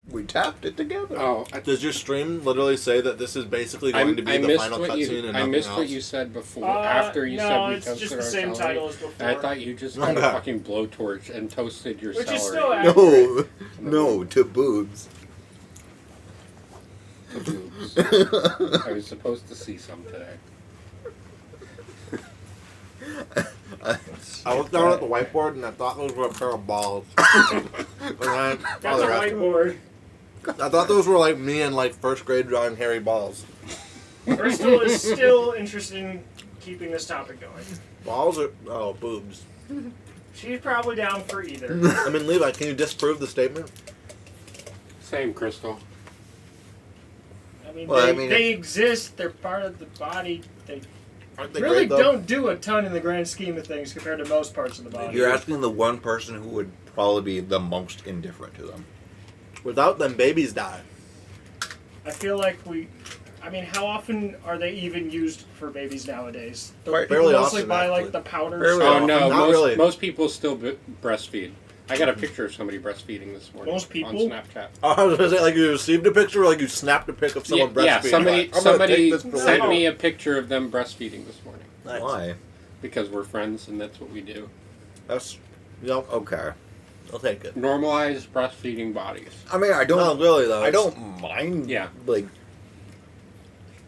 We tapped it together. Oh, Does your stream literally say that this is basically going to be the final cutscene and I nothing missed else? what you said before. After you said we it's toasted just our the same celery. title as before. And I thought you just got a fucking blowtorch and toasted your Which celery. is still accurate. No, to boobs. Oops. I was supposed to see some today. I looked down at the whiteboard and I thought those were a pair of balls. But then, That's a whiteboard. I thought those were like me in like first grade drawing hairy balls. Bristol is still interested in keeping this topic going. Balls are boobs. She's probably down for either. I mean, Levi, can you disprove the statement? Same, Crystal. I mean, Well, they, I mean, they exist. They're part of the body. They Aren't they really great, though? don't do a ton in the grand scheme of things compared to most parts of the body. You're asking the one person who would probably be the most indifferent to them. Without them, babies die. I feel like I mean, how often are they even used for babies nowadays? Quite People fairly mostly often, buy like actually. the powders. Fairly Oh often. no, Not really. most people still breastfeed. I got a picture of somebody breastfeeding this morning. Most people? on Snapchat. I was gonna say, like, you received a picture, or like you snapped a pic of someone Yeah, breastfeeding. somebody Like, I'm gonna somebody take this for sent real. me a picture of them breastfeeding this morning Nice. Why? because we're friends and that's what we do. That's, yep, Okay. I'll take it. Normalize breastfeeding bodies. I mean, I No, don't. really though. I don't mind. Yeah. Like,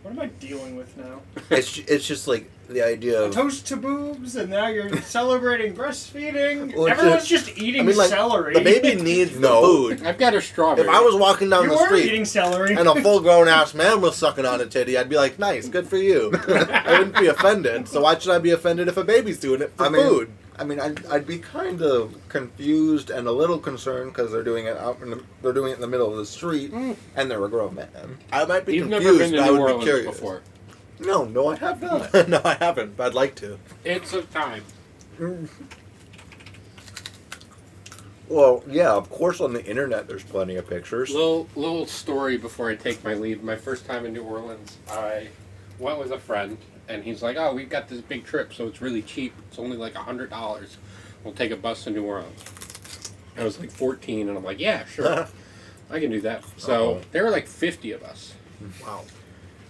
What am I dealing with now? it's just like the idea A of. toast to boobs, and now you're celebrating breastfeeding. Well, it's Everyone's just eating I mean, like, celery. the baby needs No. the food. I've got a strawberry. If I was walking down you the are street eating celery. and a full-grown ass man was sucking on a titty, I'd be like, "Nice, good for you." I wouldn't be offended. So why should I be offended if a baby's doing it for I mean, food? I mean, I'd be kind of confused and a little concerned because they're doing it they're doing it in the middle of the street, and they're a grown man. I might be You've confused, never been to but I New would Orleans be curious. before. No, I have not. No, I haven't, but I'd like to. It's a time. Well, yeah, of course on the internet there's plenty of pictures. Little story before I take my leave. My first time in New Orleans, I went with a friend, and he's like, "Oh, we've got this big trip, so it's really cheap. It's only like $100. We'll take a bus to New Orleans." I was like 14, and I'm like, "Yeah, sure, I can do that." So Uh-oh. there were like 50 of us. Wow.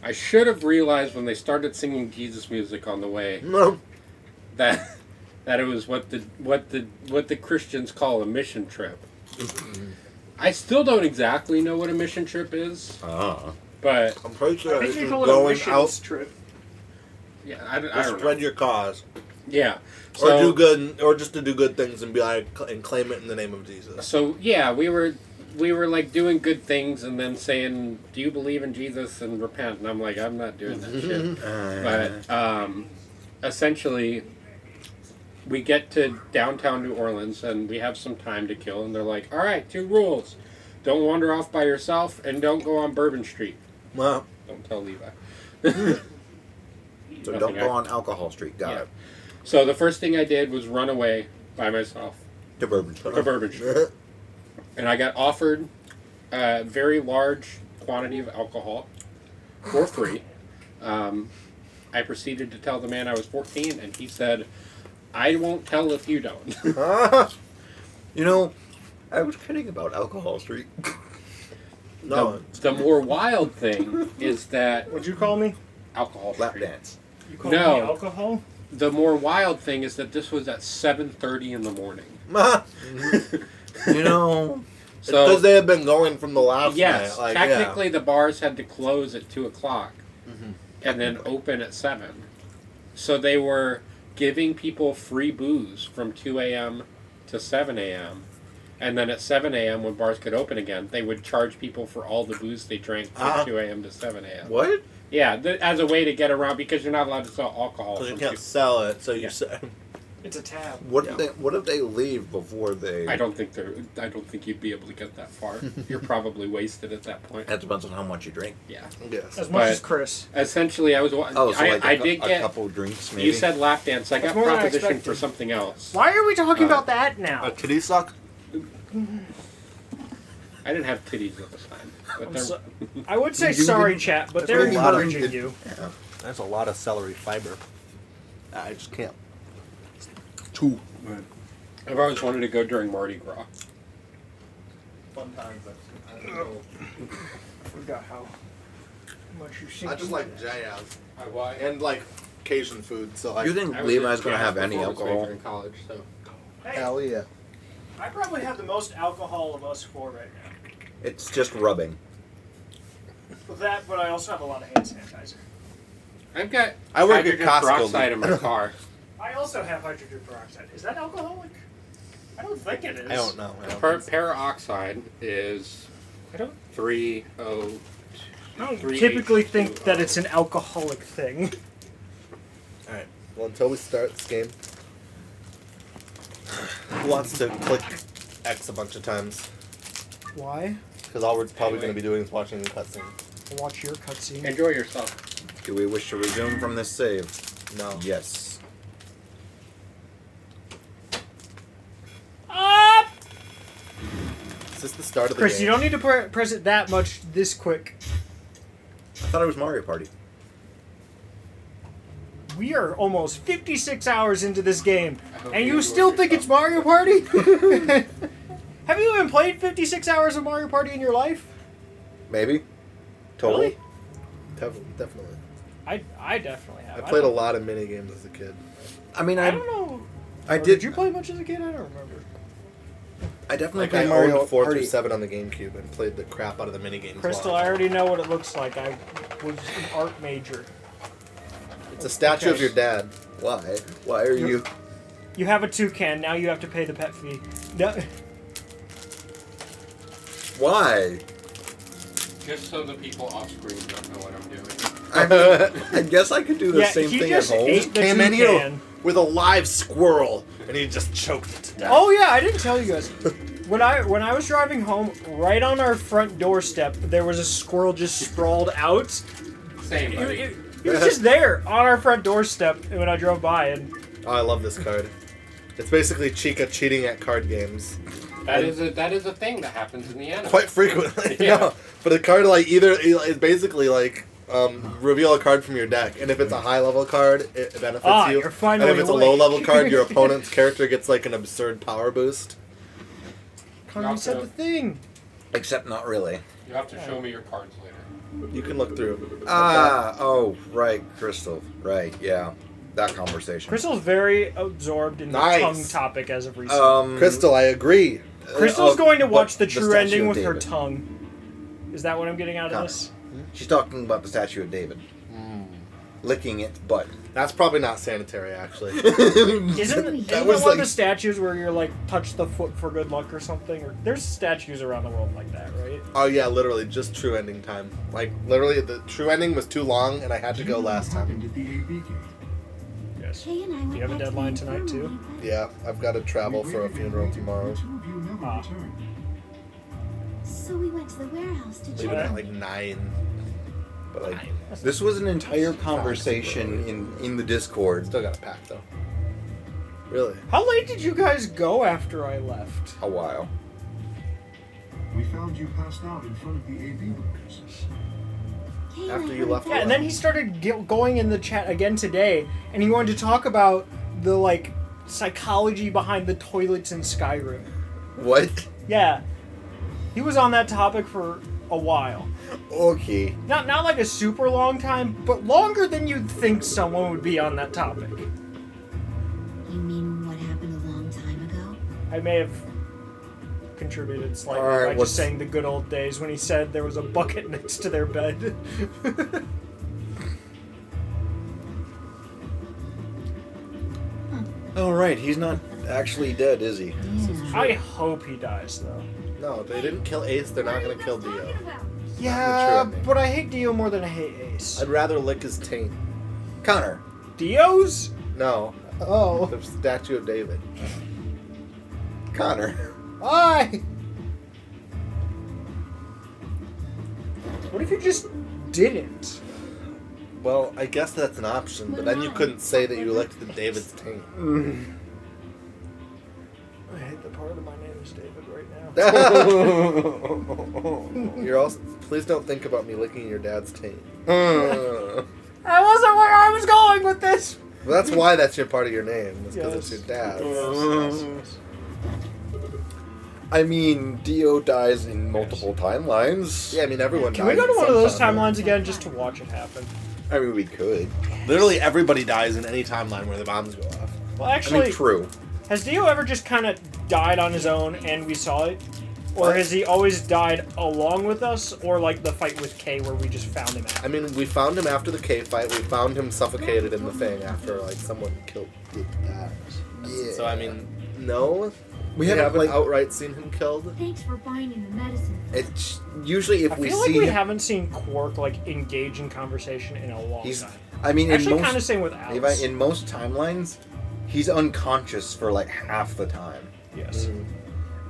I should have realized when they started singing Jesus music on the way No. that it was what the Christians call a mission trip. I still don't exactly know what a mission trip is, but I'm pretty sure I this think you is call it a going missions out trip. yeah, I to don't know. spread your cause, Yeah, or so do good, or just to do good things and be like and claim it in the name of Jesus. so yeah, we were like doing good things and then saying, "Do you believe in Jesus?" and repent. And I'm like, I'm not doing that shit. But essentially, we get to downtown New Orleans and we have some time to kill, and they're like, "All right, 2 rules: don't wander off by yourself, and don't go on Bourbon Street." Well, Don't tell Levi. So Nothing don't go I- on Alcohol Street. Got Yeah. it. So the first thing I did was run away by myself To Bourbon Street. to Bourbon Street. And I got offered a very large quantity of alcohol for free. I proceeded to tell the man I was 14, and he said, "I won't tell if you don't." You know, I was kidding about Alcohol Street. no. The more wild thing is that What'd you call me? alcohol Lap street. dance. You called No. me alcohol? The more wild thing is that this was at 7:30 in the morning. You know, So Because they had been going from the last yes, night. Like, technically the bars had to close at 2:00 Mhm. and then open at 7. So they were giving people free booze from 2 a.m. to 7 a.m. And then at 7 a.m. when bars could open again, they would charge people for all the booze they drank from Uh-huh. 2 a.m. to 7 a.m. what? Yeah, as a way to get around because you're not allowed to sell alcohol. Because you from can't 2 sell it, so you Yeah. say. It's a tab. What Yeah. if they leave before they? I don't think you'd be able to get that far. You're probably wasted at that point. That depends on how much you drink. Yeah. Yes. As much But- as Chris. Essentially, I was. Oh, so like I a did get. couple drinks, maybe. You said lap dance. I That's got more than I proposition expected. for something else. Why are we talking Uh, about that now? A titty suck? I didn't have titties at the time. But I'm they're- so- I would say You sorry, didn't- chat, but That's they're what a lot of encouraging it- you. Yeah. That's a lot of celery fiber. I just can't. It's too. I've always wanted to go during Mardi Gras. Fun times. I forgot how much you sink I just into like that. jazz. Why? And like Cajun food, so like. You think I was Levi's a gonna jazz have any performance alcohol? major in college, so Hey, Hell yeah. I probably have the most alcohol of us 4 right now. It's just rubbing. With that, but I also have a lot of hand sanitizer. I've got I work at hydrogen Costco, peroxide in dude. my car. I also have hydrogen peroxide. Is that alcoholic? I don't think it is. I don't know. I don't Per- think so. peroxide is I don't 302. I don't 3, typically 8, think 2, that it's an alcoholic thing. Alright, well, until we start this game, who wants to click X a bunch of times? Why? Because all we're probably Anyway. going to be doing is watching the cutscene. I'll watch your cutscene. Enjoy yourself. Do we wish to resume from this save? No. Yes. Up! Is this the start of the Chris, game? you don't need to press it that much this quick. I thought it was Mario Party. We are almost 56 hours into this game, I hope and you you enjoy still think yourself. it's Mario Party? Have you even played 56 hours of Mario Party in your life? Maybe. Total. Really? Definitely. I definitely have. I played a lot of mini games as a kid. I mean, I don't know. I Or did. Did you play much as a kid? I don't remember. I definitely Like I played Mario owned 4 Party. through 7 on the GameCube and played the crap out of the mini games. Crystal, I already know what it looks like. I was an art major. It's a statue of Okay. your dad. Why? Why are you? You have a toucan. Now you have to pay the pet fee. No, Why? Just so the people off screen don't know what I'm doing. I mean, I guess I could do the yeah, same he thing at just home. ate the Came in here toucan. with a live squirrel, and he just choked it to death. Oh yeah, I didn't tell you guys. When I was driving home, right on our front doorstep, there was a squirrel just sprawled out. Same, It, buddy. it was just there on our front doorstep when I drove by, and Oh, I love this card. It's basically Chica cheating at card games. That is a thing that happens in the anime. Quite frequently. Yeah. No, but a card like it's basically like reveal a card from your deck, and if it's a high level card, it benefits you. You're finally And if it's a awake. low level card, your opponent's character gets like an absurd power boost. Connie said the thing. Except not really. You have to show me your cards later. You can look through. Oh, right, Crystal. Right, yeah. That conversation. Crystal's very absorbed in the Nice. tongue topic as of recent. Crystal, I agree. Crystal's going to watch the but true Statue ending of with her David. tongue. Is that what I'm getting out of Connor. this? She's talking about the statue of David. Licking its butt. That's probably not sanitary, actually. Isn't That one was of like- the statues where you're like touch the foot for good luck or something? Or there's statues around the world like that, right? Oh yeah, literally, just true ending time. Like literally, the true ending was too long, and I had to go last time. At the AV game. Yes. Kay and I went you have a back to the deadline tonight, infirmary, too? but Yeah, I've got to travel for a funeral tomorrow. The two of you never Ah. returned. So we went to the warehouse to Leaving check. at like 9. But like, this was an entire conversation in the Discord. Still got to pack though. Really? How late did you guys go after I left? A while. We found you passed out in front of the AV workers. Kay and After I you heard left that- Yeah, and then he started going in the chat again today, and he wanted to talk about the like psychology behind the toilets in Skyrim. What? Yeah, he was on that topic for a while. Okay. Not like a super long time, but longer than you'd think someone would be on that topic. You mean what happened a long time ago? I may have contributed slightly All right, by what's- just saying the good old days when he said there was a bucket next to their bed. All right, he's not actually dead, is he? Yeah. I hope he dies though. No, they didn't kill Ace. They're not gonna kill Dio. Yeah, ending. but I hate Dio more than I hate Ace. I'd rather lick his taint. Connor. Dio's? No, Oh. the statue of David. Connor. Why? What if you just didn't? Well, I guess that's an option, but then you couldn't say that you licked the David's taint. I hate the part of my name is David right now. You're also. Please don't think about me licking your dad's taint. Uh, That wasn't where I was going with this. Well, that's why that's your part of your name. It's because it's Yes. your dad's. I mean, Dio dies in multiple timelines. Yeah, I mean everyone. Can we dies go to in one of some those timeline. timelines again just to watch it happen? I mean, we could. Literally everybody dies in any timeline where the bombs go off. Well, I actually, mean, true. has Dio ever just kind of died on his own and we saw it? Or has he always died along with us? Or like the fight with Kay where we just found him out? I mean, we found him after the cave fight. We found him suffocated in the thing after like someone killed that. Yeah. So I mean, no. We haven't haven't like outright seen him killed. Thanks for finding the medicine. it's usually if I we feel like see we him, haven't seen Quark like engage in conversation in a long he's. time. I mean, Actually, in kind of most same with Alice. in most timelines, he's unconscious for like half the time, yes. and,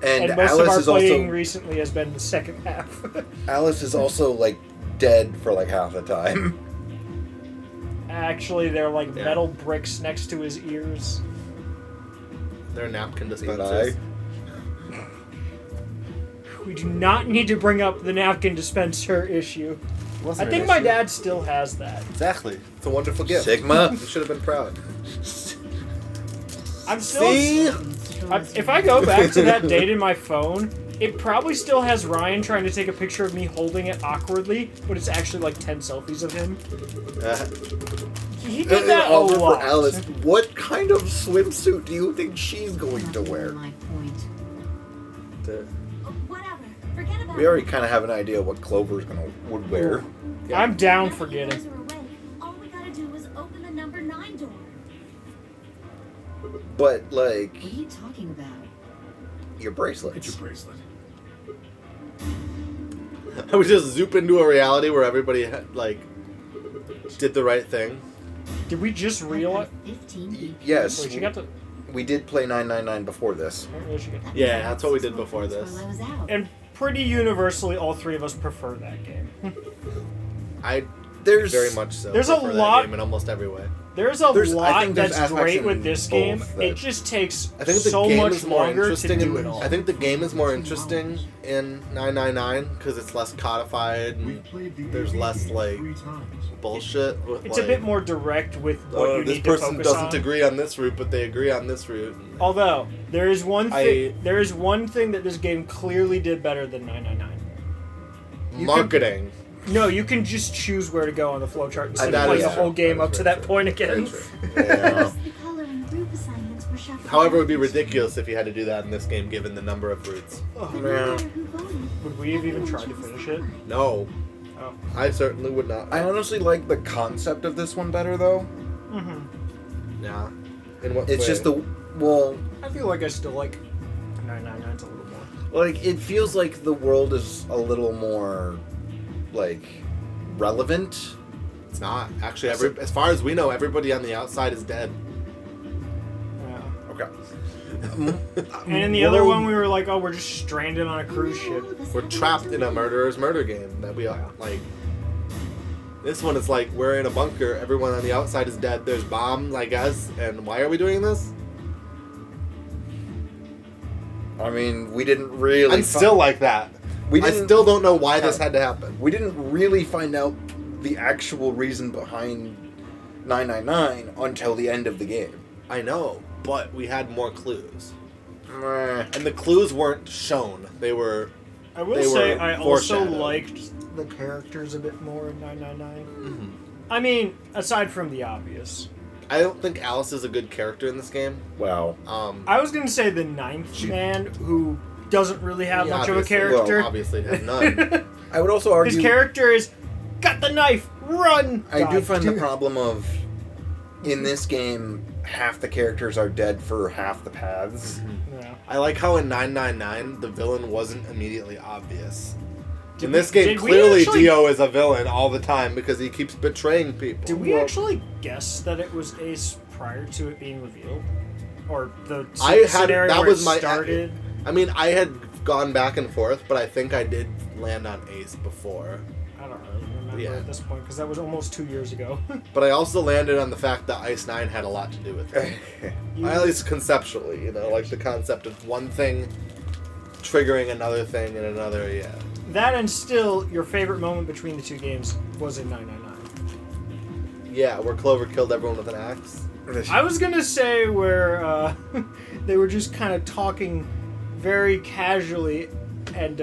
And most Alice of our is playing also recently has been the second half. Alice is also like dead for like half the time. Actually, they're like Yeah. metal bricks next to his ears. They're napkin Eli. dispensers. We do not need to bring up the napkin dispenser issue. I Wasn't think an my issue. dad still has that. Exactly. It's a wonderful gift. Sigma. You should have been proud. I'm still. See? If I go back to that date in my phone, it probably still has Ryan trying to take a picture of me holding it awkwardly, but it's actually like 10 selfies of him. He did that a Over for lot. Alice. What kind of swimsuit do you think she's going to Not wear? My point. The- Oh, whatever. Forget about We already kind of have an idea what Clover's would wear. I'm down Now for that you getting. guys are away, all we gotta do is open the number 9 door. But like What are you talking about? your bracelets. It's your bracelet. I would just zoop into a reality where everybody had, like did the right thing. Did we just realize? 15 BP. Yes, Wait, she got the. we did play 999 before this. Where she got- Yeah, that's what we did before That's this. while I was out. And pretty universally, all three of us prefer that game. I There's very much so. there's a prefer that lot- game in almost every way. There's I lot think there's that's aspects great in with this both game. that- It just takes I think the so game much is more longer to interesting. do it all. I think the game is more interesting in 999 because it's less codified We and played the there's AV less, like, 3 times. bullshit. With, It's a bit more direct with what you this need to person focus doesn't on. agree on this route, but they agree on this route. Although there is one thing, I- there is one thing that this game clearly did better than 999. Marketing. No, you can just choose where to go on the flowchart instead That of play is the true. whole game That up is to very that true. point again. Yeah. The color and group assignments were shuffled. However, it would be ridiculous if you had to do that in this game given the number of routes. Oh No man. matter who voted, Would we have even everyone tried to chose finish it? fine. No, Oh. I certainly would not. I honestly like the concept of this one better though. Mm-hmm. Yeah. In what It's way? just the well, I feel like I still like 999's a little more. like it feels like the world is a little more like relevant. It's not. Actually, as far as we know, everybody on the outside is dead. Yeah. Okay. And in the other one, we were like, oh, we're just stranded on a cruise ship. No, this We're happened trapped in a to- murderer's murder game that we all like. This one is like we're in a bunker. Everyone on the outside is dead. There's bombs, I guess. And why are we doing this? I mean, we didn't really. I'm still like that. We I didn't. still don't know why this had to happen. We didn't really find out the actual reason behind 999 until the end of the game. I know, but we had more clues, Meh. and the clues weren't shown. They were. I will They say were I also foreshadowed. liked the characters a bit more in 999. Mm-hmm. I mean, aside from the obvious. I don't think Alice is a good character in this game. Wow. I was gonna say the ninth man who doesn't really have He much of a obviously- character. Well, obviously, has none. I would also argue. His character is, got the knife, run! I do God. find the problem of in this game, half the characters are dead for half the paths. Yeah. I like how in 999 the villain wasn't immediately obvious. Did In this we- game, did we clearly actually- Dio is a villain all the time because he keeps betraying people. Did we Well- actually guess that it was Ace prior to it being revealed? Or the I had- scenario that where was it my- started? I mean, I had gone back and forth, but I think I did land on Ace before. I don't really remember Yeah. at this point because that was almost 2 years ago. But I also landed on the fact that Ice 9 had a lot to do with it. At least conceptually, you know, like the concept of one thing triggering another thing and another, yeah. That and still, your favorite moment between the two games was in 999. Yeah, where Clover killed everyone with an axe. I was gonna say where they were just kind of talking very casually, and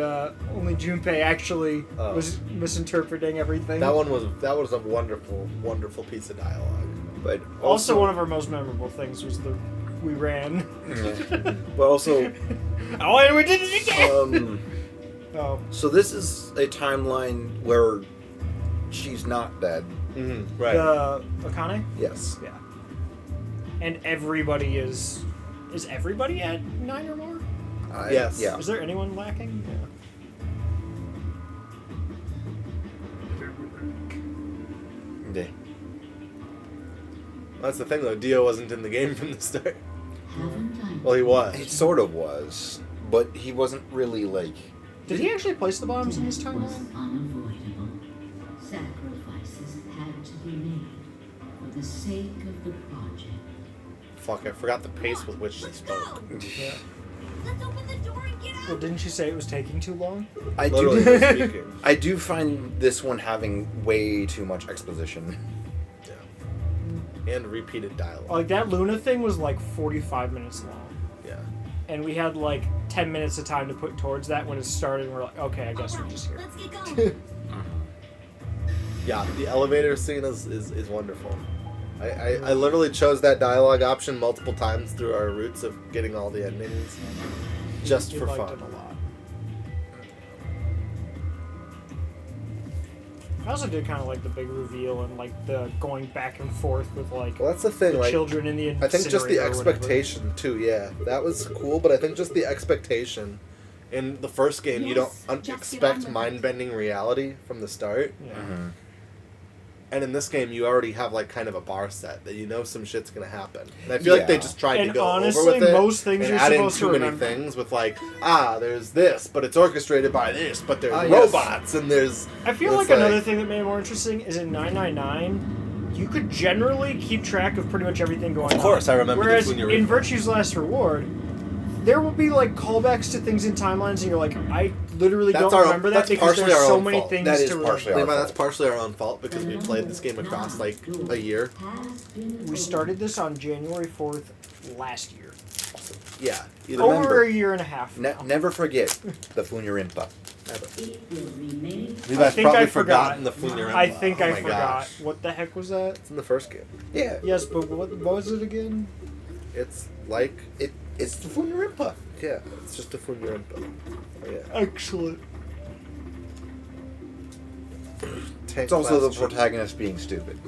only Junpei actually Oh. was misinterpreting everying. That was a wonderful, wonderful piece of dialogue. But Also, one of our most memorable things was the we ran. but also, Oh, and we did it again. Oh, so this is a timeline where she's not dead. Mm-hmm. Right. the Akane. Yes. Yeah. And everybody is everybody at 9 or more? Yes. Yeah. Is there anyone lacking? Yeah. Yeah. That's the thing, though. Dio wasn't in the game from the start. Haven't I? Well, he was. He sort of was, but he wasn't really like. Did he actually place the bombs in this Death was timeline? unavoidable. Sacrifices had to be made for the sake of the project. Fuck, I forgot the pace with which she spoke. Yeah. Let's open the door and get out. Well, didn't she say it was taking too long? I Literally do. no speaking. I do find this one having way too much exposition. Yeah. And repeated dialogue. Like that Luna thing was like 45 minutes long, Yeah. and we had like 10 minutes of time to put towards that when it started. And we're like, okay, I guess we're just here. Let's get going. Yeah, the elevator scene is wonderful. I literally chose that dialogue option multiple times through our routes of getting all the endings. Just We for liked fun. it a lot. I also did kind of like the big reveal and like the going back and forth with like Well, that's the thing, the like, children in the I think just the incinerator or whatever. expectation too. Yeah, that was cool, but I think just the expectation. In the first game, you don't Yes, just get on expect with it. mind-bending reality from the start, Yeah. and in this game, you already have like kind of a bar set that you know some shit's gonna happen. And I feel like they Yeah. just tried And to go honestly, over with it most things and you're add in supposed too to many remember. things with like there's this, but it's orchestrated by this, but there's Yes. robots and there's. I feel it's like another thing that made it more interesting is in 999, you could generally keep track of pretty much everything going on. Of course, I remember Whereas this when you were in Virtue's Last Reward, there will be like callbacks to things in timelines, and you're like, I literally That's don't our- remember that that's because partially there's our so own many fault. things That is to partially remember. our That's partially our own fault because we played this game across like a year. We started this on January 4th last year. Yeah, either Over Remember- a year and a half now. Never forget the Funyurimpa. It will remain. Levi's think probably I forgot. forgotten the Funyurimpa. I think Oh I my forgot. gosh. What the heck was that? It's in the first game. Yeah. Yes, but what was it again? It's like It's the Funyurimpa. yeah, it's just a Funyurimpa. Oh, yeah. Excellent. Tank It's also the class protagonist being stupid.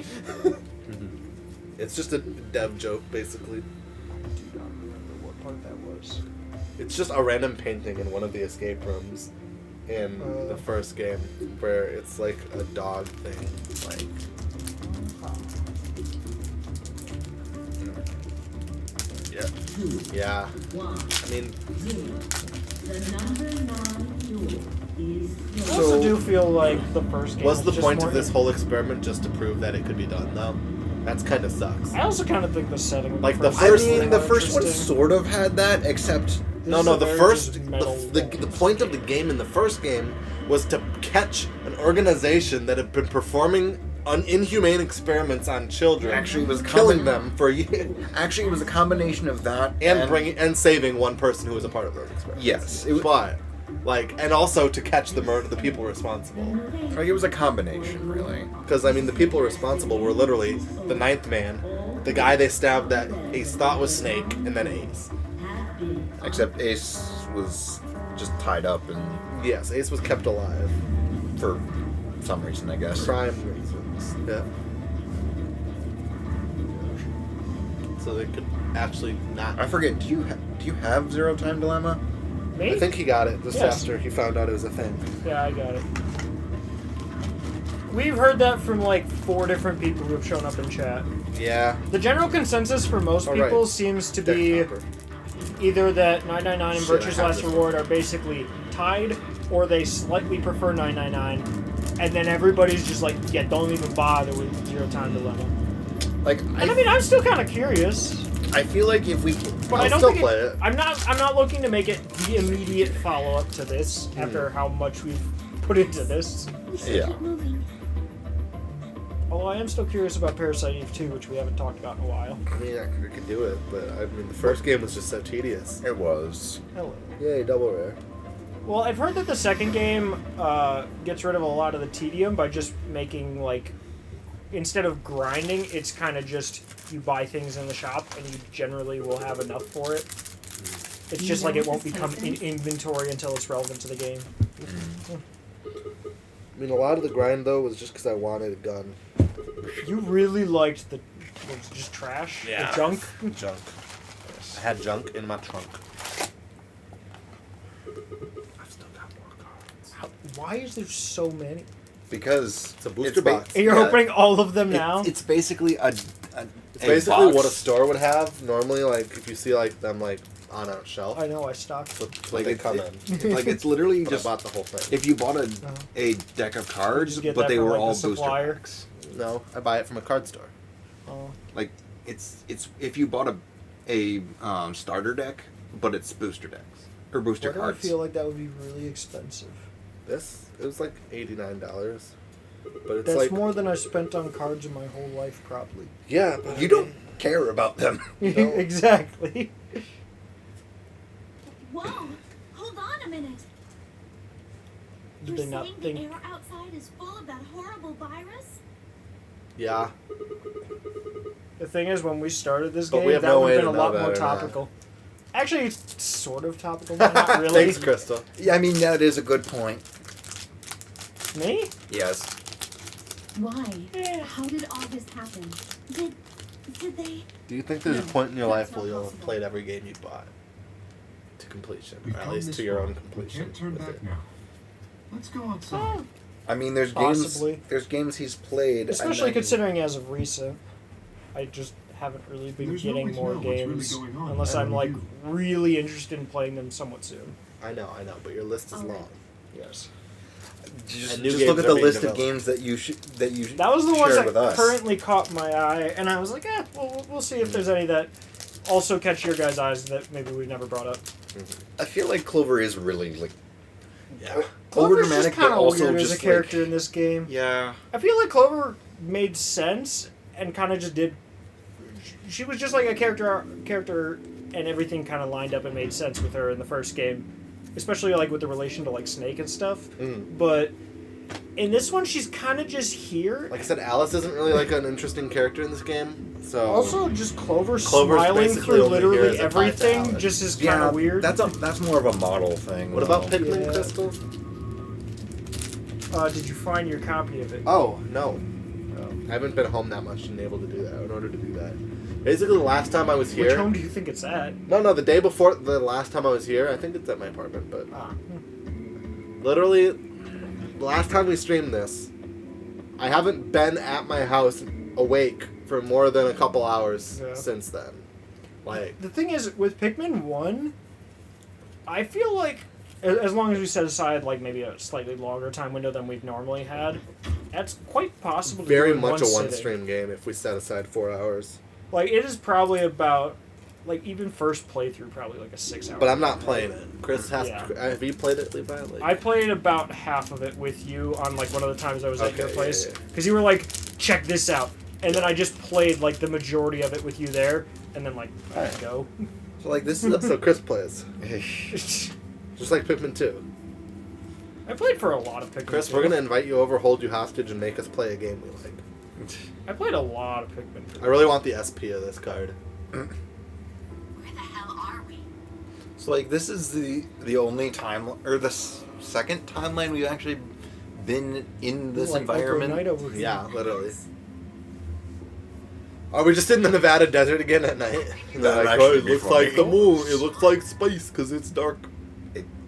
It's just a dev joke, basically. I do not remember what part that was. It's just a random painting in one of the escape rooms in the first game where it's like a dog thing. Like, yeah. One, I mean, zero. The number 9 door is I closed. also do feel like the first game was the just point more of this whole experiment just to prove that it could be done, though? That's kind of sucks. I also kind of think the setting of Like, the first I First mean, thing the more first one interesting. sort of had that, except This No, is no, a the very first, just metal the wall. point of the game in the first game was to catch an organization that had been performing inhumane experiments on children, Actually, it was killing common- them for years, actually it was a combination of that and saving one person who was a part of those experiments. Yes, it was, But, like, and also to catch the people responsible. like, it was a combination, really. Because, I mean, the people responsible were literally the ninth man, the guy they stabbed that Ace thought was Snake, and then Ace. Except Ace was just tied up and Yes, Ace was kept alive. for some reason, I guess. Crime reasons. Yeah. So they could actually not. I forget. Do you have Zero Time Dilemma? Me? I think he got it just Yes. after he found out it was a thing. Yeah, I got it. We've heard that from like 4 different people who have shown up in chat. Yeah. The general consensus for most All right. people seems to Deck be Hopper. either that 999 and Shit, I Virtue's have Last this. Reward are basically tied, or they slightly prefer 999, and then everybody's just like, yeah, don't even bother with Zero Time Dilemma. Like, And I mean, I'm still kind of curious, I feel like if we, but I'll I don't still think play it. I'm not looking to make it the immediate follow up to this Hmm. after how much we've put into this. yeah. Keep moving. Although I am still curious about Parasite Eve 2, which we haven't talked about in a while. I mean, I could do it, but I mean, the first game was just so tedious. It was. Hello. Yay, double rare. Well, I've heard that the second game gets rid of a lot of the tedium by just making, like, instead of grinding, it's kind of just you buy things in the shop and you generally will have enough for it. It's just like it won't become in inventory until it's relevant to the game. I mean, a lot of the grind, though, was just because I wanted a gun. You really liked the was it just trash? Yeah. The junk? Junk. I had junk in my trunk. Why is there so many? Because It's a booster box. And you're Yeah. opening all of them now? It's basically It's basically box. what a store would have normally. Like if you see like them like on a shelf, I know, I stocked. that's what Like they it- come it- in. like it's literally But just I bought the whole thing. if you bought Uh-huh. a deck of cards, Did you get but that they from, were like, the all booster supplier? packs. No, I buy it from a card store. Oh. Like it's if you bought a starter deck, but it's booster decks or booster Why do I cards. feel like that would be really expensive? This it was like $89, but it's That's like more than I spent on cards in my whole life, probably. yeah, but You don't care about them. Exactly. Whoa! Hold on a minute. Did You're they not saying the think? air outside is full of that horrible virus? Yeah, The thing is, when we started this But game, we have that no would way have been a to lot know more better now. topical. Actually, it's sort of topical, but not really. thanks, Crystal. Yeah, I mean that is a good point. Me? Yes. Why? Yeah. How did all this happen? Did they? Do you think there's a No, point in your that's life where not you'll have possible. played every game you bought to completion, We've or at come least this to your far. own We completion? can't turn with back it? now. Let's go outside. I mean, there's Possibly. games. There's games he's played, Especially and then- considering as of recent, I just haven't really been There's no getting way to more know what's really games going on unless other I'm than like you. really interested in playing them somewhat soon. I know, but your list is Alright. long. Yes. Just, And new just games look at are the being list of developed. games that you That was the ones shared that with us. currently caught my eye, and I was like, well, we'll see if there's any that also catch your guys' eyes that maybe we've never brought up. I feel like Clover is really like Yeah. Clover's just overdramatic, kind but of also weird as a just character like, in this game. yeah. I feel like Clover made sense and kind of just did. She was just like a character, and everything kind of lined up and made sense with her in the first game, especially like with the relation to like Snake and stuff. Mm. But in this one, she's kind of just here. Like I said, Alice isn't really like an interesting character in this game. So Also, just Clover Clover's smiling basically through only here literally as a tie to everything Alice. just is kind of weird. That's more of a model thing. what about though. Pikmin Yeah. Crystal? Did you find your copy of it? Oh no, I haven't been home that much and able to do that. In order to do that, basically the last time I was Which here. home do you think it's at? No, the day before the last time I was here, I think it's at my apartment, but Ah, literally, the last time we streamed this, I haven't been at my house awake for more than a couple hours Yeah. since then. Like, the thing is, with Pikmin 1, I feel like, as long as we set aside, like, maybe a slightly longer time window than we've normally had, that's quite possible to very do in much a one one sitting. stream game if we set aside 4 hours. Like, it is probably about, like, even first playthrough, probably like a 6 hour. But I'm not playing it. Chris has. Yeah. Have you played it, Levi? Like, I played about half of it with you on, like, one of the times I was at Okay, your yeah, place. yeah. Because you were like, check this out. And then I just played, like, the majority of it with you there. And then, like, I had to go. So like this is a, so Chris plays, just like Pikmin 2. I played for a lot of Pikmin. Chris, 2. we're gonna invite you over, hold you hostage, and make us play a game we like. I played a lot of Pikmin 2. I really want the SP of this card. Where the hell are we? so like this is the only time or the second timeline we've actually been in this Like, environment. Night over here. Yeah, literally. Are we just in the Nevada desert again at night? And they're That'd like, actually it be looks funny. like the moon. It looks like space because it's dark.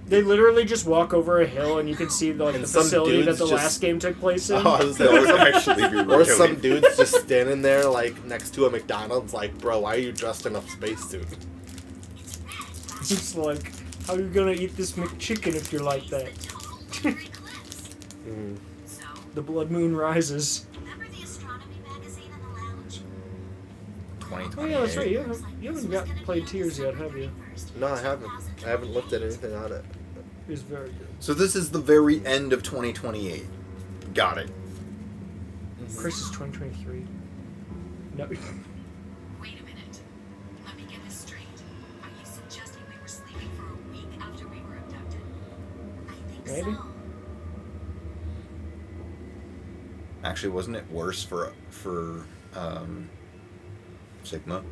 They literally just walk over a hill and you can see the, like, And the some facility that dudes the just- last game took place in. Oh, I was That gonna would say, actually be or really some dude's just standing there like next to a McDonald's, like, bro, why are you dressed in a spacesuit? It's like, how are you gonna eat this McChicken if you're like that? The total lunar eclipse. Mm. So, The blood moon rises. remember the astronomy magazine in the lounge? Oh yeah, that's right. You haven't got played Tears yet, have you? No, I haven't. I haven't looked at anything on it. It's very good. So this is the very end of 2028. Got it. Chris is 2023. No. Wait a minute. Let me get this straight. Are you suggesting we were sleeping for a week after we were abducted? I think Maybe. so. Actually, wasn't it worse for Sigma?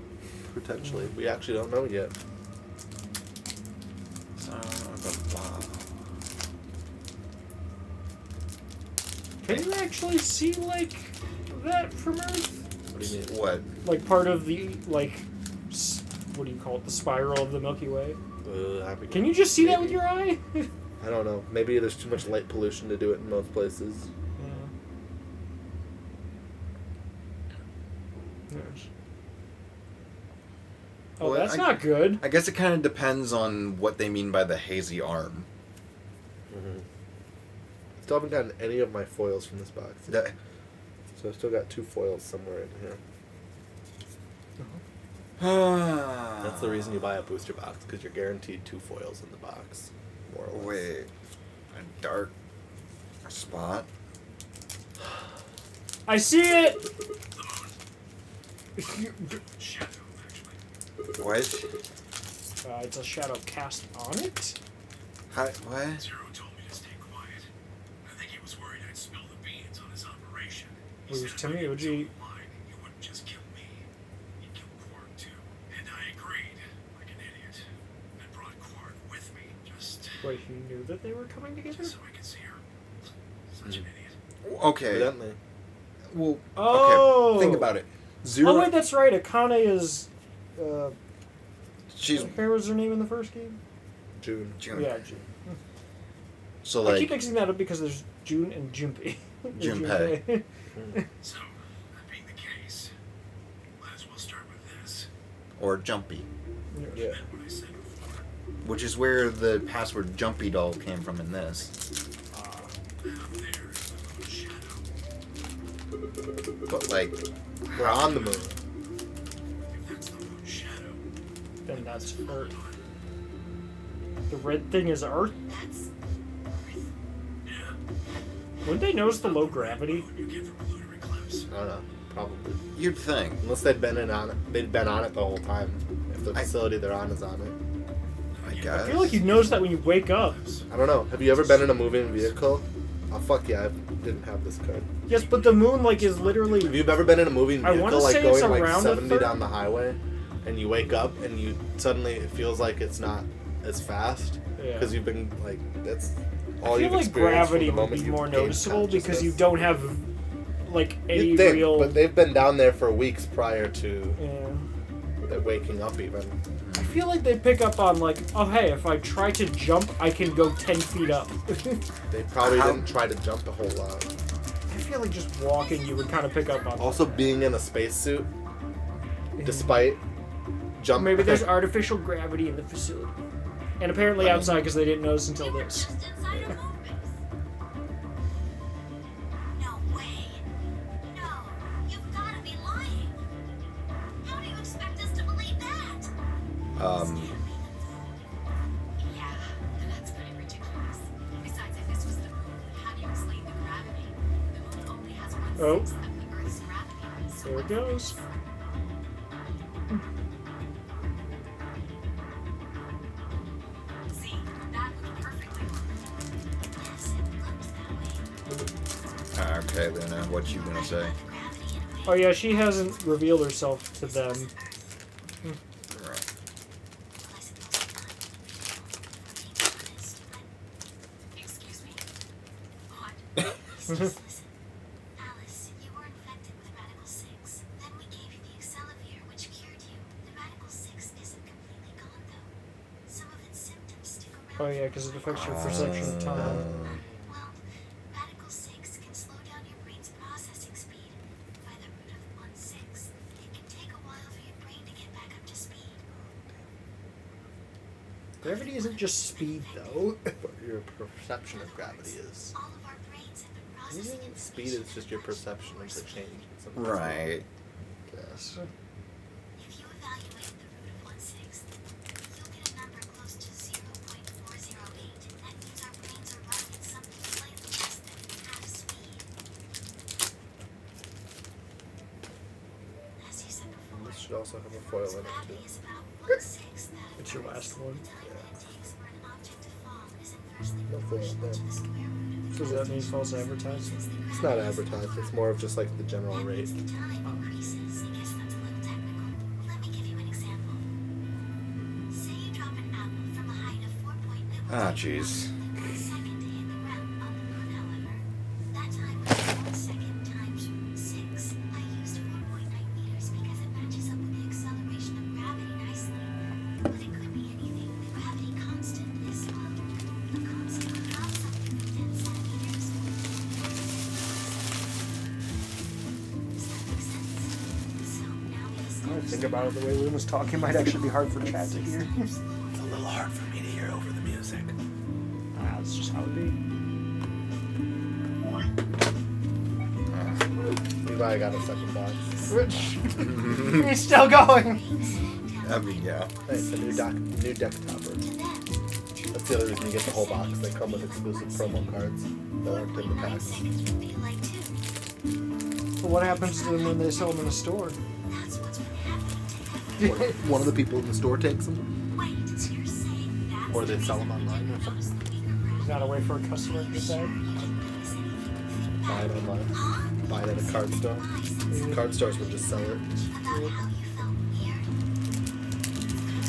Potentially. We actually don't know yet. Can you actually see like that from Earth? What do you mean? What? Like part of the like, what do you call it? The spiral of the Milky Way. I mean, Can you just see that with maybe. your eye? I don't know. Maybe there's too much light pollution to do it in most places. Yes. Oh, Well, that's I- not good. I guess it kind of depends on what they mean by the hazy arm. Still haven't gotten any of my foils from this box. That- So I've still got 2 foils somewhere in here. That's the reason you buy a booster box, because you're guaranteed 2 foils in the box. More or less. Wait, a dark spot. I see it. What? It's a shadow cast on it. How, what? Zero told me to stay quiet. I think he was worried I'd spill the beans on his operation. He It was said to if I me, get would so you- mine, he wouldn't just kill me. He'd kill Quark too. And I agreed, like an idiot. I brought Quark with me, just Wait, he knew that they were coming together? so I could see her. Such an idiot. Okay. Evidently. Well, Oh. okay. Think about it. Zero. Oh wait, that's right. Akane is. She's Where was her name in the first game? June. June. Yeah, June. So I keep like, mixing that up because there's June and Junpei. Or Junpei. So, that being the case, might as well start with this. or Jumpy, Yeah. Meant what I said before. which is where the password Jumpy doll came from in this. Up there is the moon's shadow. But like, We're on the moon. If that's the moon's shadow, Then that's Earth. The red thing is Earth. That's yeah. Wouldn't they notice the low gravity? You get from a lunar eclipse. I don't know. Probably. you'd think. Unless they'd been on it. They'd been on it the whole time. If the I- facility they're on is on it. I guess. I feel like you'd notice that when you wake up. I don't know. Have you ever been in a moving vehicle? Oh fuck yeah! I didn't have this card. Yes, but the moon like is Have literally. you ever been in a moving I vehicle, wanna like say it's going like around a 70 third. down the highway, and you wake up and you suddenly it feels like it's not as fast Yeah. because you've been like that's I all feel you've like experienced gravity from the would moment be you more gained noticeable because you consciousness. don't have like any You'd think, real. but they've been down there for weeks prior to Yeah. waking up even. I feel like they pick up on like, oh hey, if I try to jump, I can go 10 feet up. They probably How- didn't try to jump a whole lot. I feel like just walking, you would kind of pick up on. Also, being in a spacesuit, despite jump. Maybe there's artificial gravity in the facility, and apparently outside because they didn't notice until we were this. just inside a movement. No way. No, you've got to be lying. How do you expect us to believe that? Yeah, that's pretty ridiculous. Besides, if this was the moon, how do you explain the gravity? The moon only has 1/6 Oh. of the Earth's gravity. So There it goes. see, that looked perfectly normal. Yes, it looks that way. Okay, then what you gonna say? The gravity in a way. Oh yeah, she hasn't revealed herself to them. Right. Well, I suppose not. For being honest, but... Excuse me? What? Please just listen. Alice, you were infected with Radical 6. Then we gave you the Excelavir, which cured you. The Radical 6 isn't completely gone, though. Some of its symptoms stick around. Oh yeah, because it affects your perception of time. Well, Radical 6 can slow down your brain's processing speed. By the root of 1/6, it can take a while for your brain to get back up to speed. Gravity isn't just speed though. But your perception of gravity is. All of our brains have been processing information. Speed is just your perception of the change. Right. Yes. If you evaluate the root of 1/6, you'll get a number close to 0.408. That means our brains are running at something slightly less than half speed. As you said before, This should also have a foil in it gravity too. is about 1/6 that of It's your last one. the time that it takes for an object to fall is inversely No foil proportional to there. the square root of the So does that mean false advertising? It's not advertised. It's more of just like the general That rate. means the time increases. I guess that's a little technical. Let me give you an example. Say you drop an apple from a height of 4.9 Ah, jeez. 1 second to hit the ground on the moon, however. That time was 1 second times root 6. I used 4.9 meters because it matches up with the acceleration of gravity nicely. But it could be anything. The gravity constant is, well, a constant. I think about it, the way Lynn was talking might actually be hard for chat to hear. It's a little hard for me to hear over the music. That's just how it be. Levi got a second box. He's still going. I mean, yeah. Nice, a new deck topper. That's the other reason you get the whole box. They come with exclusive promo cards that aren't in the pack. Seconds would be like too. But what happens to them when they sell them in a store? That's what's been happening. One of the people in the store takes them, Wait, so you're saying that's or they sell them online or something. Is that a way for a customer to decide? Buy it online. Buy it at a card store. Card stores would just sell it. about how you felt here?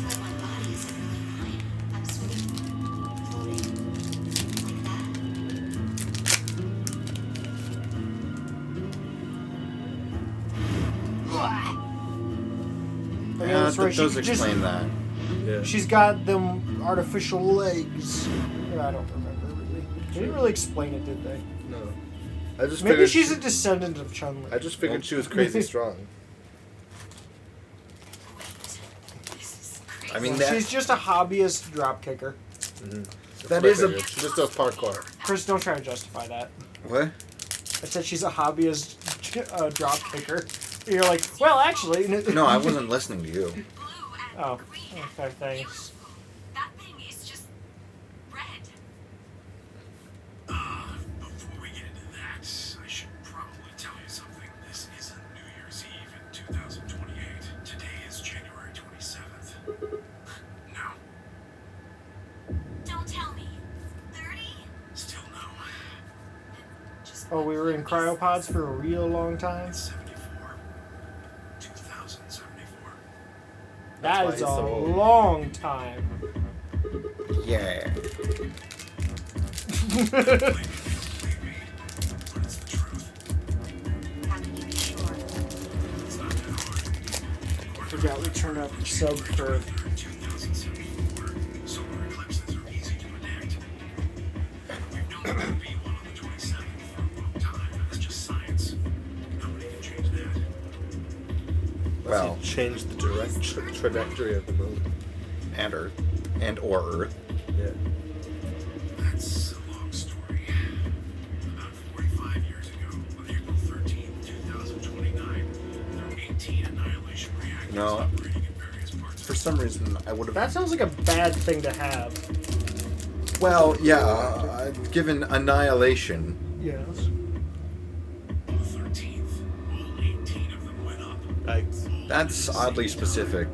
But my body isn't really mine. I'm sort of floating like that. Oh, Yeah, that's right. that does She just- explain that. Yeah. She's got them artificial legs. I don't remember really. They didn't really explain it, did they? No. I just Maybe figured she's a descendant of Chun-Li. I just figured she was crazy strong. This is crazy. I mean, Well, that, she's just a hobbyist drop kicker. That is a- She just does parkour. Chris, don't try to justify that. what? I said she's a hobbyist drop kicker. You're like, well, actually. No, I wasn't listening to you. Blue and Oh, green. okay, thanks. Beautiful. That thing is just red. Before we get into that, I should probably tell you something. This isn't New Year's Eve in 2028. Today is January 27th. No, Don't tell me. 30? still no. Just Oh, we were in cryopods for a real long time. 74. 2074. That why is he's a so old. long time. Yeah. Believe me, but it's the truth. How can you be sure? It's not that hard. Forgot we turned up sub for. 2074. Solar eclipses are easy to predict. We've known there would be one on the 27th for a long time. That's just science. Nobody can change that. Well, Change the direct trajectory of the moon. and Earth. And or Earth. Yeah. That's a long story. About 45 years ago, on April 13th, 2029, there were 18 annihilation reactors No. operating in various parts For some reason, I would have. That sounds like a bad thing to have. Well, yeah. Given annihilation. Yes. On the 13th, all 18 of them went up. Yikes. That's oddly specific.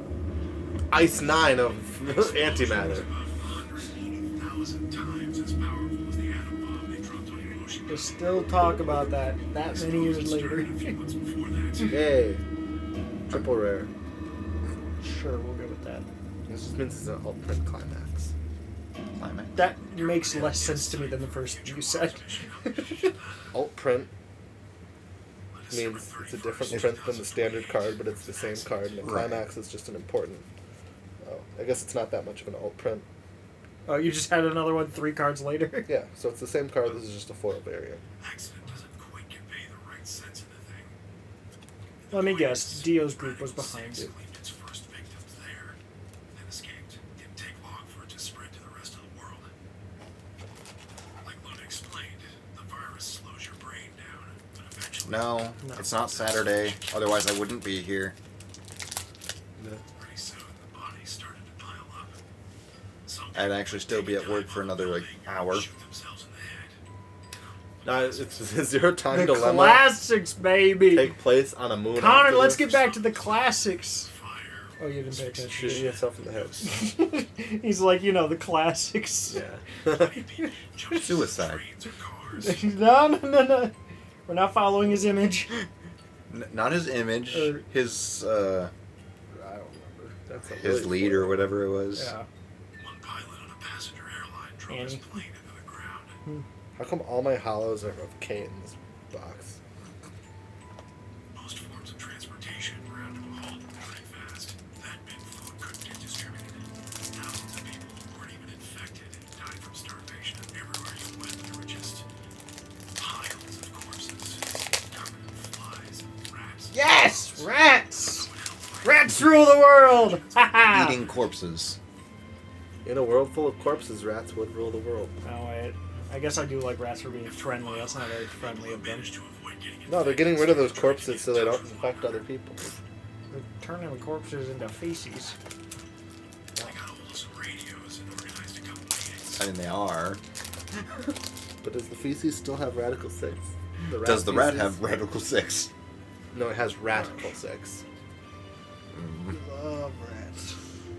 Ice 9 of antimatter. About 180,000 times as powerful as the atom bomb they dropped on Hiroshima. We'll still talk about that many years later. A few months before that. Yay. Triple rare. Sure, we'll go with that. This just means it's an alt print climax. Climate. That makes less sense to me than the first you said. Alt print means it's a different print than the standard card, but it's the same card, and the Right. climax is just an important. Oh, I guess it's not that much of an alt print. Oh, you just had another one 3 cards later? Yeah, so it's the same card. This is just a foil variant. Accident doesn't quite convey the right sense of the thing. Let me guess, Dio's group was behind it. Claimed its first victims there, then escaped. Didn't take long for it to spread to the rest of the world. Like Luna explained, the virus slows your brain down, but eventually, No, it's not Saturday. Otherwise, I wouldn't be here. pretty soon, the bodies started to pile up. Some I'd people actually would still take be a at work dive for on the another, like, building or hour. shoot themselves in the head. No, it's zero time The dilemma. classics, baby! Take place on a moon. Connor, after let's this. get back to the classics. Fire. Oh, you didn't pay attention. Shooting yourself in the head. He's like, the classics. Yeah. People jumping Suicide. trains or cars. No. We're not following his image. Not his image, Or- his I don't remember. That's a his really lead or whatever it was. Yeah. One pilot on a passenger airline drove his Annie. plane into the ground. How come all my hollows are of K in this box? Most forms of transportation ground to a halt pretty fast. That meant food couldn't get distributed. Thousands of people who weren't even infected died from starvation. Everywhere you went, there were just piles of corpses covered in flies and rats. Yes! Rats! No one held Rats rule the world! Ha Eating corpses. In a world full of corpses, rats would rule the world. Oh, wait. I guess I do like rats for being friendly. That's not very friendly of them. Managed to avoid getting No, they're getting rid of those corpses so they don't infect other people. They're turning the corpses into feces. They got hold of some radios and organized a couple meetings. I mean, they are. But does the feces still have Radical 6? Does the rat feces? have Radical 6? No, it has Radical 6. Love rats.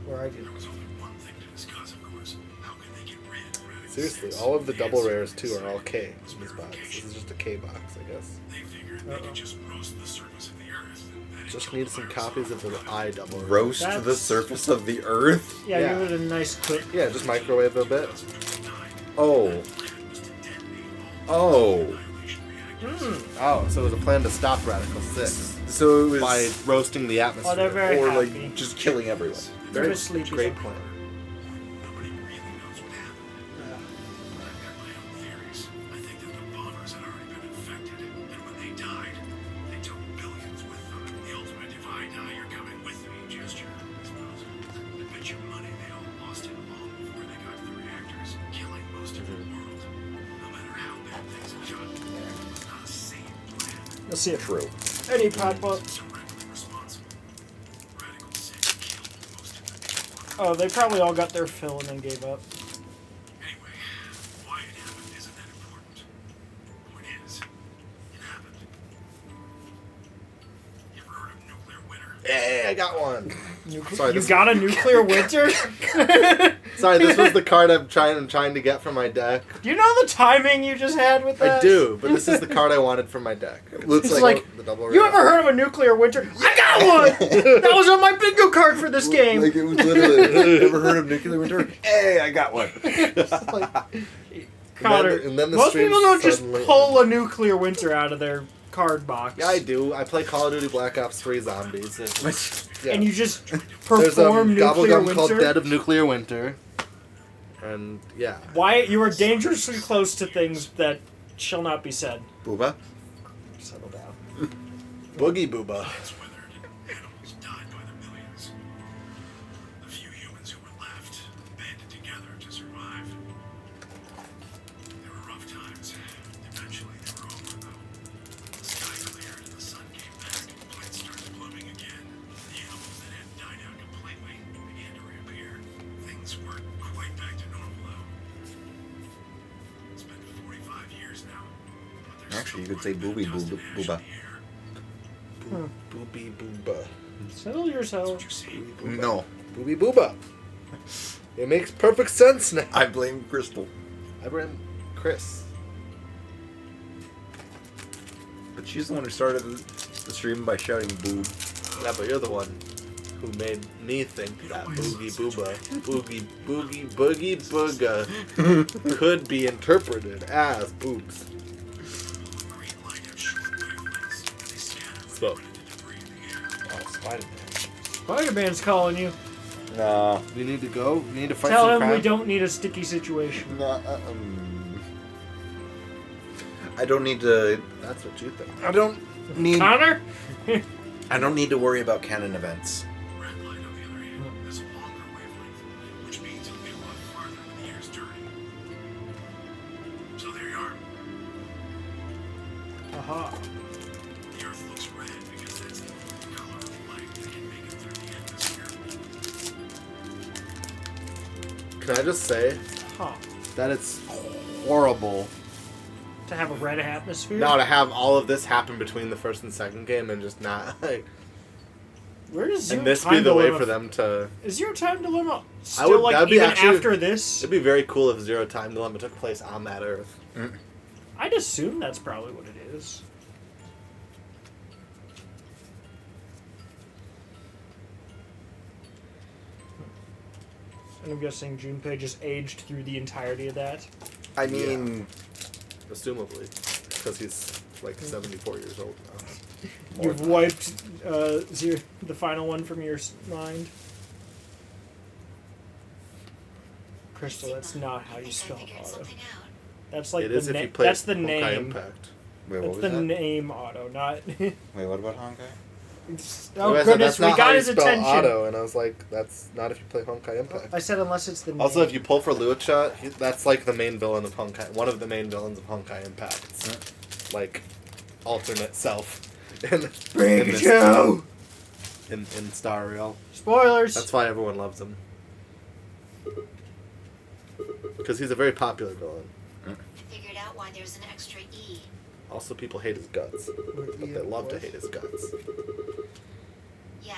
Where I do. There was only one thing to discuss, of course. How can they get rid of Radical Seriously, 6? all of the double rares too answer are all is K in this box. This verification. is just a K box, I guess. They figured they could just roast the surface of the earth. and that'd Just kill need the some virus copies off. of the I double rare. Roast the That's- surface of the earth? Yeah, Yeah. give it a nice quick. Yeah, just microwave a bit. Oh. Oh. Annihilation reactors. Oh, so it was a plan to stop Radical 6 So it was... by roasting the atmosphere. Oh, they're very or, happy. like, just killing everyone. They're Very just sleepy. great plan. Nobody really knows what happened. But I've got my own theories. I think that the bombers had already been infected, and when they died, they took billions with them. The ultimate if I die, you're coming with me gesture, I suppose. I bet you money they all lost it long before they got to the reactors, killing most of the world. No matter how bad things had gotten, it was not a sane plan. You'll see it. True. Any pot bot. Directly responsible. Radical 6 killed most of the people. Oh, they probably all got their fill and then gave up. Anyway, why it happened isn't that important. Point is, it happened. You ever heard of nuclear winter? Hey, I got one. Sorry, You this- got a nuclear winter? Sorry, this was the card I'm trying to get from my deck. Do you know the timing you just had with that? I do, but this is the card I wanted from my deck. Looks It's like... like, the double you rare. ever heard of a nuclear winter? I got one! That was on my bingo card for this game. Like, it was literally... Ever heard of nuclear winter? Hey, I got one. Connor, and then the most stream people don't just suddenly- pull a nuclear winter out of their card box. Yeah, I do. I play Call of Duty Black Ops 3 Zombies. Yeah. And you just There's perform a nuclear gobblegum called winter. Dead of Nuclear Winter. And yeah. Wyatt, you are dangerously close to things that shall not be said. Booba? Settle down. Boogie Booba. Plants withered, animals died by the millions. The few humans who were left banded together to survive. There were rough times. Eventually they were over, though. The sky cleared and the sun came back. Plants started blooming again. The animals that had died out completely began to reappear. Things weren't quite back to normal, though. It's been 45 years now. but there's Actually, still you could say quite a bit of booby dust and ash booba. in the air. Booby Booba. Settle yourself. You see, Booba. No. Booby Booba. It makes perfect sense now. I blame Crystal. I blame Chris. But she's the one who started the stream by shouting boob. Yeah, but you're the one who made me think that Boogie Booba, Boogie Booga could be interpreted as boobs. green light had short wavelengths, and they scattered So- when it hit debris in the air. Oh, Spider-Man. Spider-Man's calling you. Nah. We need to go. We need to fight Tell some him crime. we don't need a sticky situation. Nah. I don't need to... That's what you think. I don't need... Connor? I don't need to worry about canon events. Red light, on the other hand, has a longer wavelength, which means it'll be a lot farther when the air's dirty. So there you are. Aha. The Earth looks red because that's the color of light that can make it through the atmosphere. Can I just say Huh. that it's horrible To have a red atmosphere? now to have all of this happen between the first and second game and just not like, Where does zero and this time be the way dilemma for them to. Is zero time dilemma still like that'd be even actually- after this? It'd be very cool if Zero Time Dilemma took place on that Earth. I'd assume that's probably what it is. And I'm guessing Junpei just aged through the entirety of that. I mean... Assumably, because he's like 74 years old now. You've wiped the final one from your mind. Crystal, that's not how you spell auto. That's like It is the if you name. play That's the Honkai name. Impact. Wait, what That's was the that? name auto, not. Wait, what about Honkai? Oh Like I said, goodness, that's we not got how you his spell attention. auto, and I was like, that's not if you play Honkai Impact. I said unless it's the name. Also, if you pull for Lucha, that's like the main villain of Honkai. One of the main villains of Honkai Impact. Like, alternate self. Bring it down. In Star Rail. Spoilers. That's why everyone loves him. Because he's a very popular villain. I figured out why there's an extra E. Also, people hate his guts. But they love to hate his guts. Yeah,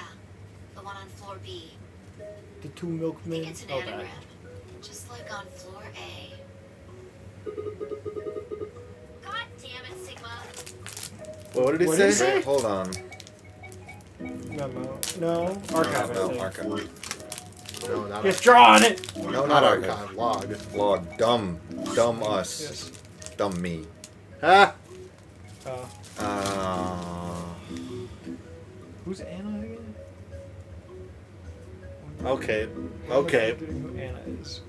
the one on floor B. The two I milkmen. think it's an Oh, that. anagram. Just like on floor A. God damn it, Sigma. Well, what did he What say? did he say? Wait, hold on. No. Archive, No, I think. archive. No, not Yes, draw on it! No, not not archive. archive. Log. Log. Dumb us. Yes. Dumb me. Ah! Who's Anna again? Okay. I'm Okay. forgetting who Anna is.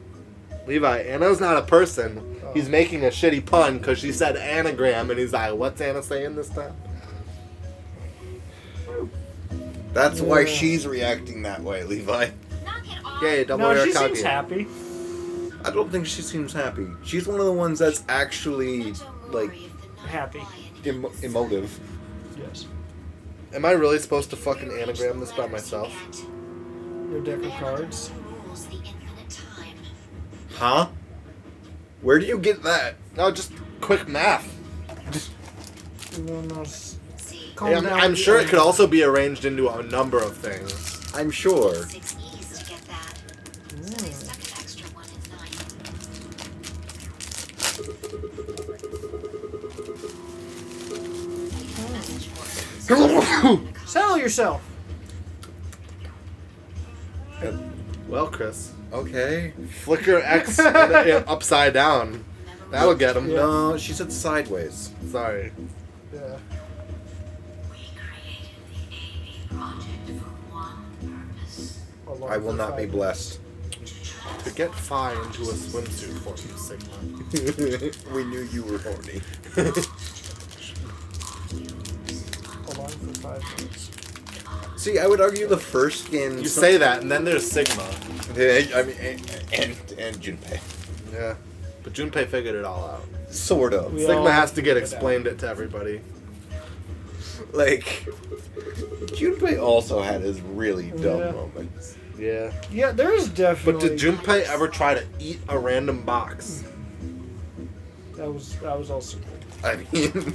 Levi, Anna's not a person. Oh. He's making a shitty pun because she said anagram, and he's like, what's Anna saying this time? That's why Yeah. she's reacting that way, Levi. Knock it off. Yay, double No, air she Kage. seems happy. I don't think she seems happy. She's one of the ones that's actually, Memento like, mori of the night happy. lion and emotive. Yes. Am I really supposed to fucking anagram this by myself? Your deck of cards. Rules the infinite time. Huh? Where do you get that? No, just quick math. See, Calm I'm, down. I'm sure it could also be arranged into a number of things. I'm sure. 6 E's to get that. So they stuck an extra one in 9. Message board. Settle yourself. Well, Chris, Okay. flicker X upside down. That'll get him. No, she said sideways. Sorry. Yeah. We created the AV project for one purpose. I will not be blessed. To get Phi into a swimsuit for you, Sigma. We knew you were horny. Hold on for 5 minutes. See, I would argue the first game. You say that, and then there's Sigma. I mean, and Junpei. Yeah. But Junpei figured it all out. Sort of. We all Sigma has to figured get it out. explained it to everybody. Like, Junpei also had his really dumb Yeah. moments. Yeah. Yeah, there's But definitely. did Junpei ever try to eat a random box? That was also cool. I mean,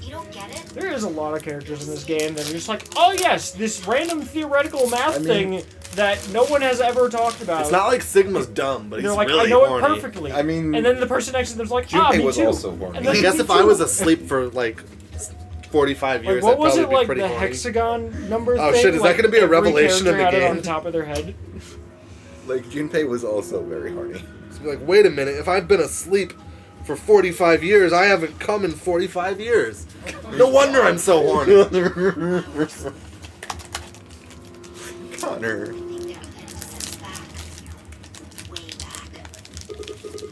You don't get it? There is a lot of characters in this game that are just like, oh yes, this random theoretical math I mean- thing that no one has ever talked about. It's not like Sigma's dumb, but And he's they're like, really I know horny. it perfectly. I mean, and then the person next to them's like, Junpei me was too. also horny. And I then guess me if I too. was asleep for like 45 years, Like, what I'd was probably it be like pretty the horny. hexagon number Oh, thing? shit, is that Like, gonna be a every revelation in character the had it game? on the top of their head. like Junpei was also very horny. It's like, wait a minute, if I've been asleep for 45 years, I haven't come in 45 years. No wonder I'm so horny. Connor. I think their plan sets back. Way back.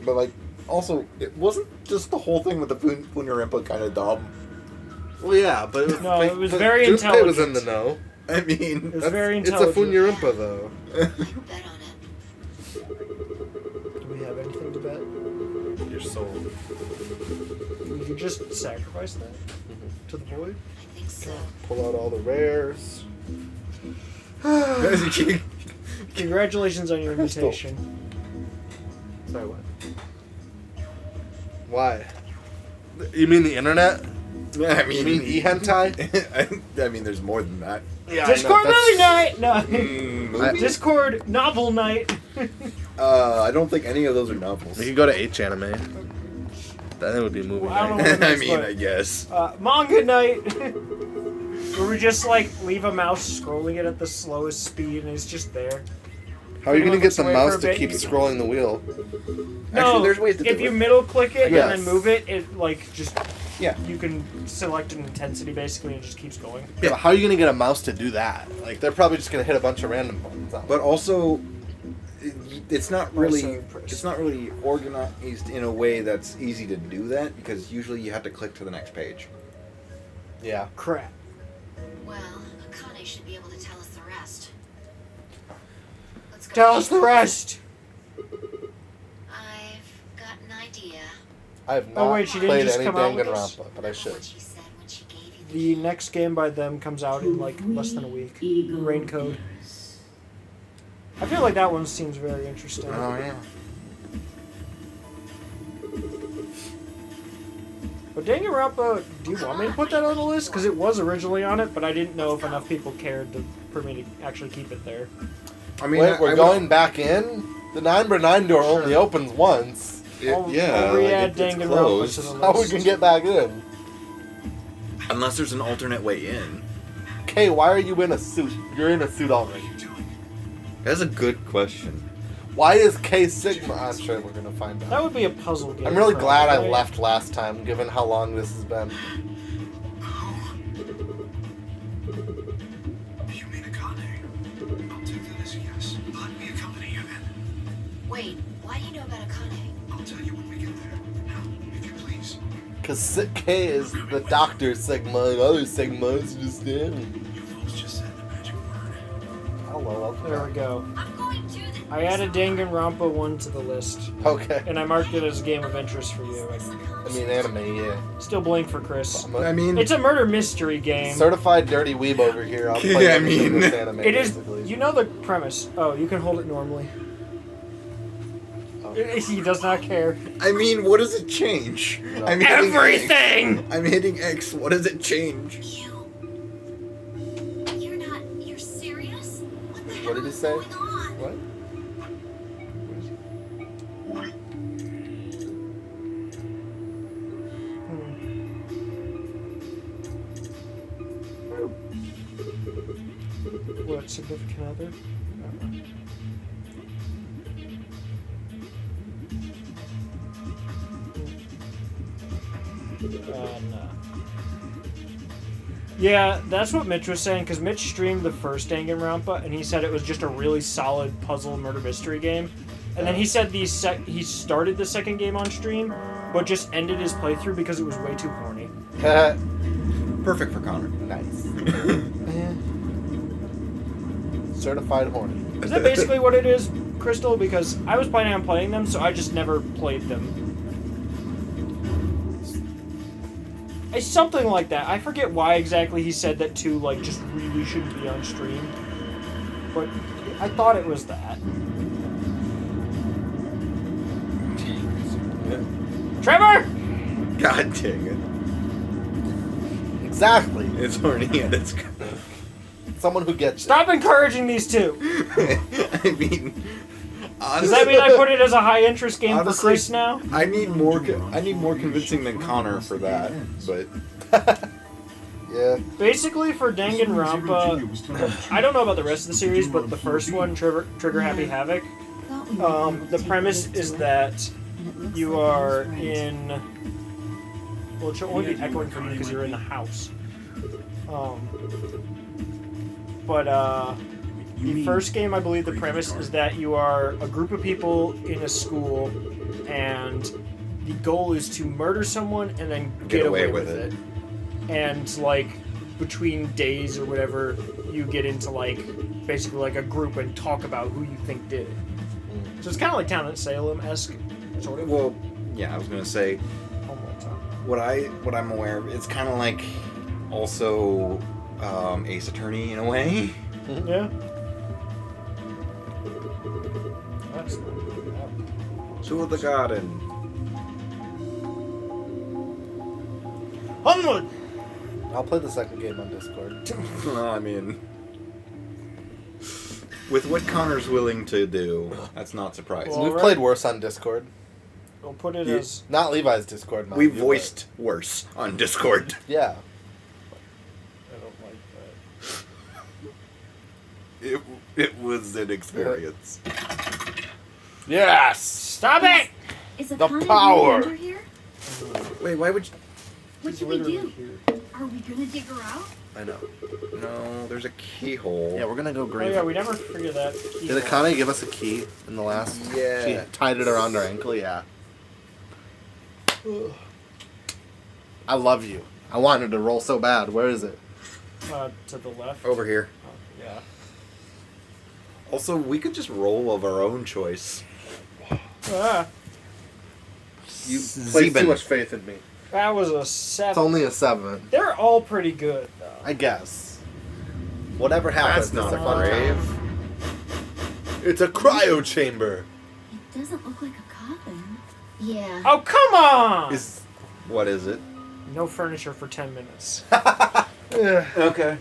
But like, also, it wasn't just the whole thing with the Funyurimpa kind of dumb. Well, yeah, but No, it was but very Junpei was in intelligent. the know. I mean, It was very It's a intelligent. Funyarimpa, though. Bet on it. Do we have anything to bet? Your soul. Would you just sacrifice that to the void? I think so. Pull out all the rares. Congratulations on your invitation. Sorry, what? Why? You mean the internet? I You mean, mean e-hentai? I mean, there's more than that. Yeah, Discord movie night! No. Movie? Discord novel night. I don't think any of those are novels. We could go to H-anime. Then it would be a movie Well, I don't night. know what it I is, mean, but- I guess. Manga night. Where we just like leave a mouse scrolling it at the slowest speed and it's just there. How are you gonna Everyone get the looks away for mouse a to bit, keep you- scrolling the wheel? No, there's ways to do if you it. middle click it Yes. and then move it, it like just Yeah. you can select an intensity basically and it just keeps going. Yeah, but how are you gonna get a mouse to do that? Like, they're probably just gonna hit a bunch of random buttons. But also, it's not I'm really so impressed. it's not really organized in a way that's easy to do that because usually you have to click to the next page. Yeah. Crap. Well, Akane should be able to tell us the rest. Let's go. Tell us the rest. I've got an idea. I have not Oh, wait, she didn't played just any come out with this? Danganronpa, but I should. What she said when she gave you The next game by them comes out in like less than a week. Ego Rain Code. Bears. I feel like that one seems very interesting. yeah. But Danganronpa, do you want me to put that on the list? Because it was originally on it, but I didn't know if enough people cared for me to actually keep it there. I mean, Wait, we're I going back in? The 9x9 door only opens once. I'll yeah, re-add it's Danganronpa closed. to the list. How we can get back in? Unless there's an alternate way in. Kay, why are you in a suit? You're in a suit already. That's a good question. Why is K Sigma? I'm sure we're gonna find out. That would be a puzzle game. I'm really glad I probably. left last time, given how long this has been. You mean Akane? I'll take that as a yes. Let me accompany you then. Wait, why do you know about Akane? I'll tell you when we get there. Now, if you please. Because K is the Dr. Sigma, and other Sigmas just there. You folks just said the magic word. Hello, There we welcome go. I'm going to the... I added Danganronpa 1 to the list, back. Okay. and I marked it as a game of interest for you. I mean, anime, yeah. Still blank for Chris. I'm a I mean, It's a murder mystery game. certified dirty weeb over here. I'll play Yeah, I anything mean, with anime, It is. basically. You know the premise. Oh, you can hold it normally. Oh. He does not care. I mean, what does it change? No. I'm hitting Everything! X. I'm hitting X. What does it change? You're serious? What the hell What did he is say? going on? What? What, significant other? No. Yeah, that's what Mitch was saying, because Mitch streamed the first Danganronpa, and he said it was just a really solid puzzle murder mystery game. And then he said he started the second game on stream, but just ended his playthrough because it was way too horny. Perfect for Connor. Nice. Certified horny. Is that basically what it is, Crystal? Because I was planning on playing them, so I just never played them. It's something like that. I forget why exactly he said that too, like, just really shouldn't be on stream. But I thought it was that. Trevor! God dang Exactly. it. It's horny and it's. Someone who gets Stop encouraging these two! I mean, Does that mean I put it as a high interest game for Honestly, Chris now? I need more convincing than Connor for that, but Yeah. Basically, for Danganronpa, I don't know about the rest of the series, but the first one, Trigger Happy Havoc, the premise is that you are in... Well, it should only be echoing from you because you're in the house. The first game, I believe the premise is that you are a group of people in a school, and the goal is to murder someone and then get away with it. And, like, between days or whatever, you get into, like, basically like a group and talk about who you think did it. So it's kind of like Town at Salem-esque, sort of. well, yeah, I was gonna say Almost. what I'm aware of. It's kind of like also Ace Attorney in a way. Yeah. That's Two of the Garden. Onward! I'll play the second game on Discord. Well, I mean, with what Connor's willing to do, that's not surprising. Well, We've alright. played worse on Discord. We'll put it Yeah. as... Not Levi's Discord, mind We you, but- voiced worse on Discord. Yeah. I don't like that. It was an experience. Yes! Stop it! Is The Akane power. under here? Wait, why would you... What He's should we literally do? here. Are we gonna dig her out? I know. No, there's a keyhole. Yeah, we're gonna go Oh grave. yeah, we never figured that. Did Akane give us a key in the last? Yeah. She tied it around her ankle. Yeah. I love you. I wanted to roll so bad. Where is it? To the left. Over here. Oh, yeah. Also, we could just roll of our own choice. Ah, You Place too much faith in me. that was a It's 7. only a 7. They're all pretty good though. I guess. Whatever happens, That's not it's a a fun grave. time. It's a cryo chamber. It doesn't look like a coffin. Yeah. Oh come on! Is What is it? No furniture for 10 minutes. Okay.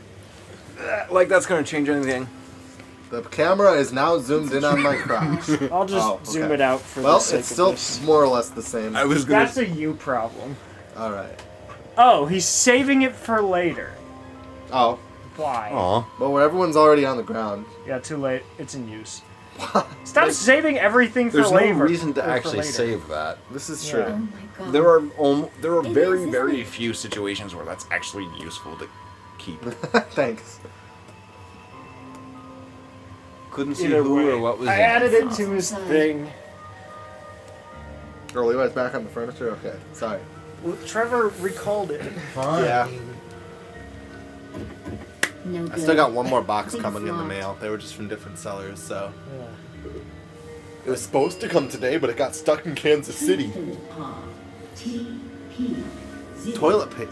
Like that's gonna change anything. the camera is now zoomed in on my crotch. I'll just Oh, okay. zoom it out for Well, the sake it's of still this. more or less the same. I was gonna. That's a you problem. All right. Oh, he's saving it for later. Oh, Why? Aw. but when everyone's already on the ground. Yeah, too late. It's in use. Stop saving everything for There's no later. reason to or for actually later. save that. This is Yeah. true. Oh my god. There are It very is, very isn't it? few situations where that's actually useful to keep. Thanks. Couldn't see Either who way, or what was I in. added it to his Awesome. thing. Oh, Levi's back on the furniture? Okay, sorry. Well, Trevor recalled it. Yeah. No I good. still got one more box Think coming in the locked. mail. They were just from different sellers, so. Yeah. It was supposed to come today, but it got stuck in Kansas City. Pod. TP. Toilet paper.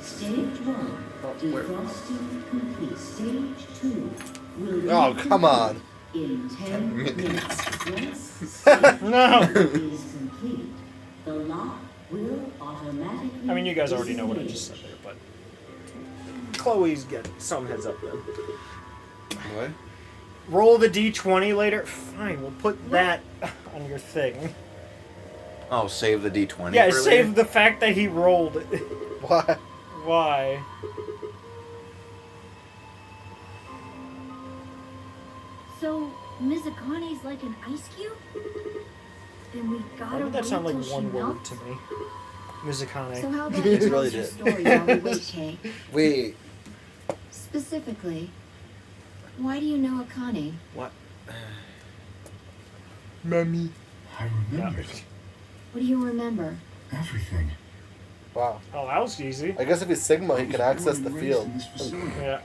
Stage 1. where- Defrosting complete. Stage 2. Will Oh, be come on. In 10 minutes. Once No. stage 2 is complete, the lock will automatically. I mean, you guys already know what I just said there, but Chloe's getting some heads up then. What? Roll the d20 later. Fine, we'll put that on your thing. Oh, save the D20. Yeah, for save later? the fact that he rolled it. Why? Why? So, Ms. Akane's like an ice cube? Then we Why gotta would that sound wait like till one she word melts? to me? Mizukane. So how about you tell really us your did. story while we wait, Kay? Wait. Specifically, why do you know Akane? What? Mummy. I remembered What do you remember? everything. Wow. Oh, that was easy. I guess if he's Sigma, he I was can access born the and raised field. in this facility. Yeah.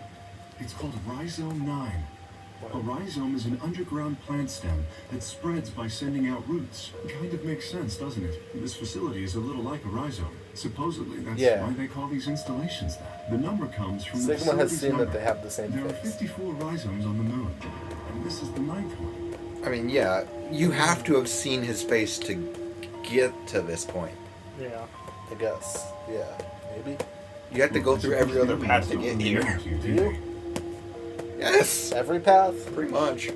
It's called Rhizome 9. A rhizome is an underground plant stem that spreads by sending out roots. Kind of makes sense, doesn't it? This facility is a little like a rhizome. Supposedly, that's Yeah. why they call these installations that. The number comes from the Sigma has facility's seen that number. they have the same There are face. 54 rhizomes on the moon, and this is the 9th one. I mean, yeah, you have to have seen his face to get to this point. Yeah. I guess. Yeah. Maybe. You have to go through every other path to get here. Do you? Yes, Every path? pretty much.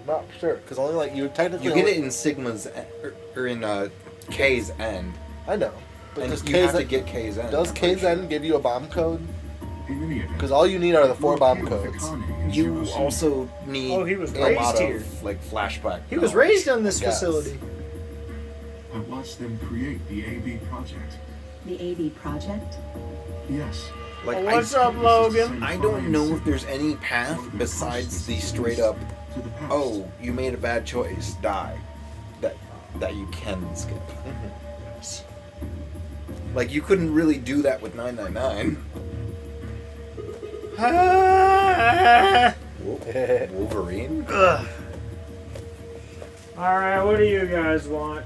Not sure, because only like you would technically. You get only- it in Sigma's or in K's end, I know, but and does you have K's to get K's end. does I'm pretty K's sure. N give you a bomb code? In any event, Because all you need are the 4 we're bomb here with codes. Akane in You Zero City. also need Oh, he was a raised lot here. of like flashback. He was knowledge. raised on this Yes. facility. I watched them create the AB project. The AB project? Yes. Like Oh, I, what's up, Logan? I don't know if there's any path besides the straight up. To the past. Oh, you made a bad choice. Die. That you can skip. Like you couldn't really do that with 999. Ah! Wolverine. Ugh. All right, what do you guys want?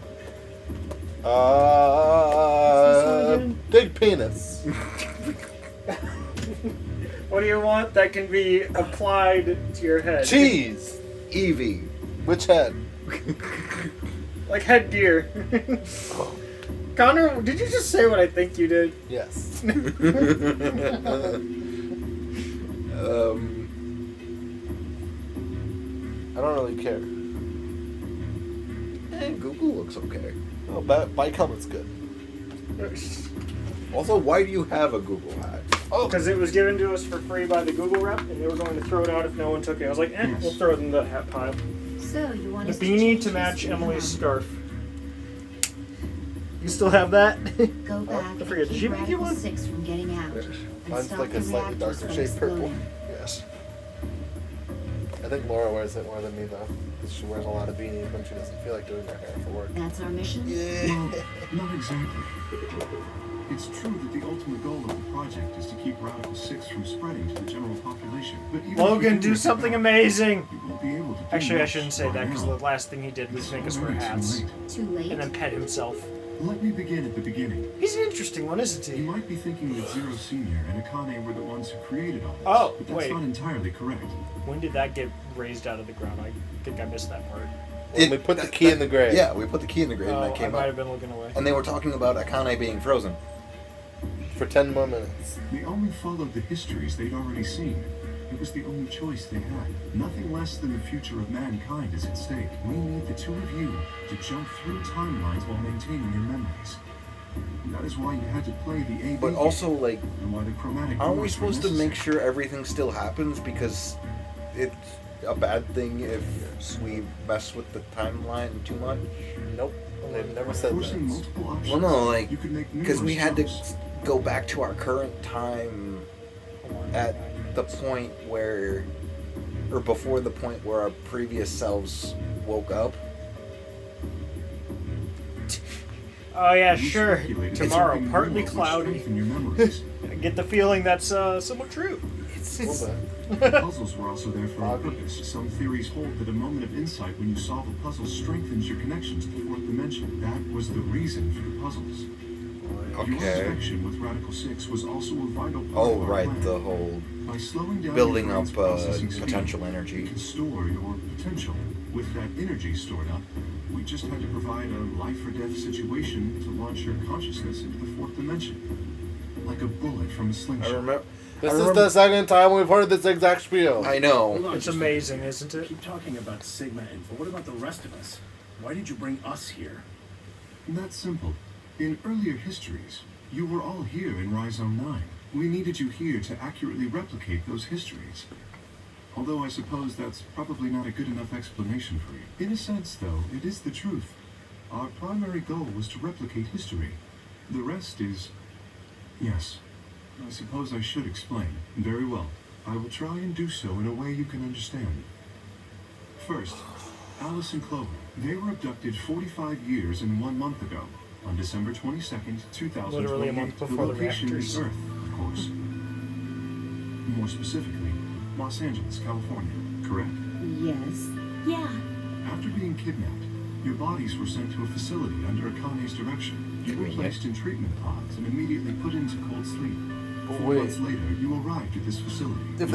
Big penis. What do you want that can be applied to your head? Cheese. Evie. Which head? Like headgear. Connor, did you just say what I think you did? Yes. I don't really care. Google looks okay. Oh, bike helmet's good. Also, why do you have a Google hat? Oh, because it was given to us for free by the Google rep, and they were going to throw it out if no one took it. I was like, we'll throw it in the hat pile. So, you want The us beanie change to this match now? Emily's scarf. You still have that? Go back I and forget, did keep she make you Radical one? 6 from getting out. And Mine's stop like the a slightly reactors darker from shade purple. exploding. Yes. I think Laura wears it more than me though. 'Cause she wears a lot of beanies when she doesn't feel like doing her hair for work. That's our mission? Well, not exactly. It's true that the ultimate goal of the project is to keep Radical 6 from spreading to the general population. But even if Logan, you do make it something back, amazing! you won't be able to do Actually, I much shouldn't say right that because now. the last thing he did was It's make us wear already hats too late. Too late? and then pet himself. Let me begin at the beginning. He's an interesting one, isn't You he? might be thinking that Zero Senior and Akane were the ones who created all this. Oh, but that's wait. not entirely correct. When did that get raised out of the ground? I think I missed that part. When we put the key in the grave. Yeah, we put the key in the grave and Oh, that I came might up. have been looking away. And they were talking about Akane being frozen. For 10 more minutes. They only followed the histories they'd already seen. It was the only choice they had. Nothing less than the future of mankind is at stake. We need the two of you to jump through timelines while maintaining your memories. That is why you had to play the A. But also, like, and why the chromatic aren't we doors were supposed to make necessary. sure everything still happens? Because it's a bad thing if we mess with the timeline too much? Nope. They've never said Forcing that. multiple options. Well, no, like, you could make because we numerous had to jumps. go back to our current time at the point where, or before the point where our previous selves woke up. Oh yeah, You sure. speculated Tomorrow, something partly new would cloudy. strengthen your memories. I get the feeling that's somewhat true. A little bit. The puzzles were also there for a purpose. Some theories hold that a moment of insight when you solve a puzzle strengthens your connections to the fourth dimension. That was the reason for the puzzles. Your Okay. inspection with Radical 6 was also a vital part Oh, of our right, plan. the whole By slowing down building your up brain's processing speed, potential you energy. can store your potential. With that energy stored up, we just had to provide a life or death situation to launch your consciousness into the fourth dimension. Like a bullet from a slingshot. I remember. This I is remember- the second time we've heard this exact spiel. I know. Hold on It's just a amazing, isn't it? Keep talking about Sigma info. What about the rest of us? Why did you bring us here? That's simple. In earlier histories, you were all here in Rhizome 9. We needed you here to accurately replicate those histories. Although I suppose that's probably not a good enough explanation for you. In a sense, though, it is the truth. Our primary goal was to replicate history. The rest is... Yes. I suppose I should explain. Very well. I will try and do so in a way you can understand. First, Alice and Clover. They were abducted 45 years and 1 month ago. On December 22nd, 2028. Literally a month before the location reactors. is Earth, of course. More specifically, Los Angeles, California. Correct? Yes. Yeah. After being kidnapped, your bodies were sent to a facility under Akane's direction. You were placed in treatment pods and immediately put into cold sleep. 4 wait. months later, you arrived at this facility. If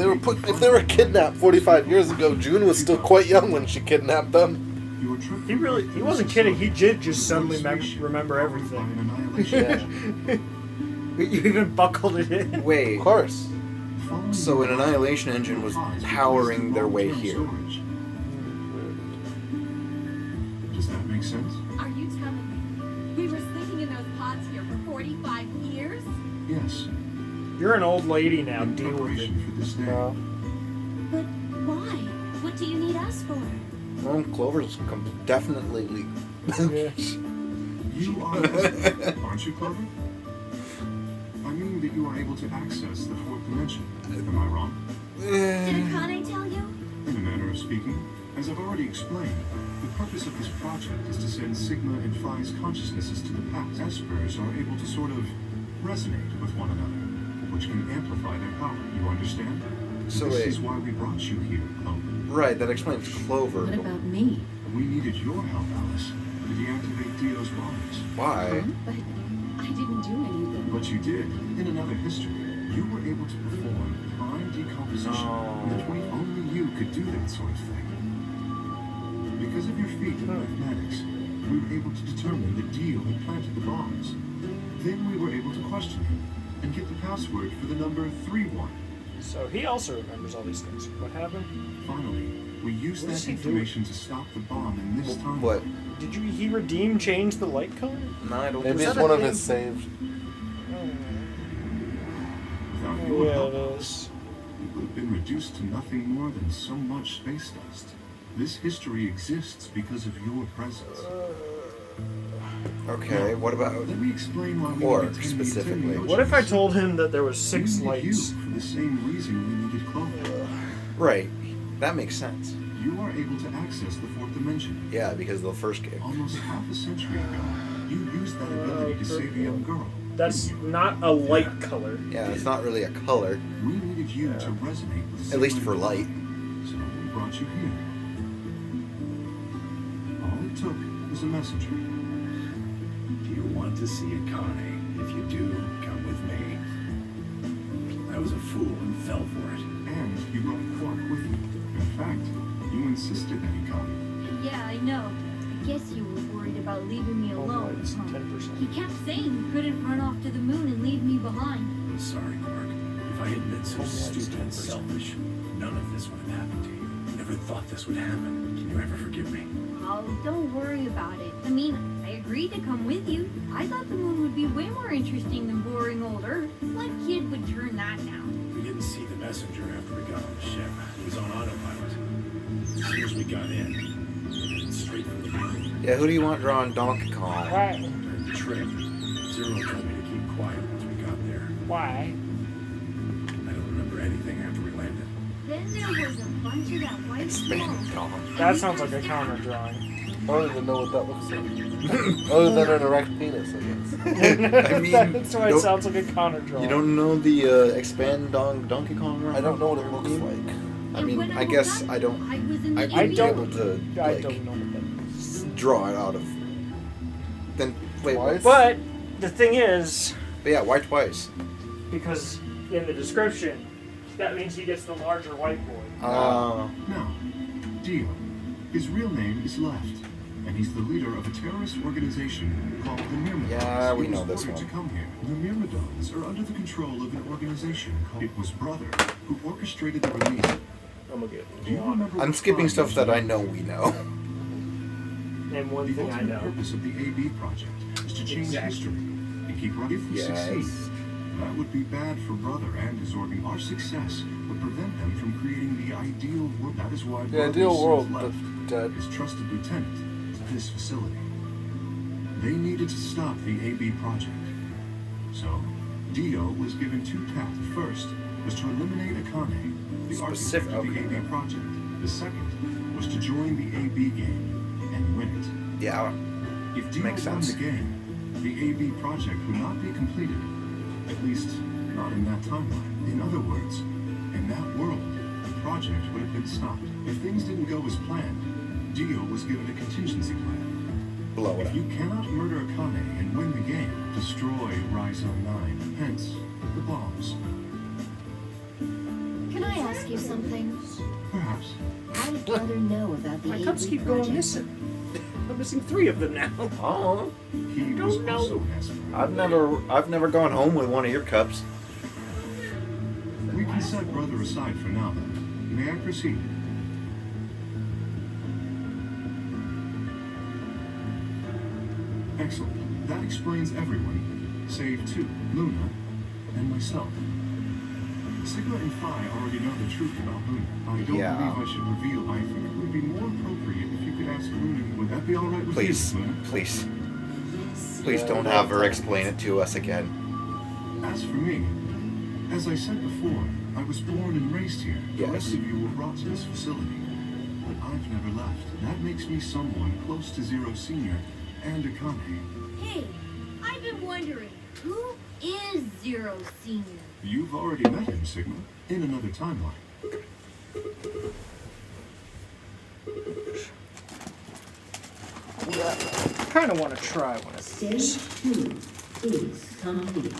they were kidnapped 45 years ago, June was still quite young when she kidnapped them. Your trip He wasn't kidding. He did just suddenly remember everything. You even buckled it in. Wait, Of course. so an Annihilation engine was powering their way here. Does that make sense? Are you telling me we were sleeping in those pods here for 45 years? Yes. You're an old lady now. In Deal with it. preparation for this day. No. But why? What do you need us for? Well, Clover's definitely. Yeah. You are, aren't you, Clover? I mean that you are able to access the fourth dimension. Am I wrong? Did Akane tell you? In a manner of speaking, as I've already explained, the purpose of this project is to send Sigma and Phi's consciousnesses to the past. Espers are able to sort of resonate with one another, which can amplify their power. You understand? So this wait. is why we brought you here, Clover. Right, that explains Clover. What about me? We needed your help, Alice, to deactivate Dio's bodies. Why? But I didn't do anything. But you did. In another history, you were able to perform prime decomposition. In the 20th, only you could do that sort of thing. Because of your feat in mathematics, we were able to determine that Dio had planted the bombs. Then we were able to question him and get the password for the number 31. So he also remembers all these things. What happened? Finally, we used What that does he do? information to stop the bomb in this time. What? Did he redeem change the light color? No, I don't. Maybe is it's that a one of thing? his saved. Without your Yeah, help, it Alice, is. it would have been reduced to nothing more than so much space dust. This history exists because of your presence. Okay, what about Let me explain why we Quark needed 10 specifically? Unitarian What if I Oceans. told him that there was We 6 needed lights? you for the same reason we needed Clover. right? That makes sense. You are able to access the fourth dimension. Yeah, because of the first game. Almost half a century ago, you used that ability to save a young girl. That's not a light color. Yeah, it's not really a color, We needed you to resonate with at least Sigma for and light. So we brought you here. All it took was a messenger. Do you want to see Akane? If you do, come with me. I was a fool and fell for it. And you brought Quark with you. In fact, you insisted that he come. Yeah, I know. I guess you were worried about leaving me Oh, alone. lights, huh? 10%. He kept saying you couldn't run off to the moon and leave me behind. I'm sorry, Quark. If I had been so stupid and selfish, none of this would have happened to you. I never thought this would happen. Can you ever forgive me? Oh, don't worry about it. I mean, I agreed to come with you. I thought the moon would be way more interesting than boring old Earth. What kid would turn that down? We didn't see the messenger after we got on the ship. He was on autopilot. As soon as we got in, we headed straight for the moon. Yeah, who do you want drawing Donkey Kong? Why? During the trip, Zero told me to keep quiet once we got there. Why? I don't remember anything after we landed. Then there was a bunch of that white Expand smoke. Kong. That sounds like a counter drawing. I don't even know what that looks like. Other than an erect penis, I guess. I mean, That's why it don't- sounds like a counter drawing. You don't know the Expand Donkey Kong? I don't know what it looks like. I And mean, when I woke guess up, I don't. I was in the I I wouldn't be don't- able to I like don't know what that is. draw it out of. Then wait, Why? what? But the thing is, But yeah, why twice? because in the description, that means he gets the larger whiteboard. Uh, Now, Dio. His real name is Left, and he's the leader of a terrorist organization called the Myrmidons. Yeah, we He was know this ordered one. to come here. The Myrmidons are under the control of an organization called It Was Brother, who orchestrated the release. I'm gonna get. Do you remember I'm what skipping crime stuff was that I committed? know we know. And one The thing I ultimate know. purpose of the AB project is to change Exactly. history and keep right. If we Yes. succeed, that would be bad for Brother and his organ. Our success would prevent them from creating the ideal world. That is why The Brother ideal sends world Left, that's dead. his trusted lieutenant, to this facility. They needed to stop the AB project. So, Dio was given 2 paths. First was to eliminate Akane, the Specific- architect of the okay. AB project. The second was to join the AB game and win it. Yeah, If Dio Makes won sense. the game, the AB project would not be completed. At least, not in that timeline. In other words, in that world, the project would have been stopped. If things didn't go as planned, Dio was given a contingency plan. blow it If up. you cannot murder Akane and win the game, destroy Rhizome 9. Hence, the bombs. Can I ask you something? Perhaps. How did Brother know about the My cups AB keep going project? missing. I'm missing 3 of them now. Oh, He was don't know. also an aspirant. I've never gone home with one of your cups. We can set Brother aside for now, then. May I proceed? Excellent. That explains everyone, save 2, Luna and myself. Sigma and Phi already know the truth about Luna. I don't Yeah. believe I should reveal. I think it would be more appropriate if you could ask Luna. Would that be all right with Please, you, Luna? please, Yes. please don't have her explain it to us again. As for me, as I said before, I was born and raised here. The Yes. rest of you were brought to this facility. But I've never left. That makes me someone close to Zero Senior and Akane. Hey, I've been wondering, who is Zero Senior? You've already met him, Sigma, in another timeline. I kind of want to try one of Stage these. 2 is complete.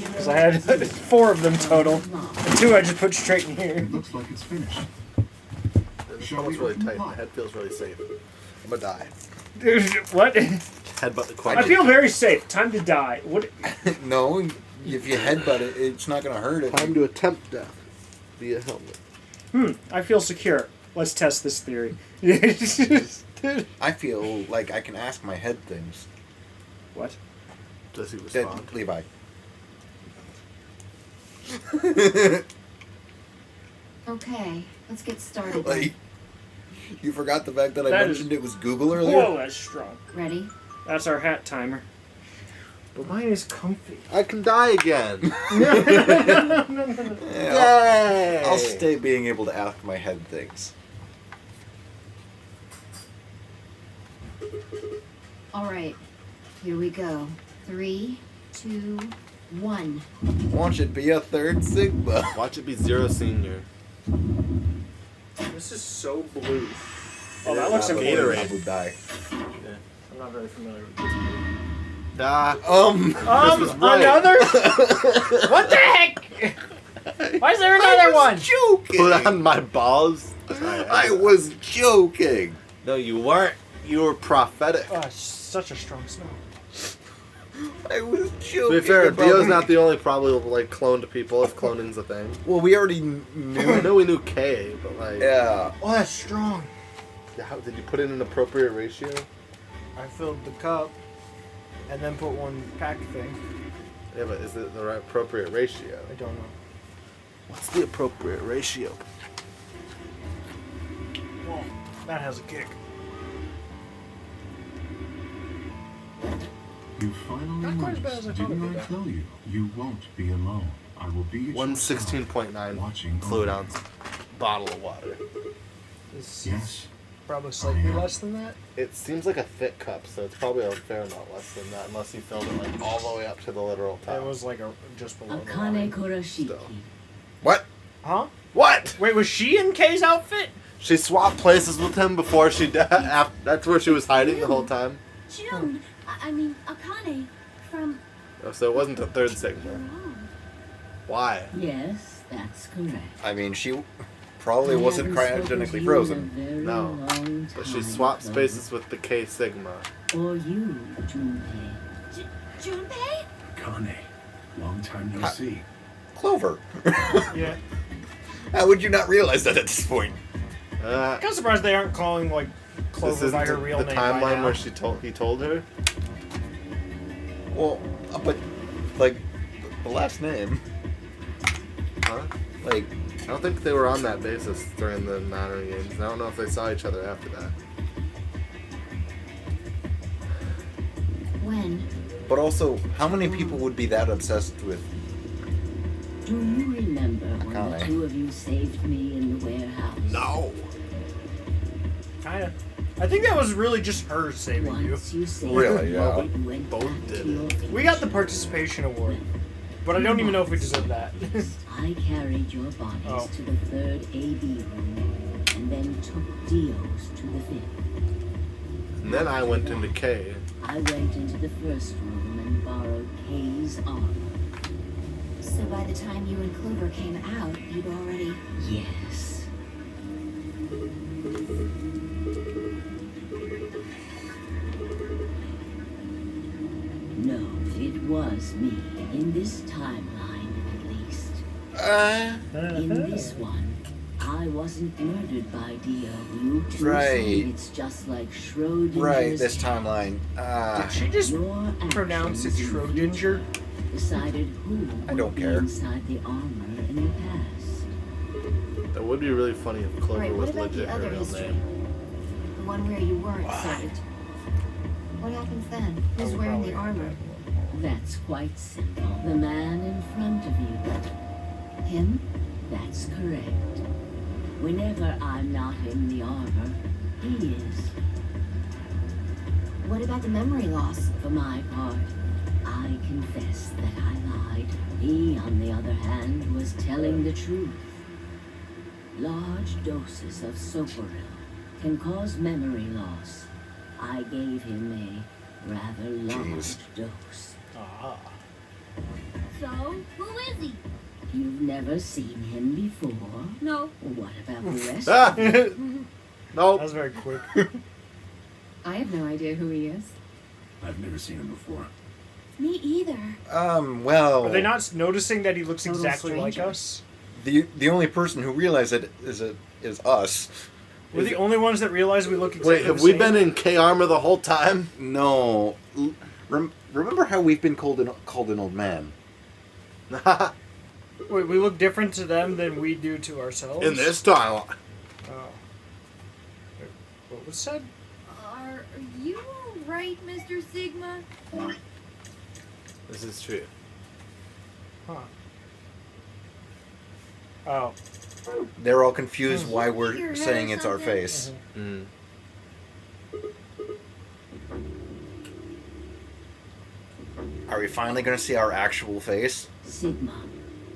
Because I had 4 of them total. And 2 I just put straight in here. It looks like it's finished. This Shall feels we really open tight. the My pot? head feels really safe. I'm gonna die. Dude, what? Headbutt the I quadrant. feel very safe. Time to die. What? No, if you headbutt it, it's not gonna hurt it. Time to attempt death via helmet. I feel secure. Let's test this theory. I feel like I can ask my head things. What? Does he Dead respond? Levi. Okay, let's get started. then. Like, you forgot the fact that I That is- mentioned it was Google earlier? Whoa, that's strong. Ready? That's our hat timer. But mine is comfy. I can die again. Yeah, Yay! I'll stay being able to ask my head things. All right, here we go. 3, 2, 1. Watch it be a third Sigma. Watch it be Zero Senior. This is so blue. Oh, that looks I amazing. would die. I'm not very familiar with this. was right. Another? What the heck? Why is there another one? Joking. Put on my balls. I was joking. No, you weren't. You were prophetic. Oh, it's such a strong smell. I was To joking. be fair, about Dio's me. not the only probably like cloned people if cloning's a thing. Well, we already I knew. know we knew K, but like, Yeah. Oh, that's strong. how did you put it in an appropriate ratio? I filled the cup and then put one pack thing. Yeah, but is it the right appropriate ratio? I don't know. What's the appropriate ratio? Well, that has a kick. You finally Not quite as bad as I noticed. thought Didn't it'd be. I tell you? You won't be alone. I will be at your side, 116.9 watching fluid over ounce bottle of water. This you. is Yes. probably slightly less than that. It seems like a thick cup, so it's probably a fair amount less than that, unless you filled it like all the way up to the literal top. It was like a just below the Akane line. Kurashiki. Still. What? Huh? What? Wait, was she in Kay's outfit? She swapped places with him before she died. That's where she was hiding the whole time. June, I mean, Akane from Oh, so it wasn't a third your Sigma. home. Why? Yes, that's correct. I mean, she probably I haven't haven't spoken to cryogenically you frozen. in a very No, long But she time, swapped Chloe. spaces with the K Sigma. Or you, Junpei. Junpei? Akane, long time no see. Clover. Yeah. How would you not realize that at this point? Uh, I'm kind of surprised they aren't calling like this Clover isn't by her the real name by timeline now. where he told her. Well, but like the last name, Huh? like I don't think they were on that basis during the Manor games. I don't know if they saw each other after that. When? but also, how many people would be that obsessed with? Do you remember when the Akane. two of you saved me in the warehouse? No. Kinda. I think that was really just her saving you. Once you saved Really, me, yeah. you went Both back did to your We got the participation award, but I don't even know if we deserve that. I carried your bodies Oh. to the third AD room and then took Dio's to the fifth. And then I went into K. I went into the first room and borrowed Kay's armor. So by the time you and Clover came out, you'd already... Yes. No, it was me. In this timeline, at least. In this one, I wasn't murdered by Dio. You two Right. say it's just like Schrodinger's Right, this cat. timeline. Did she just Your pronounce it actions in the Schrodinger? future decided who I don't would be care. inside the armor in the past. That would be really funny if Clover Right, what was about legit the her other real history? name. The one where you weren't saved. What happens then? I Who's would wearing probably the armor? That's quite simple. The man in front of you. Him? That's correct. Whenever I'm not in the armor, he is. What about the memory loss? For my part, I confess that I lied. He, on the other hand, was telling the truth. Large doses of Soporil can cause memory loss. I gave him a rather large Jeez. dose. Ah. So, who is he? You've never seen him before? No. What about the rest? Ah! That Nope. was very quick. I have no idea who he is. I've never seen him before. Me either. Well, Are they not noticing that he looks Total exactly like stranger. us? the only person who realized it is us. We're the only ones that realize we look exactly Wait, have the we same? been in K armor the whole time? No. Remember how we've been called an old man? Wait, we look different to them than we do to ourselves? In this timeline. Oh. Wait, what was said? Are you right right, Mr. Sigma? This is true. Huh. Oh. They're all confused why we're Your head saying or it's our something? face. Mm. Are we finally going to see our actual face? Sigma,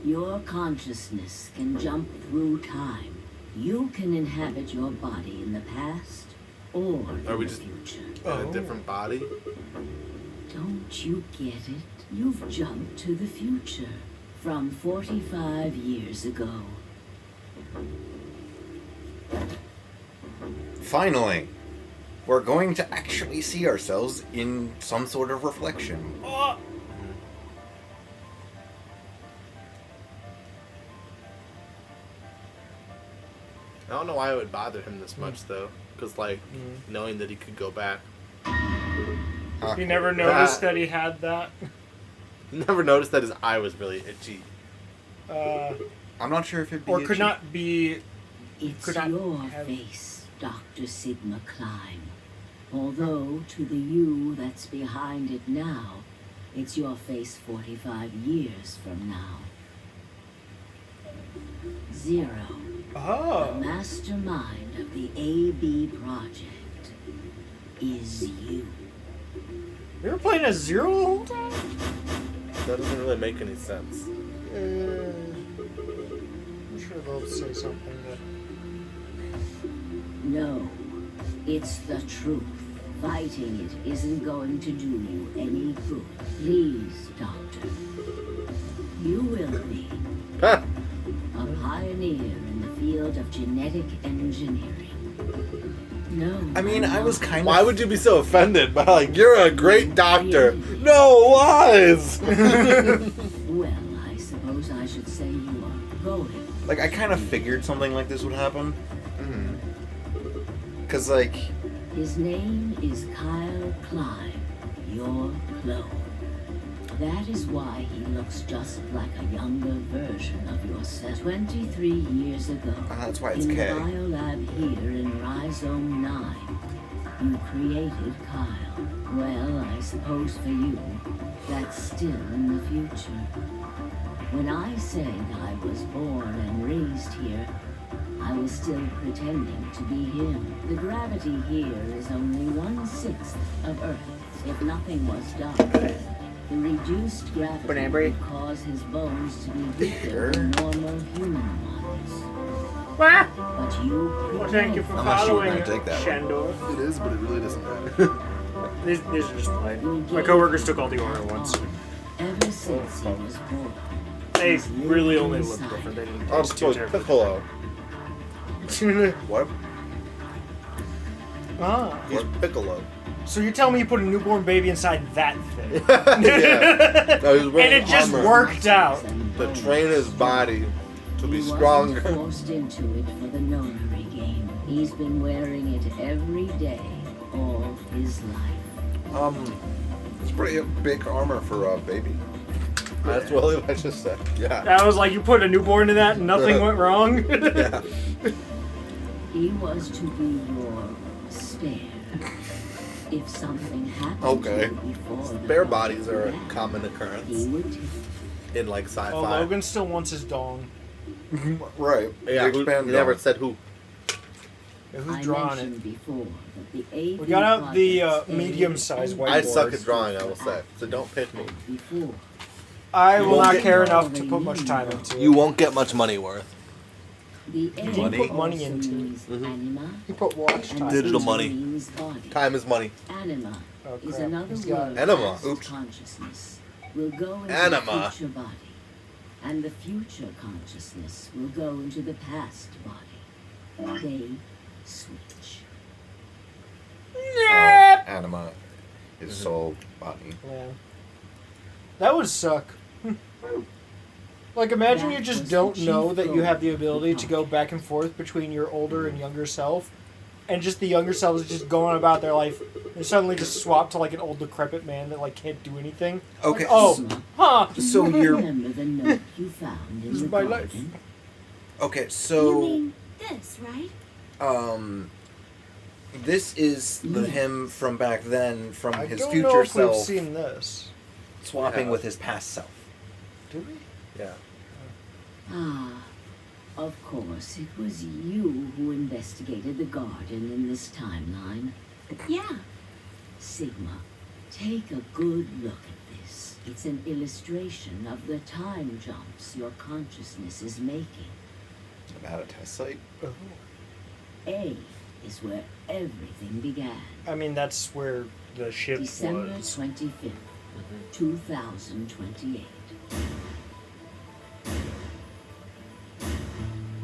your consciousness can jump through time. You can inhabit your body in the past or Are in we the just future. in a different body? Don't you get it? You've jumped to the future from 45 years ago. Finally, we're going to actually see ourselves in some sort of reflection. Oh. I don't know why it would bother him this much though, because like knowing that he could go back. You never noticed that he had that? You never noticed that his eye was really itchy. I'm not sure if it'd be Or could itchy. not be... It's Could not your have- face, Dr. Sigma Klein. Although to the you that's behind it now, it's your face 45 years from now. Zero. The Oh. mastermind of the AB project is you. You were playing as Zero the whole time? That doesn't really make any sense. I'm sure they'll say something that... No, it's the truth. Fighting it isn't going to do you any good. Please, Doctor. You will be Ha! a pioneer in the field of genetic engineering. No. I mean, I was kind Why of... would you be so offended by like you're a great doctor? No lies. Well, I suppose I should say you are going. Like, I kind of figured something like this would happen. Because, like... His name is Kyle Klein, your clone. That is why he looks just like a younger version of yourself. 23 years ago, that's why it's in K. the biolab here in Rhizome 9, you created Kyle. Well, I suppose for you, that's still in the future. When I said I was born and raised here, I was still pretending to be him. The gravity here is only 1/6 of Earth's. If nothing was done, the reduced gravity Banana bread? would cause his bones to be weaker than normal human ones. Ah! But you Well, thank you for I'm not sure following, I'm gonna take that one. Shandor. It is, but it really doesn't matter. These are just plain. My coworkers took all the order once. Ever since he was born, They really only look different. They didn't I'll taste too put terribly. Piccolo. What? Ah. He's Piccolo. So you're telling me you put a newborn baby inside that thing? Yeah. No, he's And wearing it just armor worked out. to train his body to be He stronger. wasn't forced into it for the nonary game. He's been wearing it every day, all his life. It's pretty big armor for a baby. That's what I just said. Yeah. I was like, you put a newborn in that and nothing went wrong? Yeah. He was to be your spare. If something happened Okay. to you before the Spare project bodies are a began, common he occurrence would take in like sci-fi. Oh, Logan still wants his dong. Right. Yeah, Big who, span he never dog. said who. Yeah, who's I drawing mentioned it? before that the AB We got out the project's medium-sized aim I whiteboard. suck at drawing, I will say. So don't pick me. before. I You will won't not get- care enough to put much time into it. You won't get much money worth. The A Money? Put money also into it. means Mhm. anima, You put watch and time. Digital T money. means body. Time is money. Anima Oh, is crap. another He's got word. it. Enema. Past Oops. consciousness will go into Anima. the future body, and the future consciousness will go into the past body. They switch. Anima is soul, body. Yeah. That would suck. Like, imagine you That just was don't the know chief that you have the goal of the ability to go back and forth between your older and younger self, and just the younger self is just going about their life, and suddenly just swap to, like, an old decrepit man that, like, can't do anything. Okay. Like, oh, Sigma, huh. So you're remember the note you found in This the is my garden? life. okay. You So mean this, right? This is the Yes. him from back then, from I his don't future know if self, we've seen this. swapping Yeah. with his past self. Did we? Yeah. Ah, of course, it was you who investigated the garden in this timeline. Yeah. Sigma, take a good look at this. It's an illustration of the time jumps your consciousness is making. About a test site. A is where everything began. I mean, that's where the ship December was. 25th, 2028.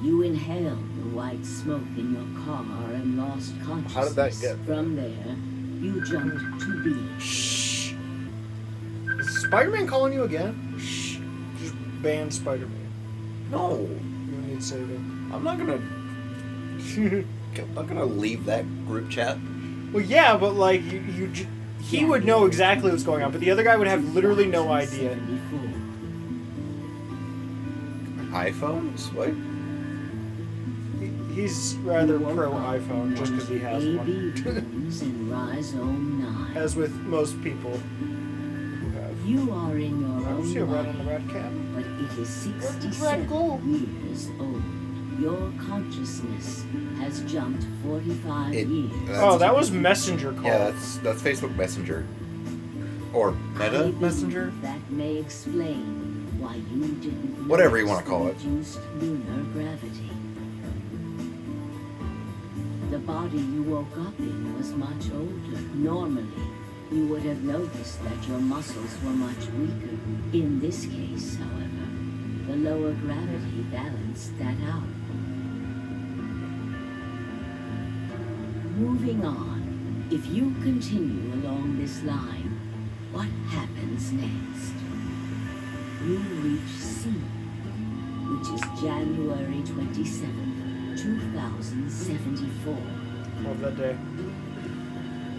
You inhaled the white smoke in your car and lost consciousness. How did that get there? From there, you jumped to B. Shh. Is Spider-Man calling you again? Shh. Just ban Spider-Man. No, You need saving. I'm not gonna. I'm not gonna leave that group chat. Well, yeah, but like he would know exactly what's going on, but the other guy would have literally no idea. 2074. iPhones? What? He's rather pro iPhone just because he has AB one. rooms in Rhizome 9. As with most people who have. You are in your I don't see a own rat on the mind, rat cab. but it is Where'd the rat 67 go? years old. Your consciousness has jumped 45 years. Oh, that was Messenger call. Yeah, that's Facebook Messenger. Or I Meta believe Messenger? That may explain why you didn't Whatever you notice wanna call the it. reduced lunar gravity. The body you woke up in was much older. Normally, you would have noticed that your muscles were much weaker. In this case, however, the lower gravity balanced that out. Moving on, if you continue along this line, what happens next? You reach C, which is January 27th, 2074. Love that day.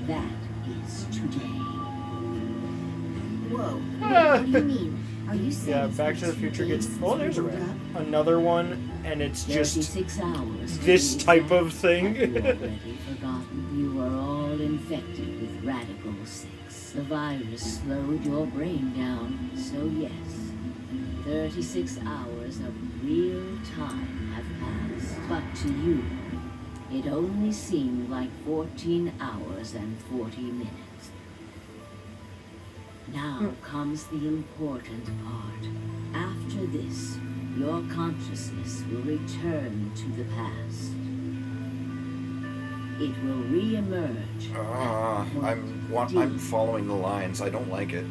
That is today. Whoa. What do you mean? Are you saying Yeah, it's Back to been the Future 2 gets. days Oh, since there's a we rat. woke up? Another one, and it's just 36 hours. to this be type exact. of thing. Have you already forgotten? You were all infected with Radical 6. The virus slowed your brain down, so yes, 36 hours of real time have passed. But to you, it only seemed like 14 hours and 40 minutes. Now comes the important part. After this, your consciousness will return to the past. It will re-emerge. I'm following the lines. I don't like it.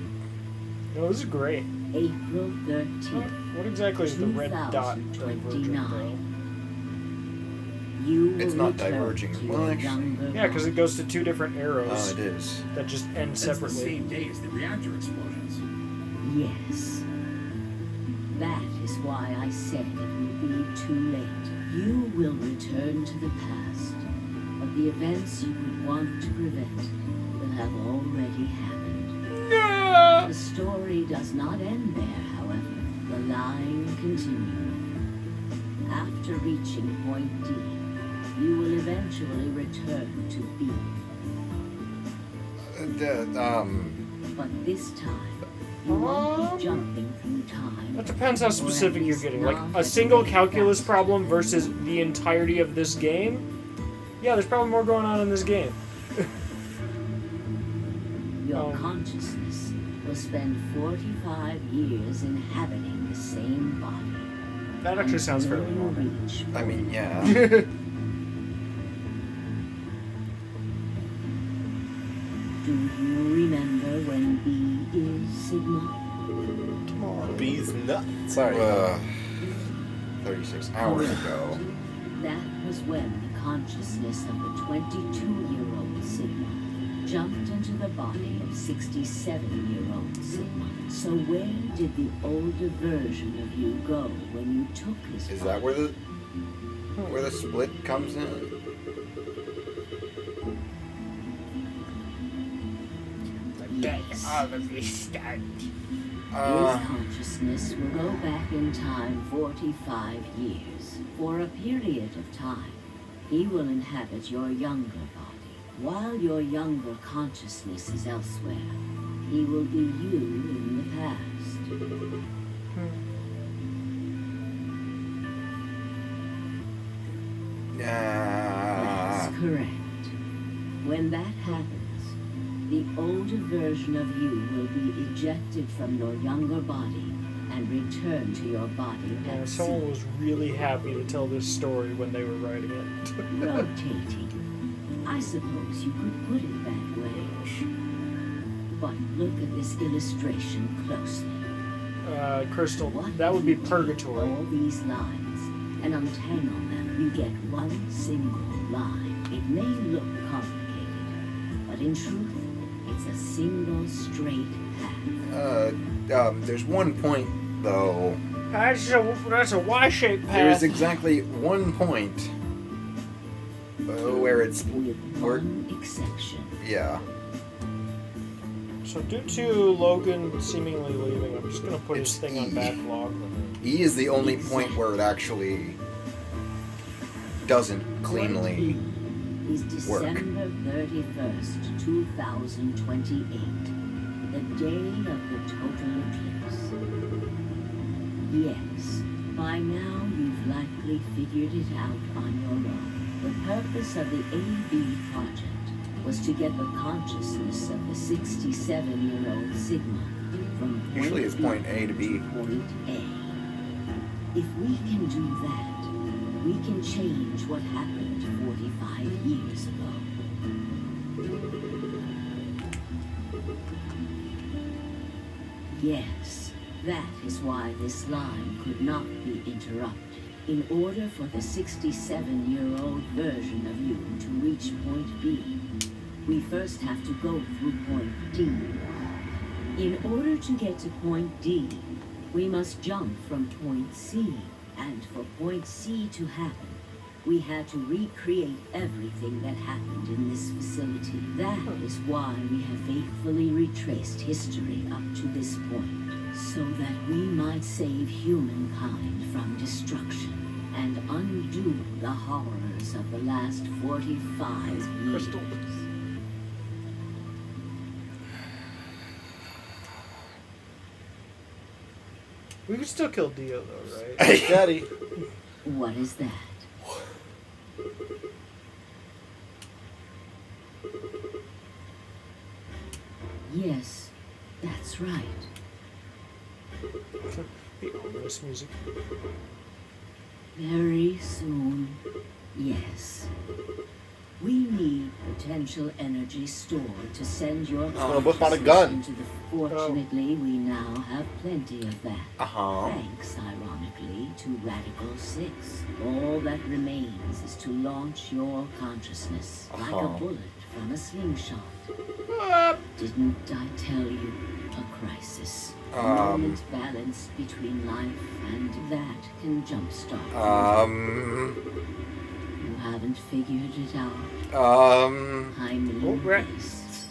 No, this is great. April 13th. What exactly is the red dot diverging, though? You will It's not return diverging. to Well, your actually- younger Yeah, because it body. goes to two different arrows Oh, it is. that just end That's the separately. same day as the reactor explosions. Yes. That is why I said it will be too late. You will return to the past, but the events you would want to prevent will have already happened. The story does not end there, however. The line continues. After reaching point D, you will eventually return to B. But this time, you won't be jumping through time. That depends how or specific at you're least getting. Like not a at single very calculus fast problem speed. versus the entirety of this game. Yeah, there's probably more going on in this game. Your consciousness will spend 45 years inhabiting the same body. That actually sounds until fairly you normal. reach I mean, yeah. Do you remember when B is Sigma? B's nuts. Sorry. 36 hours ago. That was when the consciousness of the 22-year-old Sigma jumped into the body of 67-year-old Sigma. So where did the older version of you go when you took his Is body? that where the split comes in? Yes. All of you stand. His consciousness will go back in time 45 years. For a period of time, he will inhabit your younger body. While your younger consciousness is elsewhere, he will be you in the past. That's correct. When that happens, the older version of you will be ejected from your younger body and return to your body Yeah, at someone sea, was really happy to tell this story when they were writing it. rotating. I suppose you could put it that way. But look at this illustration closely. Crystal, What that would be if you take purgatory. all these lines and untangle them, you get one single line. It may look complicated, but in truth, it's a single straight path. There's one point though. That's a Y-shaped path. There is exactly one point where it's With one exception. yeah. So due to Logan seemingly leaving, I'm just gonna put his It's thing on E. backlog. E is the only point where it actually doesn't cleanly Is work. December 31st, 2028, the day of the total eclipse. Yes, by now you've likely figured it out on your own. The purpose of the AB project was to get the consciousness of the 67-year-old Sigma from point usually it's point A to B. point A. If we can do that, we can change what happened 45 years ago. Yes, that is why this line could not be interrupted. In order for the 67-year-old version of you to reach point B, we first have to go through point D. In order to get to point D, we must jump from point C, and for point C to happen, we had to recreate everything that happened in this facility. That is why we have faithfully retraced history up to this point, so that we might save humankind from destruction and undo the horrors of the last 45 years. Crystal. We could still kill Dio though, right? Daddy. What is that? Yes, that's right. The ominous music. Very soon, yes. We need potential energy stored to send your gonna whip out a consciousness gun. into the. Fortunately, we now have plenty of that. Uh-huh. Thanks, ironically, to Radical 6. All that remains is to launch your consciousness like a Uh-huh. bullet from a slingshot. Didn't I tell you? A crisis. A moment balanced between life and that can jumpstart. You haven't figured it out. I mean this.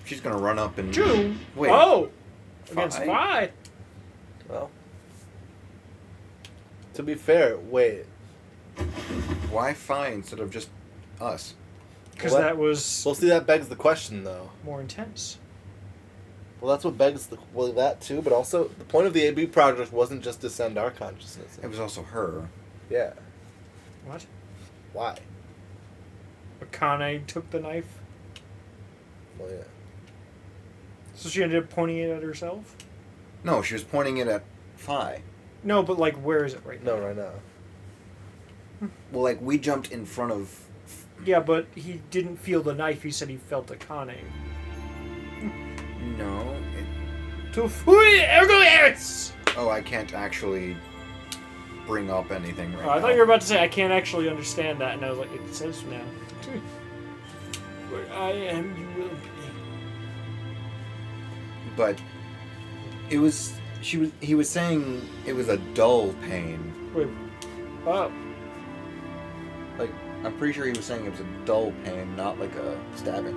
She's gonna run up and Two. Wait. Oh, against Phi? Phi. Well, to be fair, wait. Why Phi instead of just us? Because Well, that was Well, see, that begs the question, though. more intense. Well, that's what begs the that too, but also the point of the AB project wasn't just to send our consciousness. It was also her. Yeah. What? Why? Akane took the knife, Well, yeah. so she ended up pointing it at herself. No, she was pointing it at Phi. No, but like, where is it right now? No, right now. Well, like we jumped in front of. Yeah, but he didn't feel the knife. He said he felt Akane. No. To fui ergoers! Oh, I can't actually bring up anything right Oh, I now. thought you were about to say I can't actually understand that, and I was like, it says now. Where I am, you will be. But it was. He was saying it was a dull pain. Wait. Oh. Like I'm pretty sure he was saying it was a dull pain, not like a stabbing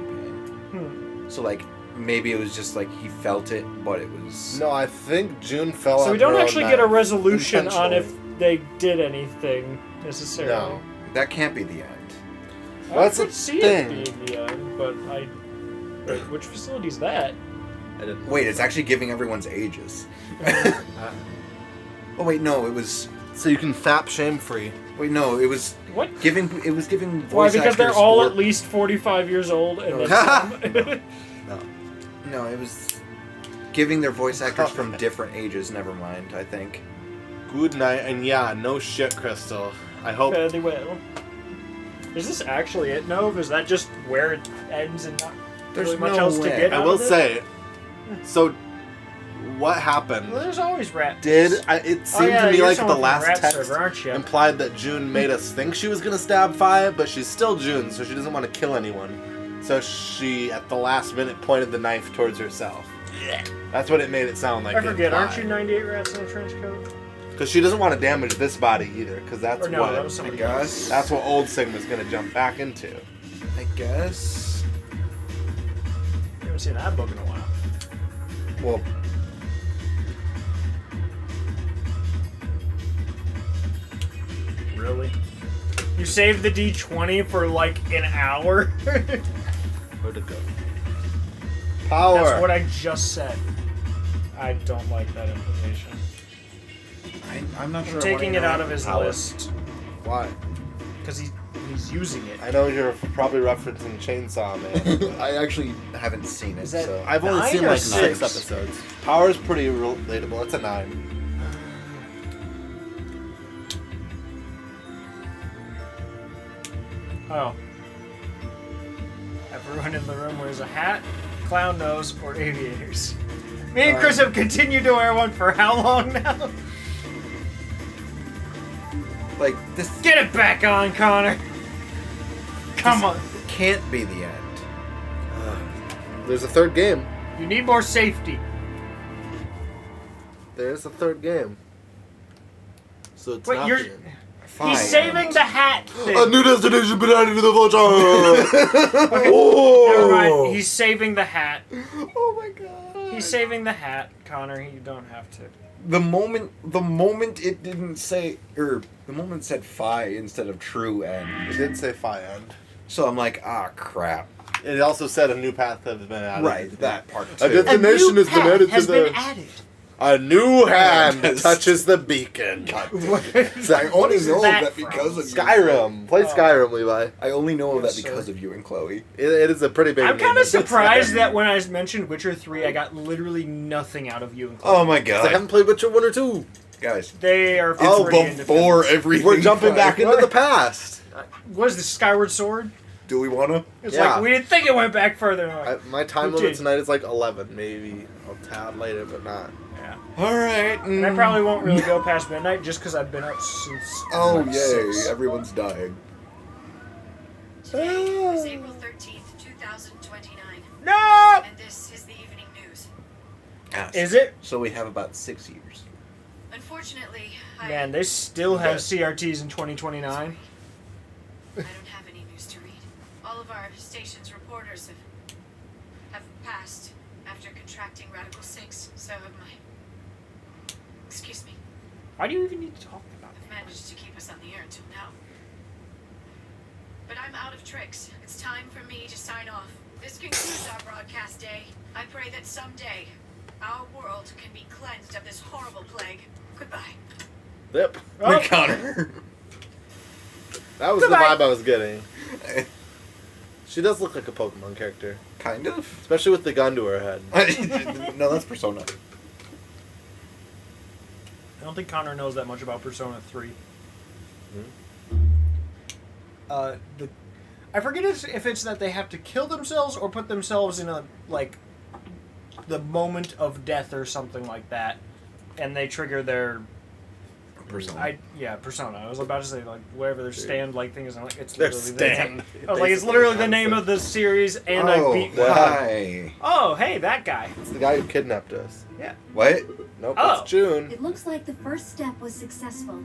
pain. So like maybe it was just like he felt it, but it was... No, I think June fell. So on we don't her own actually get a knife, resolution on if intentionally. they did anything necessarily. No. That can't be the end. That's I the could see thing. it being the end, but I. Wait, which facility's that? I didn't. Wait, it's actually giving everyone's ages. Oh wait, no, it was... So you can fap shame free. Wait, no, it was What? giving voice Why? Because they're actors all for- at least 45 years old, and No. then No, it was giving their voice actors from different ages. Never mind, I think. Good night, and yeah, no shit, Crystal. I hope. fairly well. Is this actually it, Nove? Is that just where it ends and not There's really much no else to way. get I out will of it? say. So, what happened? Well, there's always rat. It seemed to me you're like the someone from last Rat text Server, aren't you? implied that June made us think she was gonna stab Fi, but she's still June, so she doesn't want to kill anyone. So she, at the last minute, pointed the knife towards herself. That's what it made it sound like. I forget, aren't you 98 rats in a trench coat? Because she doesn't want to damage this body either, because that's Or no, what that was I somebody guess. that's what old Sigma's gonna jump back into. I guess. I haven't seen that book in a while. Well, Really? You saved the D20 for like an hour? Where'd it go? Power. That's what I just said. I don't like that implication. I'm not sure. I'm taking it out of his Power. list. Why? Because he's using it. I know you're probably referencing Chainsaw Man. I actually haven't seen it, Is that- so I've only 9 seen or like 6? 6 episodes. Power's pretty relatable. It's a 9. Oh. Everyone in the room wears a hat, clown nose, or aviators. Me and Chris have continued to wear one for how long now? like this Get it back on, Connor! Come on! can't be the end. There's a third game. You need more safety. There's a third game. So it's Wait, not you're... the end. Fine. He's saving the hat thing. A new destination been added to the vulture. Never mind. He's saving the hat. Oh my god. He's saving the hat, Connor. You don't have to. The moment it didn't say, or the moment it said Phi instead of true end. It did say Fi End. So I'm like, ah, crap. It also said a new path has been added. Right, that part A too. destination has been added to the. added. A new hand Yes. touches the beacon. I only know that that because of Skyrim. Play Skyrim, Levi. I only know of Yes, that because sir. of you and Chloe. It is a pretty big. I'm name. kind of surprised that when I mentioned Witcher 3, I got literally nothing out of you. And Chloe. Oh my I god, haven't played Witcher 1 or 2. guys! They are Oh, pretty before independent. everything. We're jumping back Phi. into the past. What is this, Skyward Sword? Do we wanna? It's Yeah. like, we didn't think it went back further. I'm like, My time We limit did. tonight is like 11. Maybe I'll tab later, but not. yeah. All right. And I probably won't really go past midnight just because I've been up since. Oh like, yay! 6. Everyone's dying. Today is April 13th, 2029. No! And this is the evening news. Ah, Is it? So we have about 6 years. Unfortunately, Man, they still have CRTs in 2029. I don't have any news to read. All of our station's reporters have passed after contracting Radical 6, so have my... Excuse me. Why do you even need to talk about I've managed to keep us on the air until now. But I'm out of tricks. It's time for me to sign off. This concludes our broadcast day. I pray that someday our world can be cleansed of this horrible plague. Goodbye. Yep. Oh. Connor. That was Goodbye. the vibe I was getting. She does look like a Pokemon character, Kind of. especially with the gun to her head. No, that's Persona. I don't think Connor knows that much about Persona 3. I forget if it's that they have to kill themselves or put themselves in a, like, the moment of death or something like that, and they trigger their... Persona. Persona. I was about to say, like, whatever their stand-like thing is. I'm like, it's Their literally stand. I was like, it's literally the name of the series, and I beat one. Hi. Oh, hey, that guy. It's the guy who kidnapped us. Yeah. What? Nope, Oh. it's June. It looks like the first step was successful.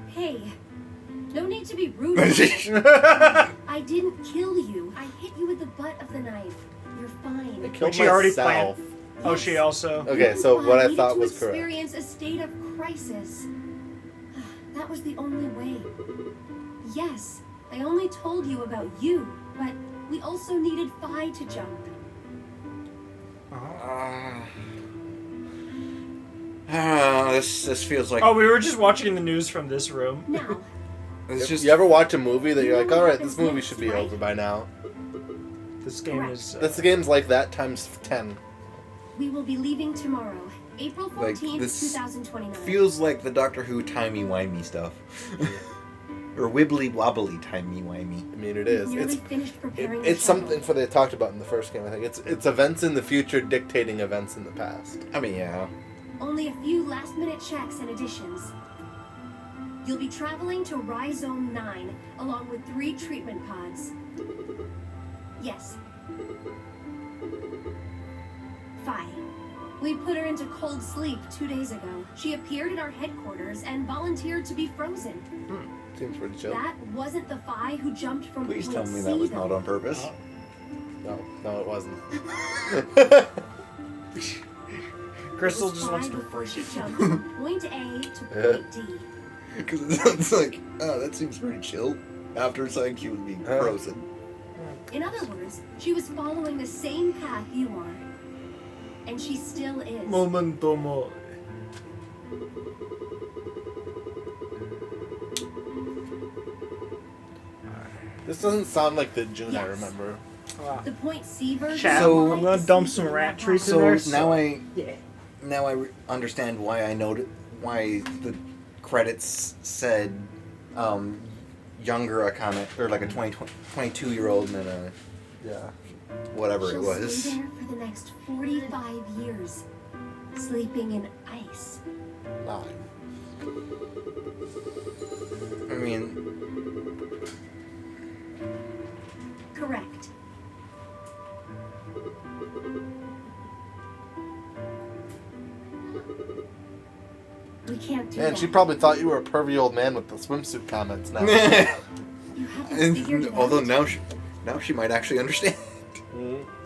Hey, no need to be rude. I didn't kill you. I hit you with the butt of the knife. You're fine. I killed she already myself. planned. Oh, she also. Okay, so what I needed thought to was correct. experience a state of crisis. That was the only way. Yes, I only told you about you, but we also needed Phi to jump. This feels like Oh, we were just watching the news from this room. Now, it's just You ever watch a movie that you're like, all right, this movie should be over by now? This game is. That's the game's like that times 10. we will be leaving tomorrow, April 14th, Like, this 2029. feels like the Doctor Who timey-wimey stuff. Or wibbly-wobbly timey-wimey. I mean, it is. Nearly It's finished preparing the it's shuttle. something for they talked about in the first game. I think it's events in the future dictating events in the past. I mean, yeah. Only a few last-minute checks and additions. You'll be traveling to Rhizome 9, along with 3 treatment pods. Yes. Phi. We put her into cold sleep 2 days ago. She appeared at our headquarters and volunteered to be frozen. Seems pretty chill. That wasn't the Phi who jumped from Please point tell me C, that was though. not on purpose. No, it wasn't. Crystal It was just wants Phi to before she freak jumped from point A to point D. Because it sounds like, oh, that seems pretty chill. After saying she was being frozen. In other words, she was following the same path you are. And she still is. Momento more. This doesn't sound like the June I Yes. remember. The point C version. Chat, So- I'm gonna dump some rat treats in there. Now I Yeah. understand why I noted why the credits said younger Akane, or like a 22-year-old and then a Yeah. whatever it She'll was. stay there for the next 45 years, sleeping in ice. 9. I mean, Correct. We can't do Man, that. she probably thought you were a pervy old man with the swimsuit comments now. You haven't figured it although out. now she might actually understand.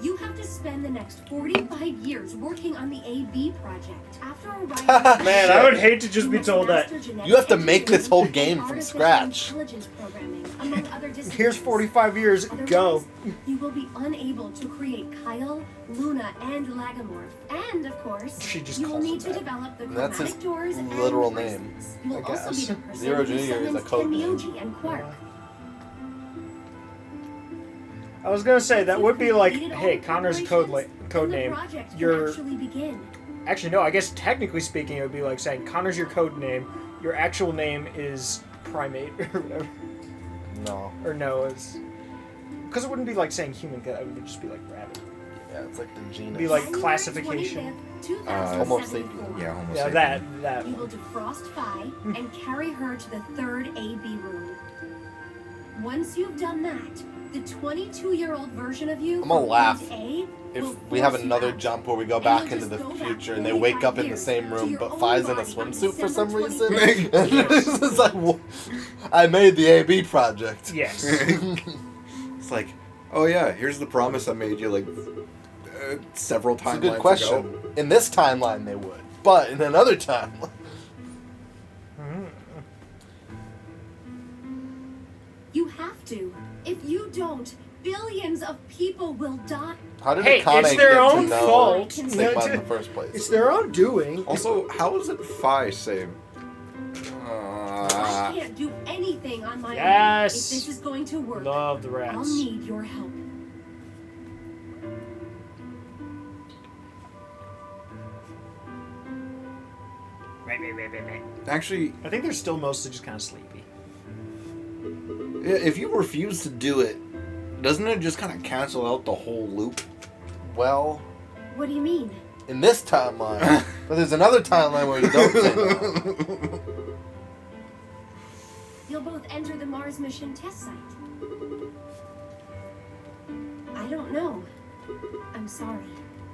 You have to spend the next 45 years working on the AB project. After arriving Man, I would hate to just be told that. You have to make this whole game from scratch. Intelligence programming, among other disciplines. Here's 45 years. Go. You will be unable to create Kyle, Luna, and Lagomorph. And, of course, She just you will calls need them to that. develop the And that's chromatic his doors and literal bracelets. name, You will I also be guess. the person Zero who Junior is a summons code name. Tenmyoji and Quark. I was gonna say that would be You've like, completed all hey, the Connor's preparations, code then the name. project can Your actually begin. actually no, I guess technically speaking, it would be like saying Connor's your code name. Your actual name is Primate or whatever. No. Or no, it's because it wouldn't be like saying human. Cause it would just be like rabbit. Yeah, it's like the genus. Be like January classification. 25th, Homo 2074. sapien. Yeah, Homo Yeah, sapien. that. You will defrost Phi and carry her to the third AB room. Once you've done that, the 22-year-old version of you I'm gonna from laugh point A If will we have force you another out. jump where we go And back you'll into the just go back future and they wake up in the 45 same years room, to but your Phi's own in a body on swimsuit for some December reason. 25th. It's like, I made the AB project. Yes. It's like, oh yeah, here's the promise I made you like several It's a timelines good question. ago. In this timeline, they would, but in another timeline, You have to. If you don't, billions of people will die. how did Hey, Akane it's get their to own know fault. Sigma in the first place? It's their own doing. Also, how is it Phi saved? I can't do anything on my own. Yes. If this is going to work, Love the I'll rats. need your help. Actually, I think they're still mostly just kind of sleepy. if you refuse to do it, doesn't it just kind of cancel out the whole loop? Well, What do you mean? in this timeline, but there's another timeline where you don't say no. You'll both enter the Mars mission test site. I don't know. I'm sorry.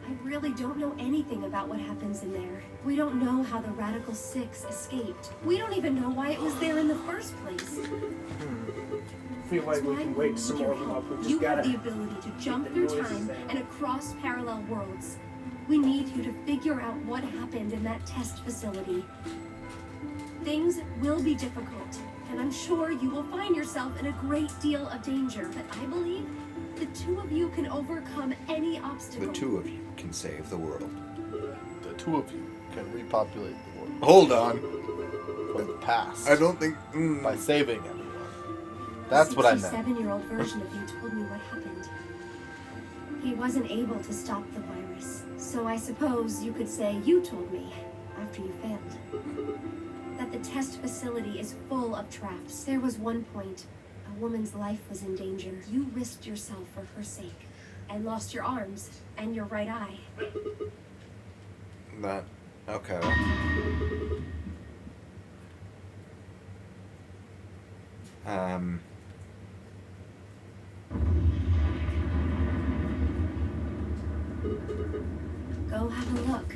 I really don't know anything about what happens in there. We don't know how the Radical Six escaped. We don't even know why it was there in the first place. feel like we can wake some more of them up. We just You have the gotta. ability to jump through time and across parallel worlds. We need you to figure out what happened in that test facility. Things will be difficult, and I'm sure you will find yourself in a great deal of danger, but I believe the two of you can overcome any obstacle. The two of you can save the world. The two of you can repopulate the world Hold on. from the past I don't think. by saving everyone. That's what I meant. The 67-year-old version of you told me what happened. He wasn't able to stop the virus, so I suppose you could say you told me after you failed. That the test facility is full of traps. There was one point a woman's life was in danger. You risked yourself for her sake and lost your arms and your right eye. That. Okay. Go have a look.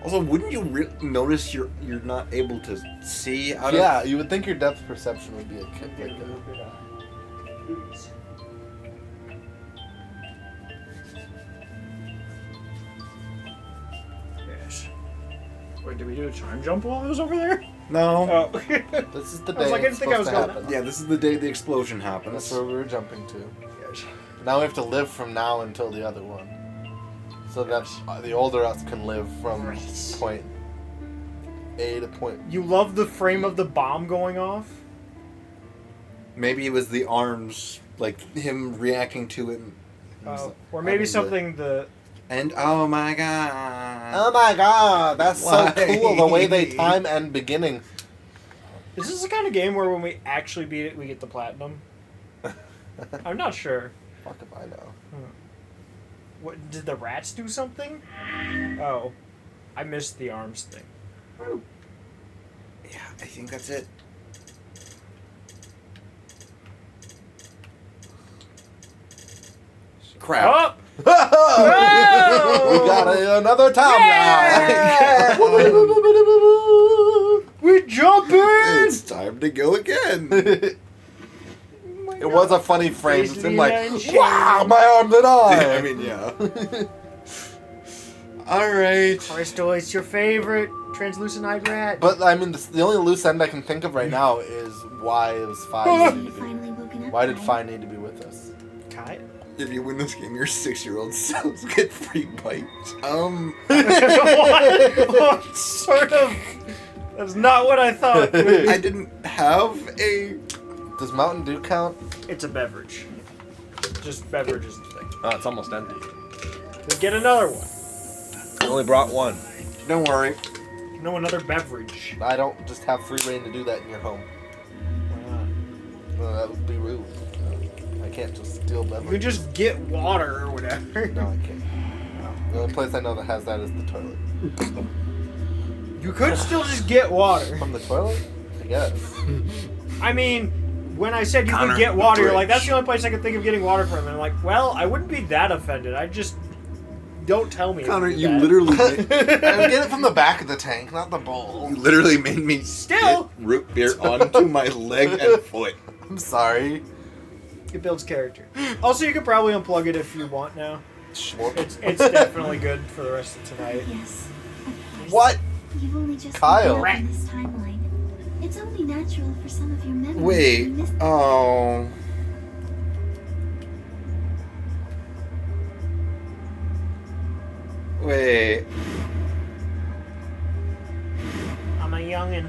Also, wouldn't you notice you're not able to see out Yeah, of? you would think your depth perception would be a kick like that. Yes. Wait, did we do a time jump while I was over there? No. Oh. This is the I day was like, I didn't it's think I was supposed to going happen. Yeah, this is the day the explosion happens. That's where we were jumping to. Yes. Now we have to live from now until the other one. So that the older us can live from point A to point. You love the frame of the bomb going off? Maybe it was the arms, like him reacting to it. Or maybe something the... And oh my god. Oh my god, that's Why? so cool the way they time and beginning. Is this the kind of game where when we actually beat it, we get the platinum? I'm not sure. Fuck if I know. What, did the rats do something? Oh. I missed the arms thing. Yeah, I think that's it. Crap. Oh! We got another timeline. We jumping! It's time to go again. It was a funny frame. It's been like, Praise the wow, my arm and I. I mean, yeah. All right. Crystal, it's your favorite translucent-eyed rat. But I mean, the only loose end I can think of right now is why is Fi need to be? Finally woken up. Why did Kai. Fi need to be with us? Kai? If you win this game, your 6-year-old selves get free bites. What sort of... That's not what I thought. I didn't have a... Does Mountain Dew count? It's a beverage. Just beverage is the thing. Oh, it's almost empty. Then get another one. I only brought one. Don't worry. No, another beverage. I don't just have free reign to do that in your home. Well, that would be rude. I can't just steal You beverage. can just get water or whatever. No, I can't. No. The only place I know that has that is the toilet. You could still just get water. From the toilet? I guess. I mean, when I said you Connor, could get water, you're the like, that's fridge. the only place I could think of getting water from. And I'm like, well, I wouldn't be that offended. I just... Don't tell me. Connor, about you that. literally... I would get it from the back of the tank, not the bowl. You literally made me Still. get root beer onto my leg and foot. I'm sorry. It builds character. Also, you could probably unplug it if you want now. Sure. It's definitely good for the rest of tonight. Yes, of course. What? You've only just Kyle. woken up in this timeline. It's only natural for some of your memories Wait. to be missed. Oh. Wait. I'm a youngin'.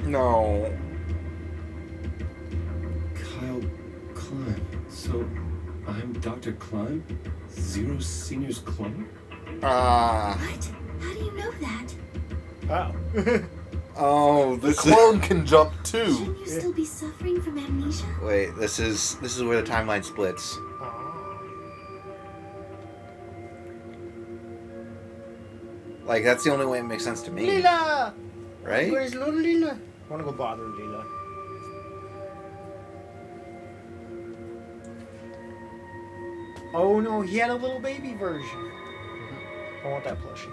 No. Kyle Klein. So, I'm Dr. Klein? Zero Senior's clone? Ah. What? How do you know that? Oh. Oh, The this clone can jump too. Shouldn't you still be suffering from amnesia? Wait, this is where the timeline splits. Like, that's the only way it makes sense to me. Lila! Right? Where's little Lila? I want to go bother Lila. Oh no, he had a little baby version. I want that plushie.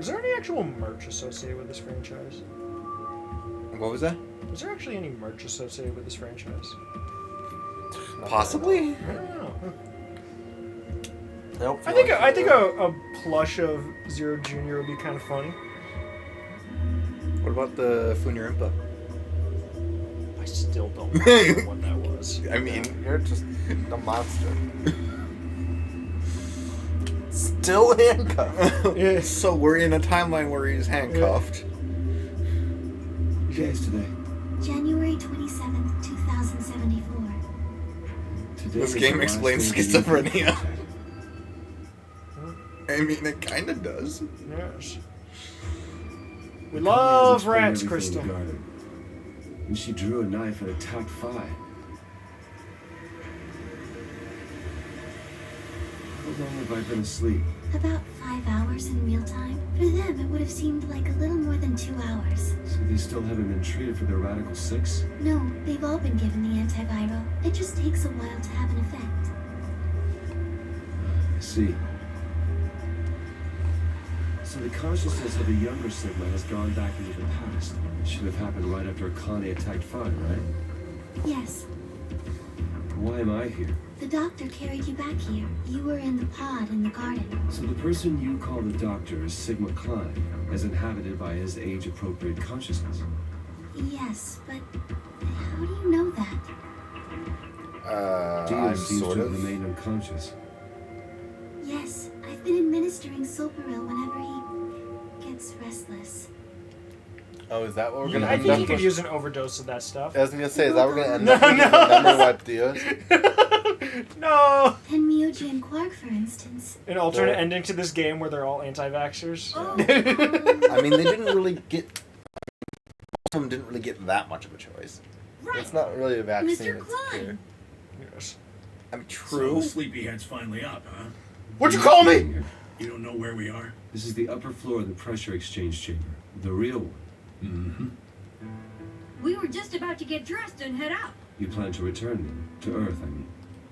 Was there any actual merch associated with this franchise? What was that? Was there actually any merch associated with this franchise? Possibly. I don't know. Nope. I think a plush of Zero Junior would be kind of funny. What about the Funyurimpa? I still don't know what that was. I mean, You're just a monster. Still handcuffed. So we're in a timeline where he's handcuffed. What day is today? January 27th, 2074. Today This is game the last explains day of the year. schizophrenia. I mean, it kind of does. Yes. We The love colony rats, has explained Crystal. everything in the garden. And she drew a knife and attacked Phi. How long have I been asleep? About 5 hours in real time. For them, it would have seemed like a little more than 2 hours. So they still haven't been treated for their Radical 6? No, they've all been given the antiviral. It just takes a while to have an effect. I see. So the consciousness of the younger Sigma has gone back into the past. It should have happened right after Akane attacked Phi, right? Yes, Why am I here? the doctor carried you back here. You were in the pod in the garden. So the person you call the doctor is Sigma Klein, as inhabited by his age-appropriate consciousness. Yes, but how do you know that? Dio I'm seems sort to have of. remained unconscious. Yes, I've been administering Soparil whenever he gets restless. Oh, is that what we're gonna I end think up you could with? use an overdose of that stuff. I was gonna say, is that we're gonna end No, up with no. a memory wipe deal? No! And Myoji and Quark, for instance. An alternate ending to this game where they're all anti-vaxxers. Oh, I mean, they didn't really get. Most of them didn't really get that much of a choice. It's not really a vaccine. Mr. It's Klein. cure. Yes. I mean, So true. Sleepyhead's finally up, huh? What'd you call me? You don't know where we are? This is the upper floor of the pressure exchange chamber. The real one. Mm-hmm. We were just about to get dressed and head out. You plan to return then? To Earth, I mean.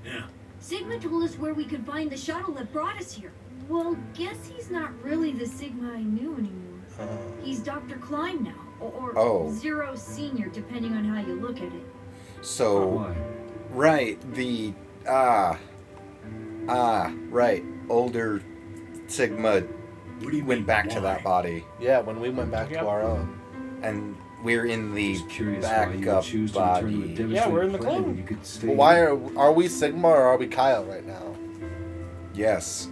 Yeah. Sigma told us where we could find the shuttle that brought us here. Well, guess he's not really the Sigma I knew anymore. He's Dr. Klein now, or Oh. Zero Senior, depending on how you look at it. So, Why? right, the right, older Sigma What do you went mean, back to why? that body, Yeah, when we went back Yep. to our own. and we're in the Just curious why you would backup choose to return to a body. devastating Yeah, we're in the planet clone. when you could stay Well, why here. are we Sigma or are we Kyle right now? Yes.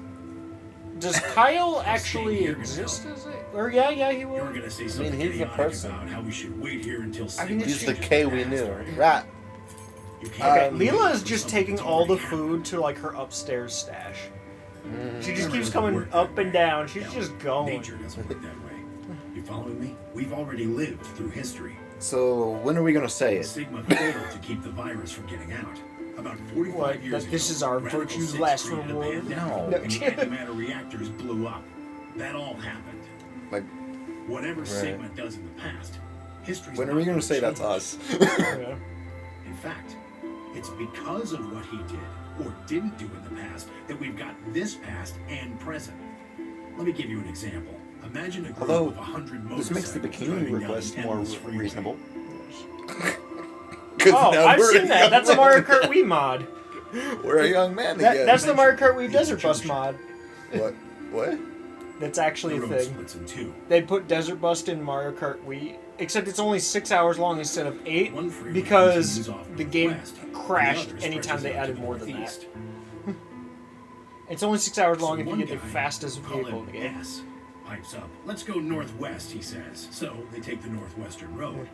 Does Kyle Staying actually here, exist Gazelle. as a... Or yeah, he You will. were gonna say something he's the idiotic person. about how we should wait here until I mean, Sigma He's the changes K we past, knew. right? Rat. You can't Okay, wait Leela is for just something taking that's all the already food to like her upstairs stash. Mm. She just Nature keeps doesn't coming work up that and way. down. She's Hell, just going. Nature doesn't work that way. You following me? We've already lived through history. So when are we gonna say it? Sigma failed to keep the virus from getting out. About 45 What, years that ago, this is our Radical virtue's 6 last created a reward? pandemic, No. and the antimatter reactors blew up. That all happened. Like, Whatever Sigma does in the past, history's when are not we gonna gonna say that's change. us? Yeah. In fact, it's because of what he did or didn't do in the past that we've got this past and present. Let me give you an example. Imagine a group Although, of 100 this makes the motorcycles bikini driving down request an more endless freeway. reasonable. Oh, now I've we're seen that. young That's a men. Mario Kart Wii mod. We're a young man again. That's the Mario Kart Wii Desert Bus mod. What? What? That's actually The a road thing. splits in two. They put Desert Bus in Mario Kart Wii, except it's only 6 hours long instead of 8 One freeway because continues off the game northwest, and the crashed other anytime stretches they out added to more than that. northeast. It's only 6 hours long So if you one get the guy, fastest we'll call vehicle in him the game. S, pipes up. Let's go northwest, he says. So they take the northwestern road.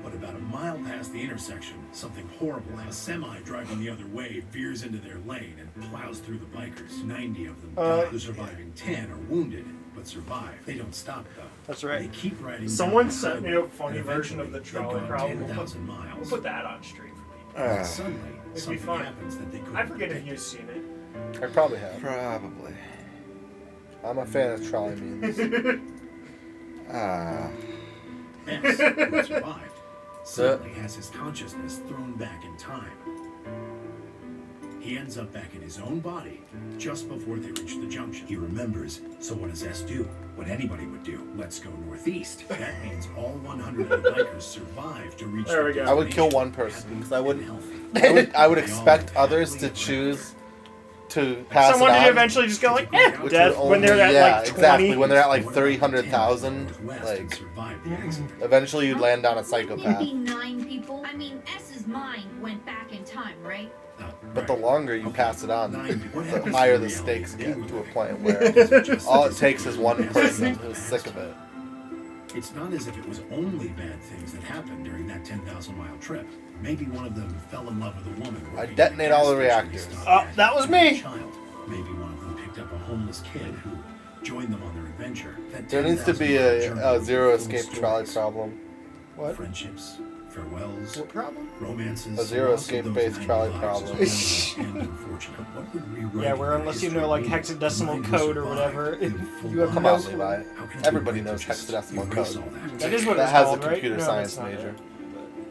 But about a mile past the intersection, something horrible. A semi driving the other way veers into their lane and plows through the bikers. 90 of them die. The surviving 10 are wounded, but survive. They don't stop, though. That's right. They keep riding Someone down the sent me highway, a funny and version of the eventually they've trolley gone problem. 10,000 We'll miles. put that on stream for people. But suddenly, It'd be something fun. happens that they couldn't I forget if predict. you've seen it. I probably have. Probably. I'm a fan of trolley memes. Ah. S, who had survived, suddenly has his consciousness thrown back in time. He ends up back in his own body just before they reach the junction. He remembers, so what does S do? What anybody would do. Let's go northeast. That means all 100 of the bikers survive to reach There we the go. I would kill one person because I would expect others to choose to pass Someone it to on, eventually just go like, which death would when they're only- at like 20. exactly when they're at like 300,000. Like eventually you'd land on a psychopath. Maybe 9 people. I mean, S's mind went back in time, right? But the longer you pass it on, the higher the stakes get to a point where all it takes is one person who's sick of it. It's not as if it was only bad things that happened during that 10,000-mile trip. Maybe one of them fell in love with a woman. I detonate all the reactors. Oh, that was me. Child. Maybe one of them picked up a homeless kid who joined them on their adventure. That There needs to be 10,000-mile journey a zero full of escape stories. trolley problem. What? Friendships, farewells, What problem? romances. A zero loss of escape those based 90 trolley lives problem. is and unfortunate. What would rewrite Yeah, where their unless you history know like mean? hexadecimal Mind who code or survived whatever, through full you have Come no on, clue. Levi. How can it Everybody be knows just hexadecimal erase code. all that? That is what That it's has called, a computer right? No, science that's not major. it.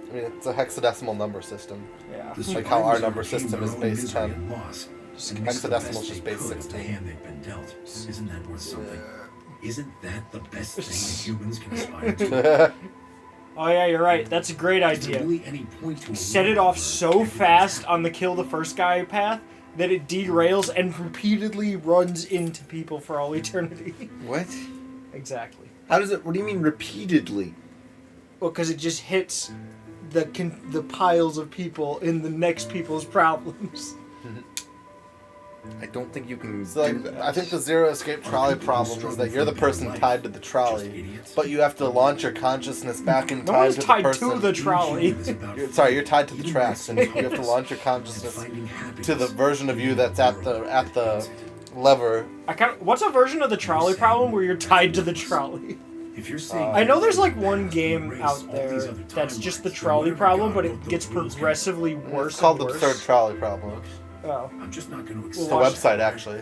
I mean, it's a hexadecimal number system. Yeah. The Like how our survivors number overcame system their is own base misery 10. and loss, and made the Hexadecimal best is just they base could of the 16. hand they've been dealt. Isn't that worth something? Isn't that the best thing humans can aspire to? Oh yeah, you're right. That's a great Is there idea. really any point to a Set it world off where so everything's fast happening? on the kill the first guy path that it derails and repeatedly runs into people for all eternity. What? Exactly. How does it? What do you mean repeatedly? Well, because it just hits the piles of people in the next people's problems. I don't think you can. So like, do that. I think the zero escape trolley problem is that you're the person tied to the trolley, but you have to launch your consciousness back in No time one's to the tied person. to the trolley. You're tied to the tracks, and you have to launch your consciousness to the version of you that's at the lever. What's a version of the trolley problem where you're tied to the trolley? If you're saying I know there's like one game out there that's just the trolley problem, but it gets progressively worse. It's called and the worse. third trolley problem. Oh. I'm just not going to It's accept the watch- website actually.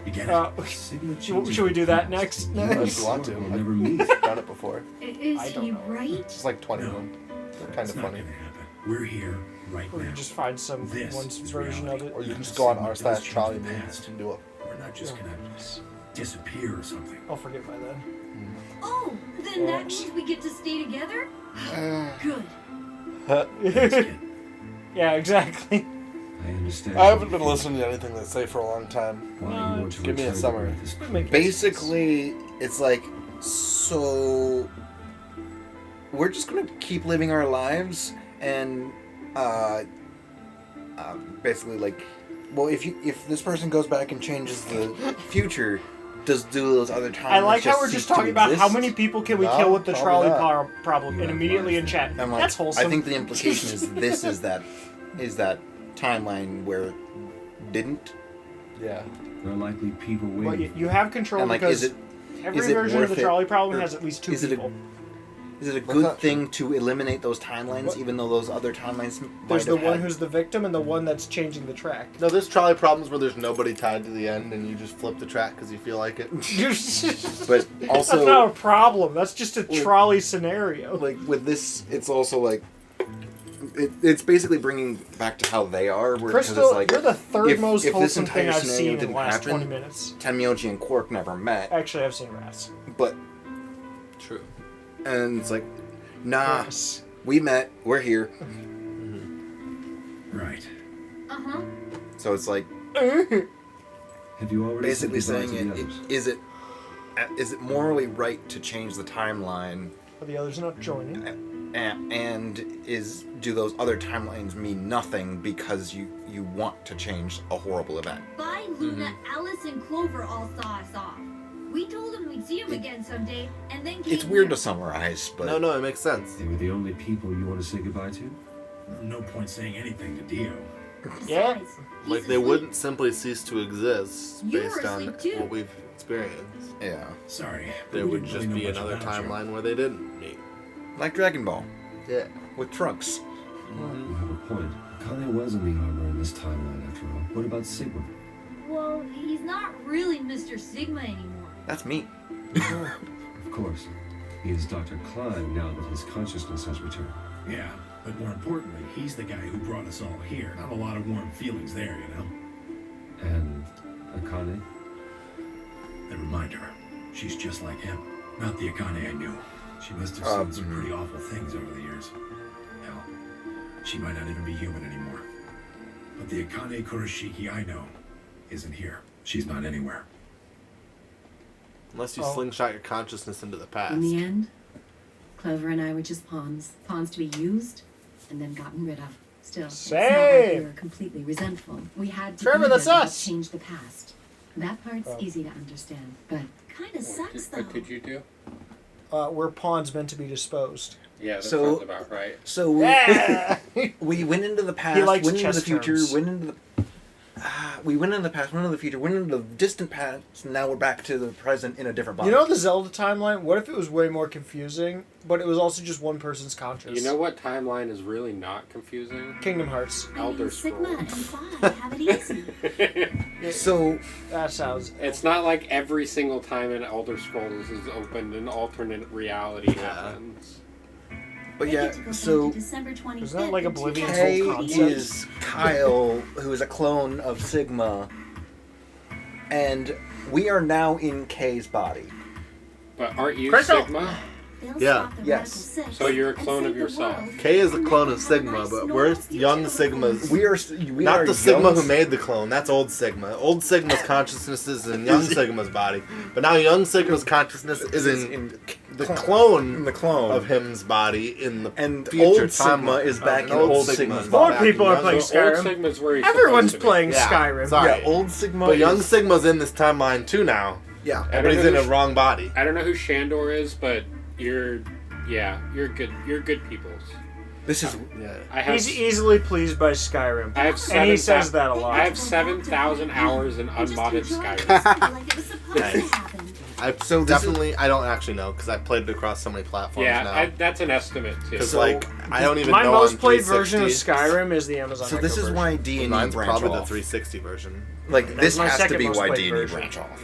Should we do that next? If you want to, We'll I've never meet. done it before. Is I don't he know. right? It's like 20 of them. They're kind It's of not funny. going to happen. We're here right Or now. you just find some This one's is version reality. of it. Or you can just go on r/trolley memes and do it. We're not just going to disappear or something. I'll forget by then. Oh, then that means we get to stay together? Good. Yeah, exactly. I understand. I haven't been listening to anything they say for a long time. Why you want to Give me a return summary. to this Basically, it's like, so we're just gonna keep living our lives, and basically, like, well, if this person goes back and changes the future, do those other times? I like how we're cease just to talking about how exist? many people can we No, kill with the probably trolley not. problem, and immediately in chat. I'm like, That's wholesome. I think the implication is this is that timeline where it didn't. Yeah. There are likely people Well, waiting. you have control And like, because is it every version of the worth it, trolley problem or has at least 2 is it a- people. Is it a What's good that? thing to eliminate those timelines, What? even though those other timelines might There's have the one had- who's the victim and the one that's changing the track. No, there's trolley problems where there's nobody tied to the end and you just flip the track because you feel like it. But That's also, not a problem. That's just a trolley scenario. like with this, it's also like it's basically bringing back to how they are. Where, 'cause Crystal, it's like, you're the third most if this wholesome thing entire I've scenario seen in the didn't last happen, 20 minutes. Tenmyoji and Quark never met, Actually, I've seen Rats. but True. and it's like, nah, Yes. we met, we're here. Right. Uh-huh. So it's like Have you already basically said saying goodbye to the it, others? is it morally right to change the timeline? But the others not joining. And do those other timelines mean nothing because you want to change a horrible event? By Luna, Alice, and Clover all saw us off. We told them we'd see him again someday, and then came It's weird here. to summarize, but No, it makes sense. They were the only people you want to say goodbye to? No point saying anything to Dio. Yeah. Besides, he's Like they asleep. wouldn't simply cease to exist You were based on asleep, too. what we've experienced. yeah, Sorry. There we would didn't just really be know much another about you. timeline where they didn't meet. like Dragon Ball Yeah. with Trunks. You have a point. Kane was in the armor in this timeline after all. What about Sigma? Well, he's not really Mr. Sigma anymore. That's me. Of course. He is Dr. Klein now that his consciousness has returned. Yeah, but more importantly, he's the guy who brought us all here. Not a lot of warm feelings there, you know? And Akane? Never mind her. She's just like him. Not the Akane I knew. She must have seen some pretty awful things over the years. Hell, she might not even be human anymore. But the Akane Kurashiki I know isn't here. She's not anywhere. Unless you slingshot your consciousness into the past. In the end, Clover and I were just pawns. Pawns to be used and then gotten rid of. Still, it's not like we were completely resentful. We had to Trevor, either that's help us. change the past. That part's easy to understand, but Kinda sucks though. What did you do? We're pawns meant to be disposed. Yeah, that So- sounds about right. So Yeah. we went into the past, He likes went into the chess future, terms. went into the we went into the past, went into the future, went into the distant past, and now we're back to the present in a different body. You know the Zelda timeline? What if it was way more confusing, but it was also just one person's conscious? You know what timeline is really not confusing? Kingdom Hearts. Elder Sigma and Scrolls. Phi have it easy. So that sounds. It's not like every single time an Elder Scrolls is opened, an alternate reality happens. But yeah, so December 25th. Isn't that like Oblivion's Kay whole concept? is Kyle, who is a clone of Sigma, and we are now in Kay's body. But aren't you Crystal! Sigma? Yeah. Yes. So you're a clone of yourself. Kay is a clone of Sigma, but we're young Sigmas. We are Not the Sigma young who made the clone. That's old Sigma. Old Sigma's consciousness is in young Sigma's body, but now young Sigma's consciousness is in the clone of him's body in the and future old Sigma timeline. is back in Old old Sigma's Sigma's More body. people are playing So old Skyrim. Sigma's where he's Everyone's supposed to be. playing Yeah, Skyrim. sorry. Yeah, old Sigma. But young is- Sigma's in this timeline too now. Yeah. Everybody's in a wrong body. I don't know who Shandor is, but you're good. You're good peoples. This is. Yeah. I have. He's easily pleased by Skyrim. I have and he 7,000 says that a lot. I have 7,000 hours in unmodded Skyrim. Like it was supposed to Nice. happen. I So this definitely I don't actually know because I played it across so many platforms Yeah, now. that's an estimate too. Because like I don't even My know most on played version of 360. Skyrim is the Amazon So Echo this is version. why D and E Mine's branch probably the off. 360 version. Like this my has to second be most why played D and E version. branch off,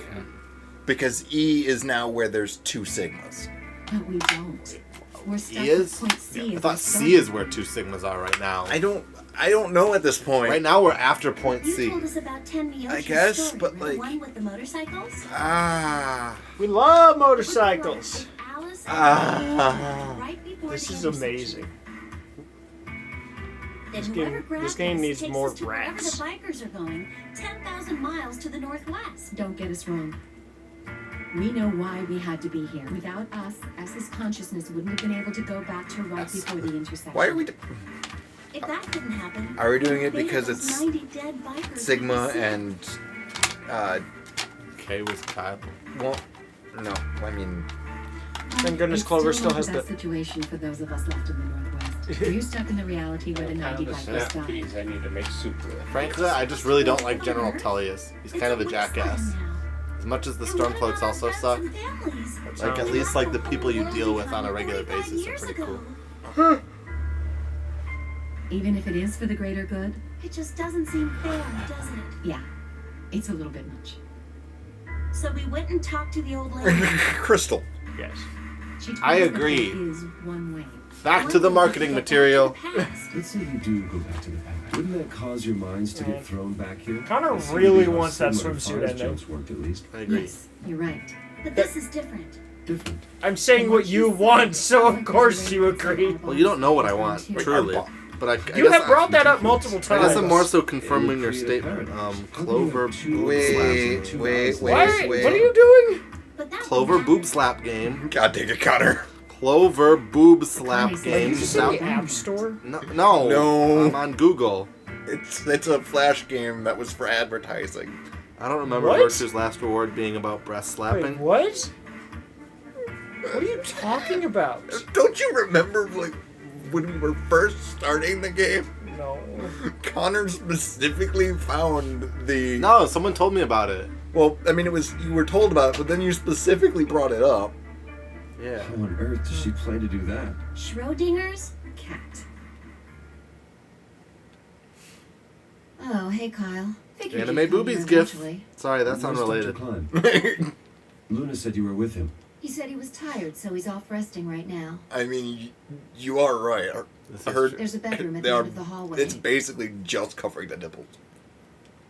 because E is now where there's two Sigmas. but we don't. We're stuck E with is? point C. I as thought our C starting is where two Sigmas are right now. I don't know at this point. Right now we're after point You C. told us about Ten Miyoshi I guess, story, but, the like- one with the motorcycles. We love motorcycles. Alice right before This the is intersection. amazing. Then This whoever game- grabbed this game us needs takes more us to wherever rats. the bikers are going, 10,000 miles to the northwest. Don't get us wrong. We know why we had to be here. Without us, S's consciousness wouldn't have been able to go back to right before the intersection. Why are we? If that didn't happen, Are we doing it think because those it's 90 dead bikers Sigma we see. and? K was Kyle. Well, no. I mean, Thank goodness It's Clover still still has not the the. best situation for those of us left in the Northwest. We're stuck in the reality where the 90 Pound of bikers snap died. peas I need to make soup with. Frankly, I just really don't like General Tullius. He's kind of a It's jackass. wasteland now. As much as the And what Stormcloaks about also our suck, pets and families? like at least like the people you deal with on a regular basis are pretty cool. Even if it is for the greater good, It just doesn't seem fair, does it? yeah, it's a little bit much. So we went and talked to the old lady. Crystal. Yes. She told I us that agree. there is one way. Back to the marketing material. Let's say you do go back to the past. Wouldn't that cause your minds to Man. get thrown back here? Connor Let's say really you do how wants that Sigma and swimsuit Phi's ending. jokes worked at least. I agree. Yes, you're right. But this is different. Different. I'm saying what you want, so of course you agree. Well, you don't know what I want, truly. But I You guess have brought that up multiple I times. guess I'm more so confirming your statement. Clover boob Wait, slap. wait, Why? wait. What are you doing? But that Clover boob slap game. God dang it, Connor. Clover boob slap Did game. Did you say the App Store? No, No. I'm on Google. It's a flash game that was for advertising. I don't remember What? Virtue's last reward being about breast slapping. Wait, what? What are you talking about? Don't you remember like when we were first starting the game? No. Connor specifically found the. No, someone told me about it. Well, I mean, it was you were told about it, but then you specifically brought it up. Yeah. How on earth does she plan to do that? Schrodinger's Cat. Oh, hey, Kyle. Figured Anime you'd come boobies here gift. eventually. Sorry, that's Where's unrelated. Dr. Klein? Luna said you were with him. He said he was tired, so he's off resting right now. I mean, you are right. This I is heard true. There's a bedroom at they the are. end of the hallway. It's basically just covering the nipples.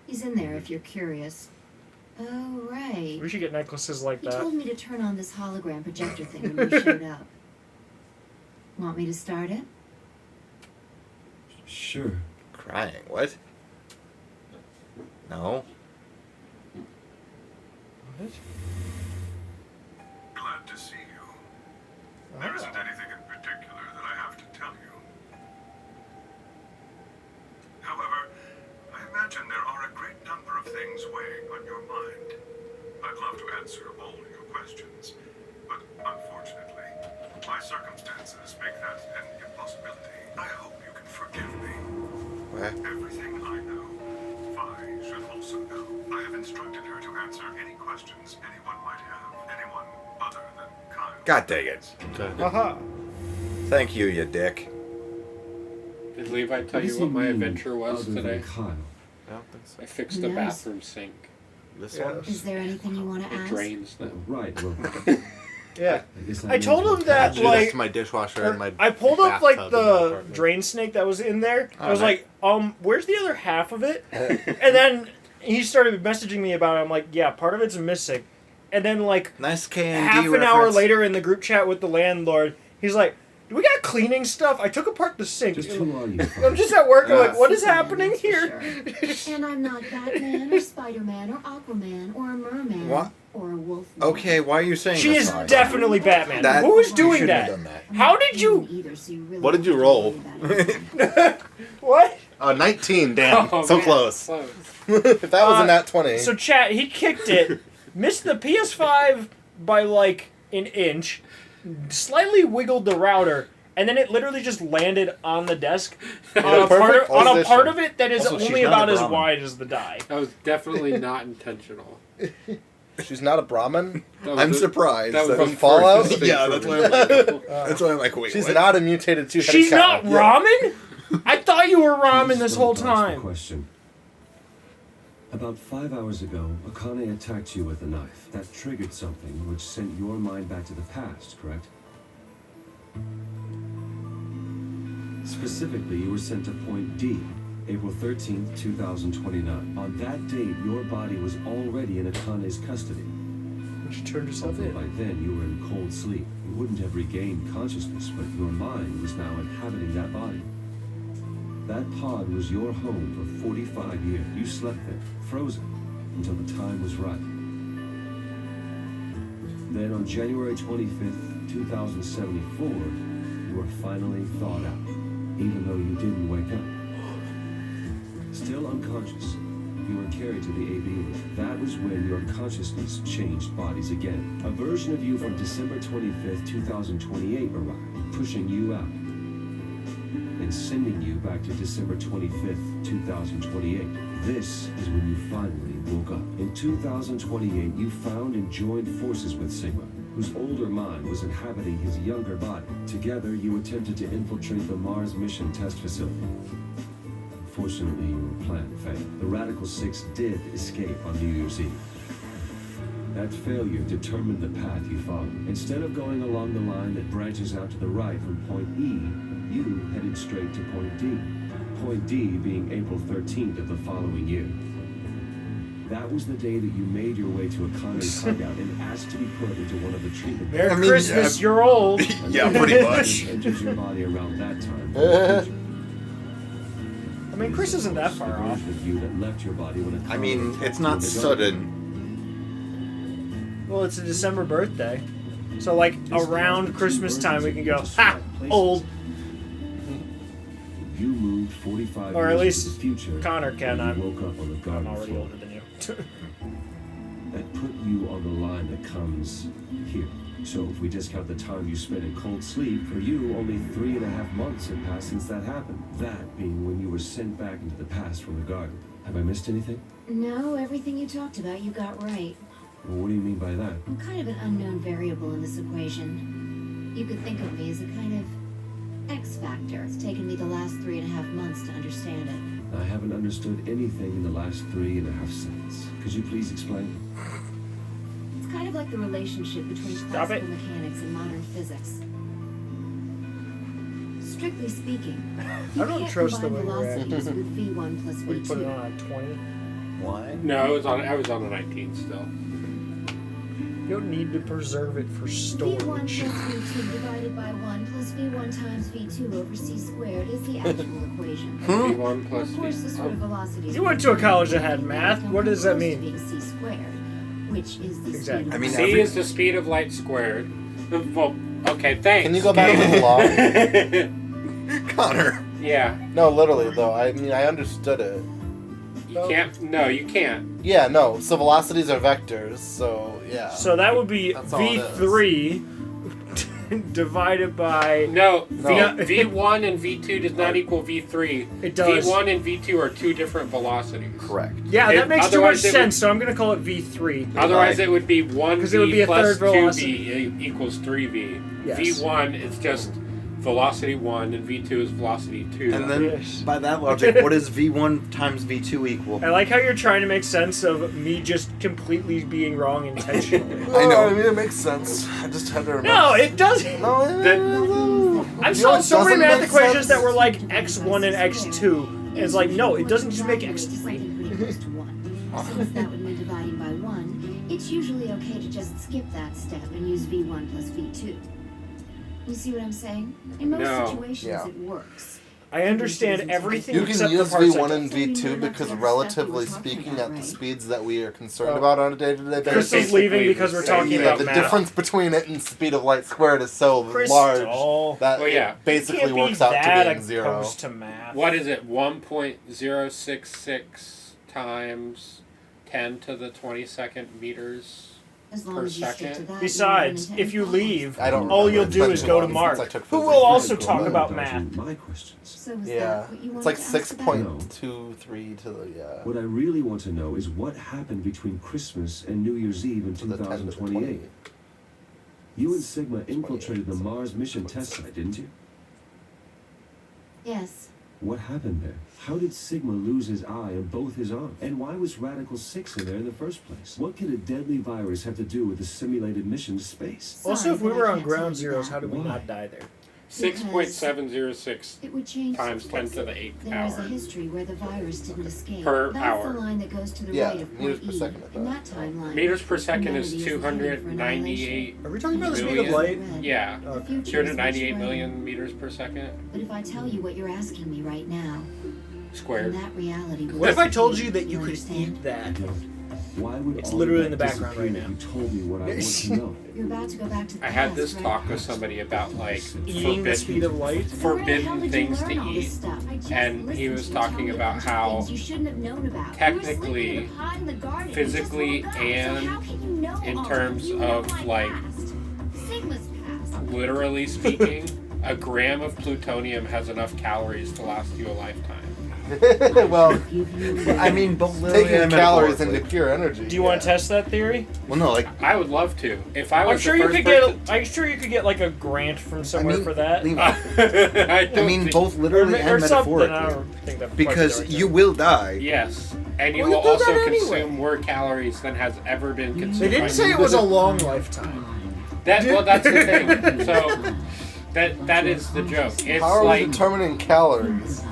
He's in there if you're curious. Oh, right. We should get necklaces like He that. told me to turn on this hologram projector thing when you showed up. Want me to start it? Sure. Crying. What? No. What? Glad to see you. There isn't anything in particular that I have to tell you. However, I imagine there are a great number of things weighing on your mind. I'd love to answer all your questions, but unfortunately, my circumstances make that an impossibility. I hope you can forgive me. What? Everything I know, Vi should also know. I have instructed her to answer any questions anyone might have. Anyone other than Kyle. God dang it. Aha. Thank you, you dick. Did Levi tell What you does what he my mean, adventure was other than today? Kyle? I don't think so. I fixed the Nice. bathroom sink. This Yeah. one? Is there anything you want to It ask? drains now. Right, well, Yeah. I guess I told means him that, Do like, this to my dishwasher and my I pulled up like bathtub in my the apartment. drain snake that was in there. I Oh, was nice. like, where's the other half of it? And then he started messaging me about it. I'm like, yeah, part of it's missing. And then like Nice KND half an hour reference. later in the group chat with the landlord, he's like, do we got cleaning stuff? I took apart the sink. just who are you? I'm just at work. I'm like, what is Superman, happening that's for here? sure. And I'm not Batman or Spider-Man or Aquaman or a merman What? or a wolf. Okay, why are you saying She this? is Mike? definitely Batman. That- Who is you doing shouldn't have that? done that. How did you? Either, so you really What did you have to roll? worry about it. What? 19, damn. Oh, so man, close. close. If that was a nat 20. So chat, he kicked it, missed the PS5 by like an inch, slightly wiggled the router, and then it literally just landed on the desk on a perfect part position. of it that is Also, she's only not about a as Brahmin. wide as the die. That was definitely not intentional. She's not a Brahmin? That was I'm a- surprised. that was From the Fallout? first Yeah, thing that's for why me. I'm like, that's why I'm like, wait, She's what? not a mutated two-headed She's cow. not ramen? I thought you were ramen this Just whole don't dodge the time. Question. About 5 hours ago, Akane attacked you with a knife. That triggered something which sent your mind back to the past, correct? Specifically, you were sent to Point D, April 13th, 2029. On that date, your body was already in Akane's custody. She turned herself Although in. by then you were in cold sleep. You wouldn't have regained consciousness, but your mind was now inhabiting that body. That pod was your home for 45 years. You slept there, frozen, until the time was right. Then on January 25th, 2074, you were finally thawed out, even though you didn't wake up. Still unconscious, you were carried to the AB unit. That was when your consciousness changed bodies again. A version of you from December 25th, 2028 arrived, pushing you out and sending you back to December 25th, 2028. This is when you finally woke up. In 2028, you found and joined forces with Sigma, whose older mind was inhabiting his younger body. Together, you attempted to infiltrate the Mars mission test facility. Fortunately, your plan failed. The Radical Six did escape on New Year's Eve. That failure determined the path you followed. Instead of going along the line that branches out to the right from Point E, you headed straight to Point D. Point D being April 13th of the following year. That was the day that you made your way to Akane's hideout and asked to be put into one of the treatment. Merry Christmas, you're old. Yeah, pretty much. Enters your body around that time. from the future. I mean, Chris isn't that This is the far off. version of you that left your body when I Akane mean, attacked it's you not in the garden. sudden. Well, it's a December birthday. So, like, This around is the Christmas two time, we can go, versions ha! of places. Old. You moved 45 Or at years least into the future. Connor can. when you I'm woke up on the garden already floor. older than you. That put you on the line that comes here. So if we discount the time you spent in cold sleep, for you, only 3.5 months have passed since that happened. That being when you were sent back into the past from the garden. Have I missed anything? No, everything you talked about, you got right. Well, what do you mean by that? I'm kind of an unknown variable in this equation. You could think of me as a kind of X factor. It's taken me the last 3.5 months to understand it. I haven't understood anything in the last 3.5 seconds. Could you please explain? It's kind of like the relationship between Stop classical it. mechanics and modern physics. Strictly speaking, I you don't can't trust the combine way we're at. velocities with V1 plus We put it V2. on a 20. Why? No, I was on the 19 still. You don't need to preserve it for V1 storage. plus V2 divided by 1 plus V1 times V2 over C squared is the actual equation. V1 plus Of course, the sort of velocity. You went to a college that had math. What does that mean? Being C squared, which is the Exactly. speed of I mean, light. C is the speed of light squared. Well, okay, thanks. Can you go back to the law? Connor. Yeah. No, literally though. I mean, I understood it. You can't. No, you can't. Yeah, no. So velocities are vectors. So yeah. So that would be That's all it is. V3 divided by... No, No. V1 and V2 does not equal V3. It does. V1 and V2 are two different velocities. Correct. Yeah, that makes too much Otherwise it sense, so I'm going to call it V3. Otherwise, it would be 1 'Cause it would V be a plus third 2 velocity. V equals 3V. Yes. V1 is just velocity 1, and V2 is velocity 2. And then, Yes. by that logic, what does V1 times V2 equal? I like how you're trying to make sense of me just completely being wrong intentionally. I know. I mean, it makes sense. I just had to remember. No, it doesn't. No, I've You know solved what so many doesn't math make equations sense? that were like x1 and x2. And it's like, no, it doesn't just make Something x3. pretty close to 1. Since that would mean dividing by 1, it's usually okay to just skip that step and use V1 plus V2. You see what I'm saying? In most No. situations, Yeah. it works. I understand everything You can except use the parts V1 I and V2 because, relatively speaking, at the speeds that we are concerned Oh. about on a day-to-day basis, Crystal's leaving because we're talking yeah, about the math. difference between it and speed of light squared is so Crystal. large that Well, yeah. it basically Can't be works out to that being zero. opposed to math. What is it? 1.066 times 10 to the 22nd meters As long per as you stick to second. that, Besides, if you leave, I don't all remember. you'll It's do been is too go to long Mark, since I took who physics. will also Go talk on, about dodging math. my questions. So is Yeah, that what you it's wanted like to ask about? 6.23 to the What I really want to know is what happened between Christmas and New Year's Eve in to the 10 to the 2028. 20. You and Sigma infiltrated the Mars mission test site, didn't you? Yes. What happened there? How did Sigma lose his eye and both his arms? And why was Radical 6 in there in the first place? What could a deadly virus have to do with the simulated mission to space? Also, if we Sorry, were but I on can't tell ground you zeros, that. how did we Why? not die there? 6.706 It would change times 10 to the 8th There is a power. history where the virus didn't escape. Per That's hour. the line that goes to the Yeah, right of meters point per E. second, I In thought. that timeline, Meters per second is humanity headed for annihilation. 298. Are we talking about the speed of Million? light? Yeah. The future is much 298 brighter. million meters per second But if I tell you what you're asking me right now, then squared. that reality will What if I told disappear. you that you could understand? eat that? Don't. Why would It's all literally of in the that background right disappear now. if you told me what I want to know? You're about to go back to the I had past, this right? talk with somebody about like Eating the speed of light? Where the hell forbidden did you things learn to all this eat, stuff? I just and he listened was to you talking tell me a about bunch of how things you shouldn't have known about. technically, You were sleeping in a pot in the garden. You physically, just woke up. So and how can you know in all terms this? You know of, my like, past. Sigma's past. literally speaking, a gram of plutonium has enough calories to last you a lifetime. Well, I mean, both literally taking and calories metaphorically. into pure energy. Do you want to test that theory? Well, no, like I would love to. If I was I'm sure the you first could person, get. I'm sure you could get like a grant from somewhere mean, for that. Levi, I I mean, both Or, literally or and something. I metaphorically. don't think that. Because you will die. Yes, and you Well, will you do also that consume anyway. more calories than has ever been consumed. They didn't by say it humans. was a long lifetime. Well, that's the thing. So that is the joke. It's How are we like determining calories?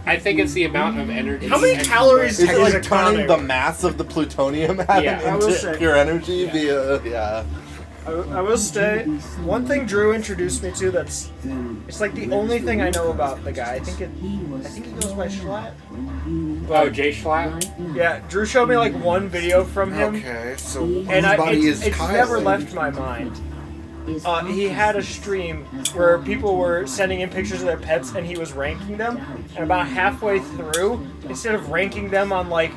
I think it's the amount of energy. How many and- calories Is it is like a turning comic? the mass of the plutonium atom Yeah. I will into say- pure energy via I will say one thing Drew introduced me to that's it's like the only thing I know about the guy. I think he goes by Schlatt. Oh, Jay Schlatt? Yeah, Drew showed me like one video from him, Okay, so and whose body is it's Kyle never in? left my mind. He had a stream where people were sending in pictures of their pets and he was ranking them. And about halfway through, instead of ranking them on like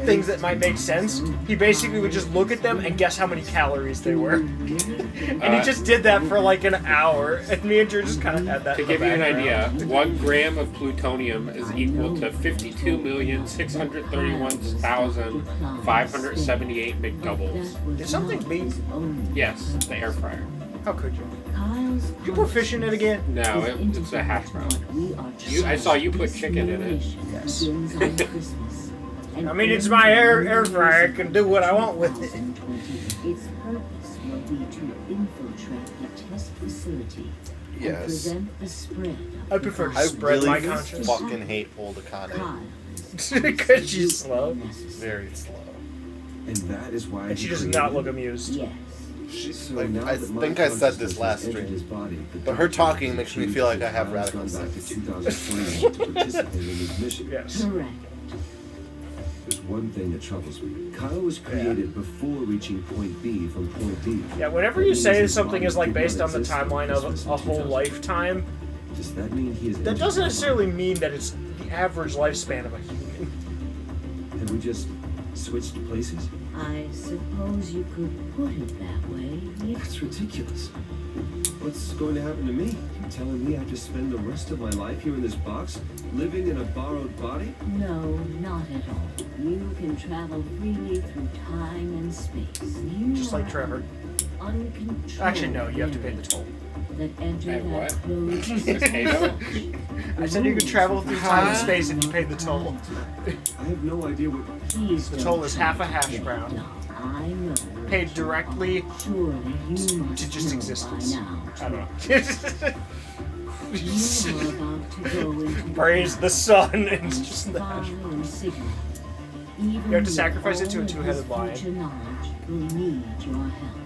things that might make sense, he basically would just look at them and guess how many calories they were. And he just did that for like an hour. And me and Drew just kind of had that. To in the give you an idea, background. 1 gram of plutonium is equal to 52,631,578 McDoubles. Did something beep? Yes, the air fryer. How could you? You proficient it again? No, it's a hash brown. I saw you put chicken in it. Yes. I mean, it's my air fryer. I can do what I want with it. Its purpose will be to infiltrate the test facility and Yes. prevent the spread. I prefer to I spread really my conscience. fucking hate Old Akane. Kyle, Because she's slow. Very slow. And that is why And she he does created not look it. amused. Yes. She's So like, now I that my think I said this consciousness last has entered his stream. body, the But her doctor talking has makes me agreed feel like that I have Kyle's radical gone back to sense. 2020 to participate in his mission. Yes. Correct. There's one thing that troubles me. Kyle was created before reaching point B from point D. Yeah, whenever That you means say his something body is like did not based on the exist on timeline of Christmas in a whole 2000. lifetime, Does that mean he is that entered doesn't my necessarily body? mean that it's the average lifespan of a human. Have we just switched places? I suppose you could put it that way. Yes. That's ridiculous. What's going to happen to me? You telling me I have to spend the rest of my life here in this box, living in a borrowed body? No, not at all. You can travel freely through time and space. You Just like are Trevor. uncontrolled Actually, no, you have to pay the toll. that enter Hey, what? that closed Potato? I said you could travel through time and space if you paid the toll. I have no idea what. Please The don't toll is half a try hash to brown. get dumb. I know. Paid directly Surely you must to just know existence. by now. I don't You are know. about to go into Praise the sun and just the Phi hash. and Sigma. Even You have to with sacrifice it to a all two-headed this lion. future knowledge will need your help.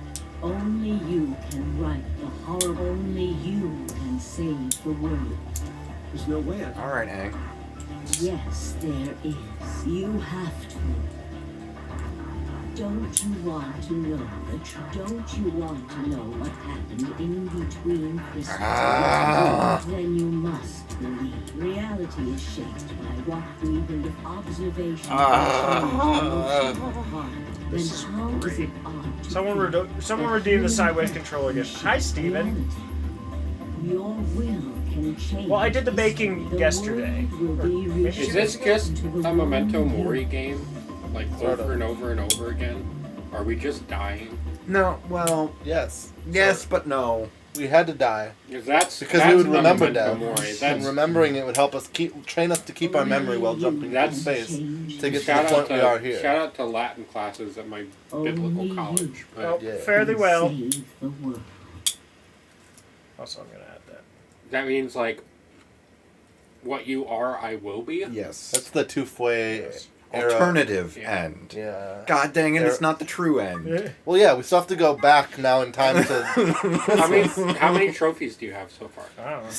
Only you can right the horrible. Only you can save the world. There's no way I. All right, Ang. Yes, there is. You have to. Don't you want to know the truth? Don't you want to know what happened in between Christmas and Then you must believe. Reality is shaped by what we believe. Observation This Then how is it odd to Someone, think someone that redeem the human sideways controller again. Hi, Steven. Your will can change. Well, I did the baking The yesterday. world will be maybe Is this just a Memento Mori game? Like Sort of. over and over and over again? Are we just dying? No, well, Yes. yes, but no. We had to die. Because that's Because that's we would the remember Memento death. Mori. And That's remembering it would help us train us to keep our memory while jumping through That's- space to get to the shout out point to we are here. shout out to Latin classes at my biblical college. But Oh, Yeah. fairly well. Save the world. Also, I'm gonna add that. that means like what you are, I will be. Yes. That's the Tufue era. Alternative Yeah. end. Yeah. God dang it, There- it's not the true end. Well, yeah, we still have to go back now in time to How many trophies do you have so far? I don't know.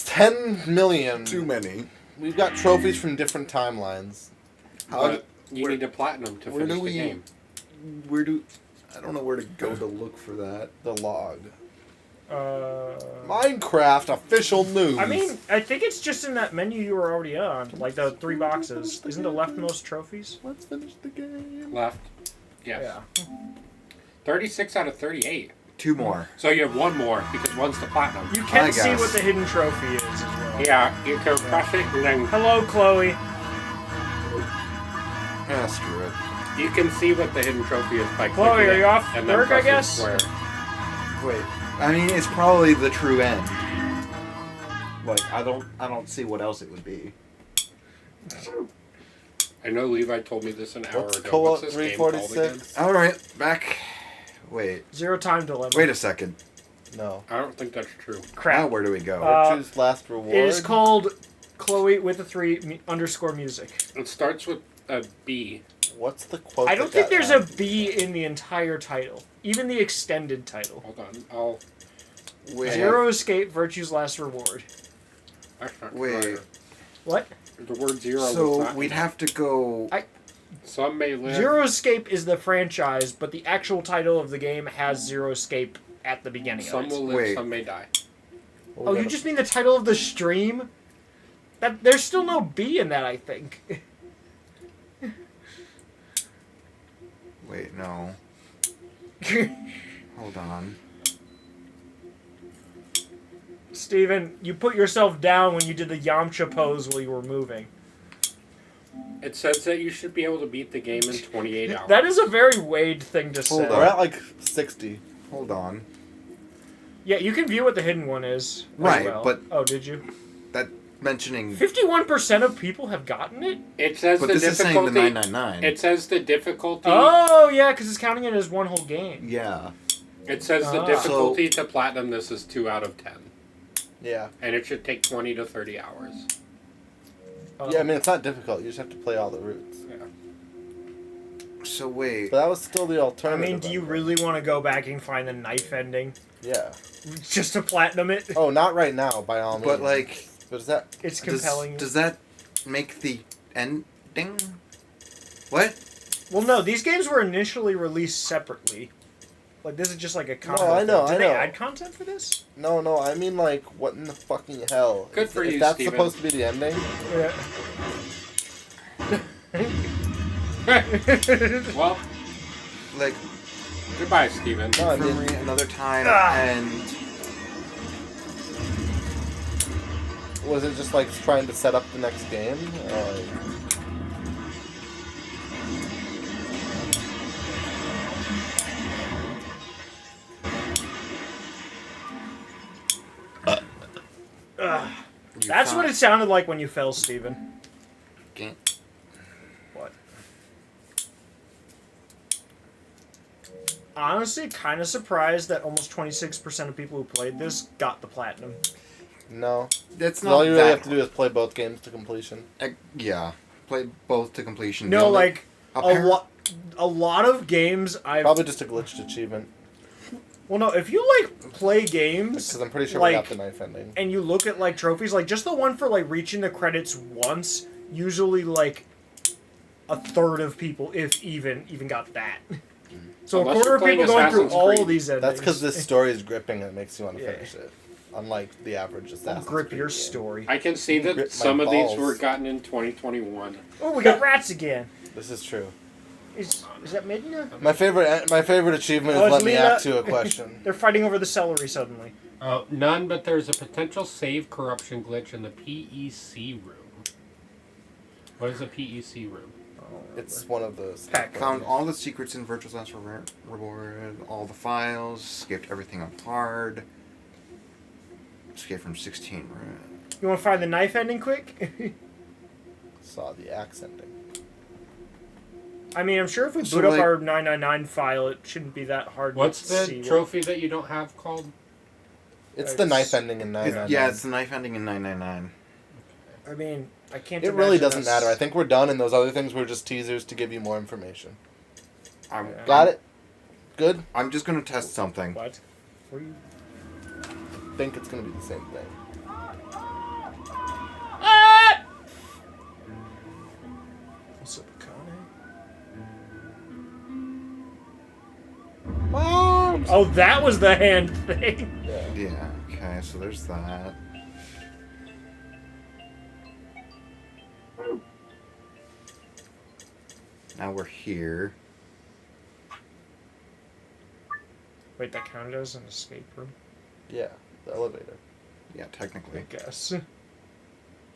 10 million. Too many. We've got trophies from different timelines. But you need a platinum to where finish do we- the game. Where do... I don't know where to go to look for that. The log. Uh, Minecraft official news. I mean, I think it's just in that menu you were already on, like the 3 boxes. Isn't the leftmost trophies? Let's finish the game. Left. Yes. Yeah. 36 out of 38. 2 more. So you have one more because one's the platinum. You can I see guess. what the hidden trophy is as well. Yeah, you can press it and then Hello, Chloe. Yeah, screw it. you can see what the hidden trophy is by Chloe, clicking are it you off and then work, I pressing guess? square. Wait. I mean, it's probably the true end. Like, I don't see what else it would be. I know Levi told me this an hour Let's ago. pull What's up this game called again? 346. Alright, back. Wait. Zero time dilemma. Wait a second. No. I don't think that's true. Now Crap. where do we go? Choose last reward. It is called Chloe with a 3 underscore music. It starts with a B. What's the quote? I don't think there's a B in the entire title, even the extended title. Hold on. I'll. Wait. Zero escape, virtue's last reward. That's not Wait. right. What? The word zero was So not. we'd have to go... Some may live. Zero Escape is the franchise, but the actual title of the game has Zero Escape at the beginning Some of it. will live. Wait. Some may die. Oh, you just mean the title of the stream? That there's still no B in that, I think. Wait, no. Hold on. Steven, you put yourself down when you did the Yamcha pose while you were moving. It says that you should be able to beat the game in 28 hours. That is a very Wade thing to say. We're at like 60. Hold on. Yeah, you can view what the hidden one is. as Right, well. but- Oh, did you? That mentioning... 51% of people have gotten it? It says But the this is saying difficulty. the 999. It says the difficulty. Oh, yeah, because it's counting it as one whole game. Yeah. It says the Ah. difficulty to platinum. This is 2 out of 10, Yeah. and it should take 20 to 30 hours. Yeah, I mean, it's not difficult. You just have to play all the routes. Yeah. So wait. But that was still the I alternative. mean, do you really want to go back and find the knife ending? Yeah. Just to platinum it? Oh, not right now, by all means. But like, But is that... It's compelling. Does that make the ending? What? Well, no, these games were initially released separately. Like, this is just like a combo. I know, thing. Did I they know. add content for this? No, I mean, like, what in the fucking hell? Good for if you, that's Steven. supposed to be the ending? Yeah. Well, Like, goodbye, Steven. No, I mean, Infirmary another time, and was it just, like, trying to set up the next game? That's what it sounded like when you fell, Steven. What? Honestly, kind of surprised that almost 26% of people who played this got the platinum. No. That's 'Cause not all you really that have to do is play both games to completion. Yeah, play both to completion. No, The only- like a lot of games I've Probably just a glitched achievement. Well, no, if you like play games, Because I'm pretty sure like, we got the knife ending. and you look at like trophies, like just the one for like reaching the credits once, usually like a third of people, if even got that. So Unless a quarter you're of people playing going through Assassin's all Creed. these endings. That's because this story is gripping and it makes you want to Yeah. finish it. Unlike the average I'll Assassin's grip Creed your game. story. I can see Grip my that some of these balls. were gotten in 2021. Oh, we got rats again. This is true. Is that Midna? My favorite achievement Oh, is it's let me Lena. ask you a question. They're fighting over the celery suddenly. None, but there's a potential save corruption glitch in the PEC room. What is a PEC room? It's one of those. Found all the secrets in Virtual Last Reward, all the files, skipped everything on hard. Escaped from 16 room. You want to find the knife ending quick? Saw the axe ending. I mean, I'm sure if we So, boot up like- our 999 file, it shouldn't be that hard What's to the see. trophy that you don't have called? It's the knife ending in 999. Yeah, it's the knife ending in 999. I mean, I can't. It really imagine doesn't us- matter. I think we're done, and those other things were just teasers to give you more information. I'm, Got it? Good? I'm just gonna test something. What? Were you? I think it's going to be the same thing. What's up, Mom! Oh, that was the hand thing. Yeah, okay, so there's that. Now we're here. Wait, that counted as an escape room? Yeah, the elevator. Yeah, technically. I guess.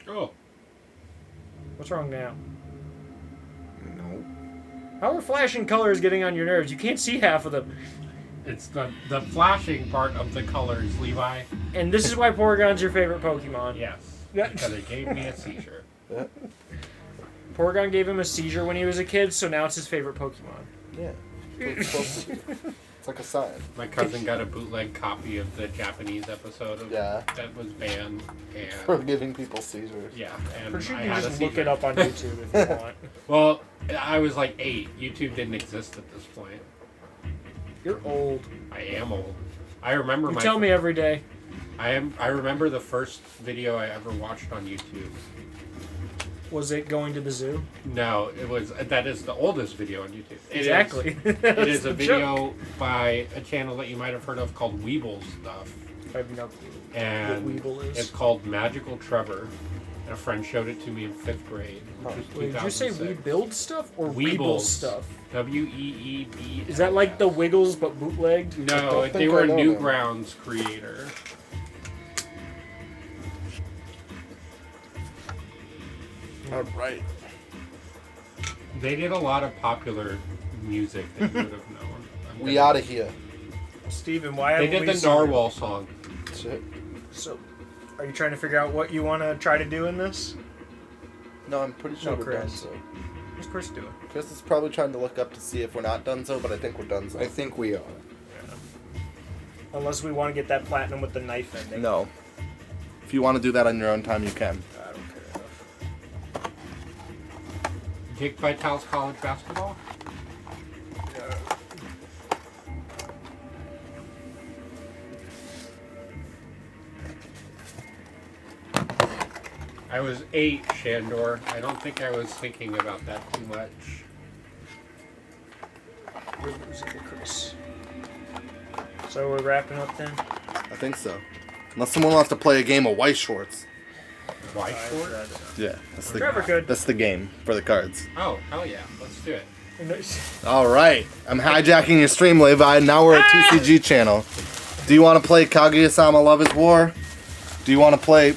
Oh. What's wrong now? No. How are flashing colors getting on your nerves? You can't see half of them. It's the flashing part of the colors, Levi. And this is why Porygon's your favorite Pokemon. Yes. Yeah. Because it gave me a seizure. Porygon gave him a seizure when he was a kid, so now it's his favorite Pokemon. Yeah. It's supposed to be. It's like a sign. My cousin got a bootleg copy of the Japanese episode of Yeah. that was banned, For and giving people seizures. yeah, and For sure, I you had a just look seizure. it up on YouTube if you want. Well, I was like 8. YouTube didn't exist at this point. You're old. I am old. I remember You my. tell me every day. I remember the first video I ever watched on YouTube. Was it going to the zoo? No, that is the oldest video on YouTube. Exactly. It is a video by a channel that you might have heard of called Weeble Stuff. I have no clue And what Weeble is. it's called Magical Trevor. And a friend showed it to me in 5th grade. Which was Wait, did you say 2006. we build stuff or Weeble Weebles. stuff? W-E-E-B. Is that like the Wiggles but bootlegged? No, they were a Newgrounds creator. Alright. They did a lot of popular music that you would have known. We out of here. Steven, why They haven't did we the Narwhal song. Shit. So, are you trying to figure out what you want to try to do in this? No, I'm pretty sure No, we're done Chris. so. What's Chris doing? Chris is probably trying to look up to see if we're not done so, but I think we're done so. I think we are. Unless we want to get that platinum with the knife ending. No. If you want to do that on your own time, you can. I don't care enough. Jake Vitale's college basketball? I was 8, Shandor. I don't think I was thinking about that too much. We're losing to Chris. So we're wrapping up then? I think so. Unless someone wants to play a game of White Shorts. White Short? Yeah, that's Trevor could. That's the game for the cards. Oh, hell yeah. Let's do it. All right, I'm hijacking your stream, Levi. Now we're a TCG channel. Do you want to play Kaguya-sama Love is War? Do you want to play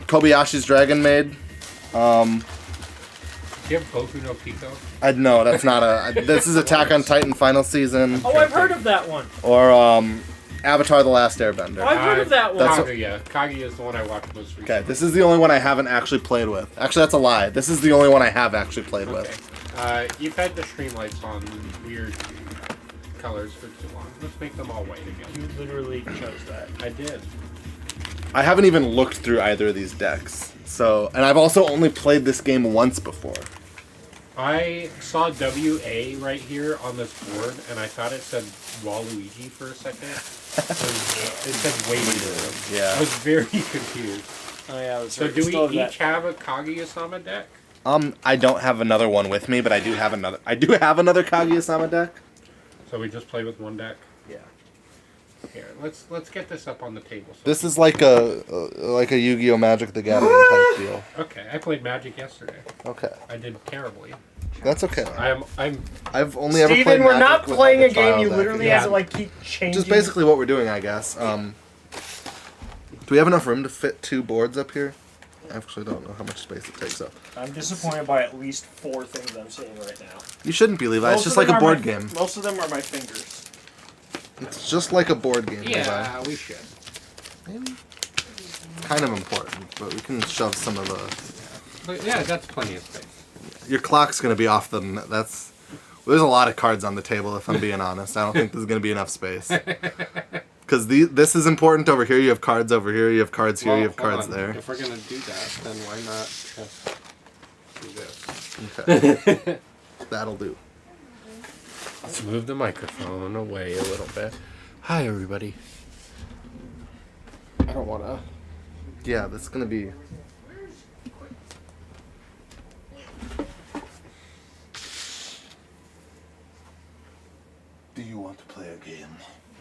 Kobayashi's Dragon Maid? Do you have Boku no Pico? No, that's not a. This is Attack on Titan final season. Oh, I've heard of that one. Or Avatar: The Last Airbender. Oh, I've heard of that one. Kaguya. Kaguya is the one I watched most recently. Okay, this is the only one I haven't actually played with. Actually, that's a lie. This is the only one I have actually played with. You've had the stream lights on weird colors for too long. Let's make them all white again. You literally chose that. I did. I haven't even looked through either of these decks. So, and I've also only played this game once before. I saw WA right here on this board, and I thought it said Waluigi for a second. It said waiting room. Yeah. I was very confused. Oh yeah, that's So right. do Still we have each have a Kaguya-sama deck? I don't have another one with me, but I do have another. I do have another Kaguya-sama deck. So we just play with one deck? Yeah. Here, let's get this up on the table. This is like a Yu-Gi-Oh! Magic the Gathering type deal. Okay, I played Magic yesterday. Okay. I did terribly. That's okay. I've only ever played Steven, we're Magic not with, playing like, a game. trial You deck. literally have to like keep changing. Just basically what we're doing, I guess. Do we have enough room to fit 2 boards up here? I actually don't know how much space it takes up. I'm disappointed by at least 4 things I'm seeing right now. You shouldn't be, Levi. It's Most just of like them a are board my- game. Most of them are my fingers. It's just like a board game, Yeah, Levi. we should. Maybe. Kind of important, but we can shove some of the... But yeah, that's plenty of space. Your clock's going to be off the... That's... There's a lot of cards on the table, if I'm being honest. I don't think there's going to be enough space. Because this is important over here. You have cards over here. You have cards here. Well, You have hold cards on. there. If we're gonna do that, then why not just do this? Okay. That'll do. Let's move the microphone away a little bit. Hi, everybody. I don't wanna. Yeah, that's going to be... Do you want to play a game?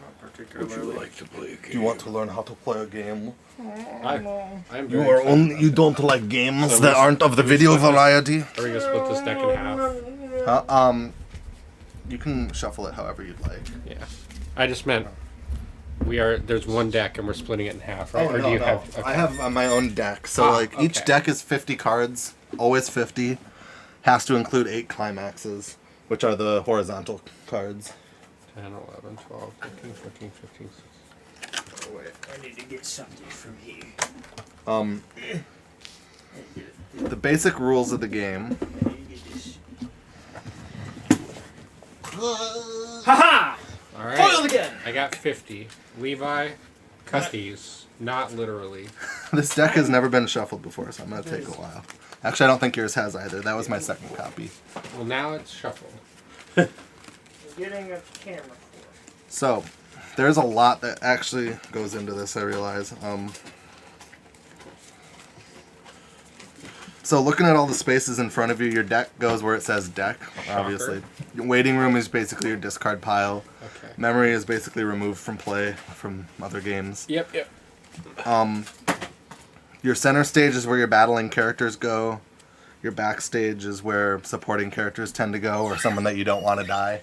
Not particularly. Would you like to play a game? Do you want to learn how to play a game? I'm You very are excited. only. You don't like games So that we- aren't of the video variety. Are we gonna split this deck in half? You can shuffle it however you'd like. Yeah. I just meant there's one deck and we're splitting it in half, right? Oh, Or no, do you no. have? I have my own deck. So each okay. deck is 50 cards, always 50. Has to include 8 climaxes, which are the horizontal cards. 10, 11, 12, 13, 14, 15, 16. Oh, wait. I need to get something from here. The basic rules of the game. Haha! All right. Foiled again! I got 50. Levi, cut these. Not literally. This deck has never been shuffled before, so I'm going to take a while. Actually, I don't think yours has either. That was my second copy. Well, now it's shuffled. Getting a camera for. So, there's a lot that actually goes into this, I realize. So looking at all the spaces in front of you, your deck goes where it says deck, obviously. Your waiting room is basically your discard pile. Okay. Memory is basically removed from play from other games. Yep. Your center stage is where your battling characters go. Your backstage is where supporting characters tend to go, or someone that you don't want to die.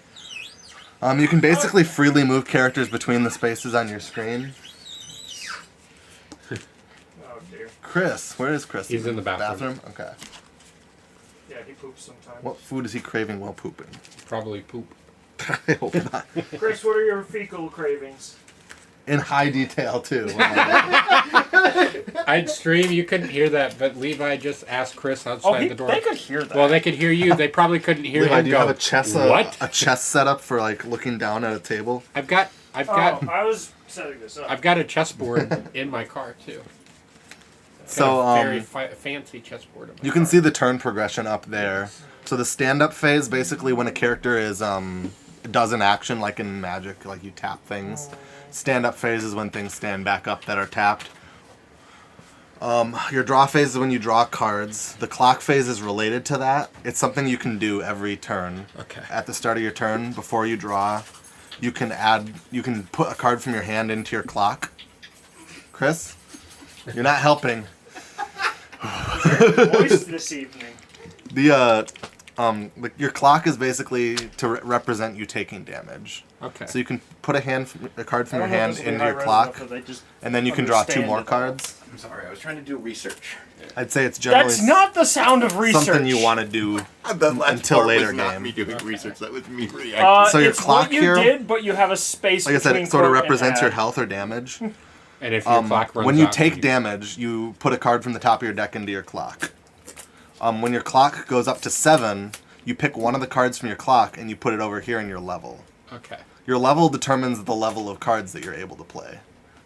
You can basically freely move characters between the spaces on your screen. Oh dear. Chris, where is Chris? He's in the bathroom. Okay. Yeah, he poops sometimes. What food is he craving while pooping? Probably poop. I hope not. Chris, what are your fecal cravings? In high detail, too. I'd stream, you couldn't hear that, but Levi just asked Chris outside the door. They could hear that. Well, they could hear you. They probably couldn't hear Levi, him do you go, have a chess, what? a chess setup for like looking down at a table? I've got I was setting this up. I've got a chessboard in my car too. So very fancy chessboard. You can see the turn progression up there. So the stand-up phase, basically when a character is does an action, like in Magic, like you tap things. Stand-up phase is when things stand back up that are tapped. Your draw phase is when you draw cards. The clock phase is related to that. It's something you can do every turn. Okay. At the start of your turn, before you draw, you can put a card from your hand into your clock. Chris, you're not helping. Voice this evening. Your clock is basically to represent you taking damage. Okay. So you can put a card from your I don't know if hand this will be into your high res clock, enough that they just and then you can draw 2 understand more it. cards. I'm sorry, I was trying to do research. I'd say it's generally That's not the sound of research. something you want to do until later game. Me doing research. That was me reacting. So your it's clock what you here, did, but you have a space like I said, between it sort of quote and represents your add. health or damage. And if your clock runs when you out, take damage, you put a card from the top of your deck into your clock. When your clock goes up to 7, you pick one of the cards from your clock and you put it over here in your level. Okay. Your level determines the level of cards that you're able to play.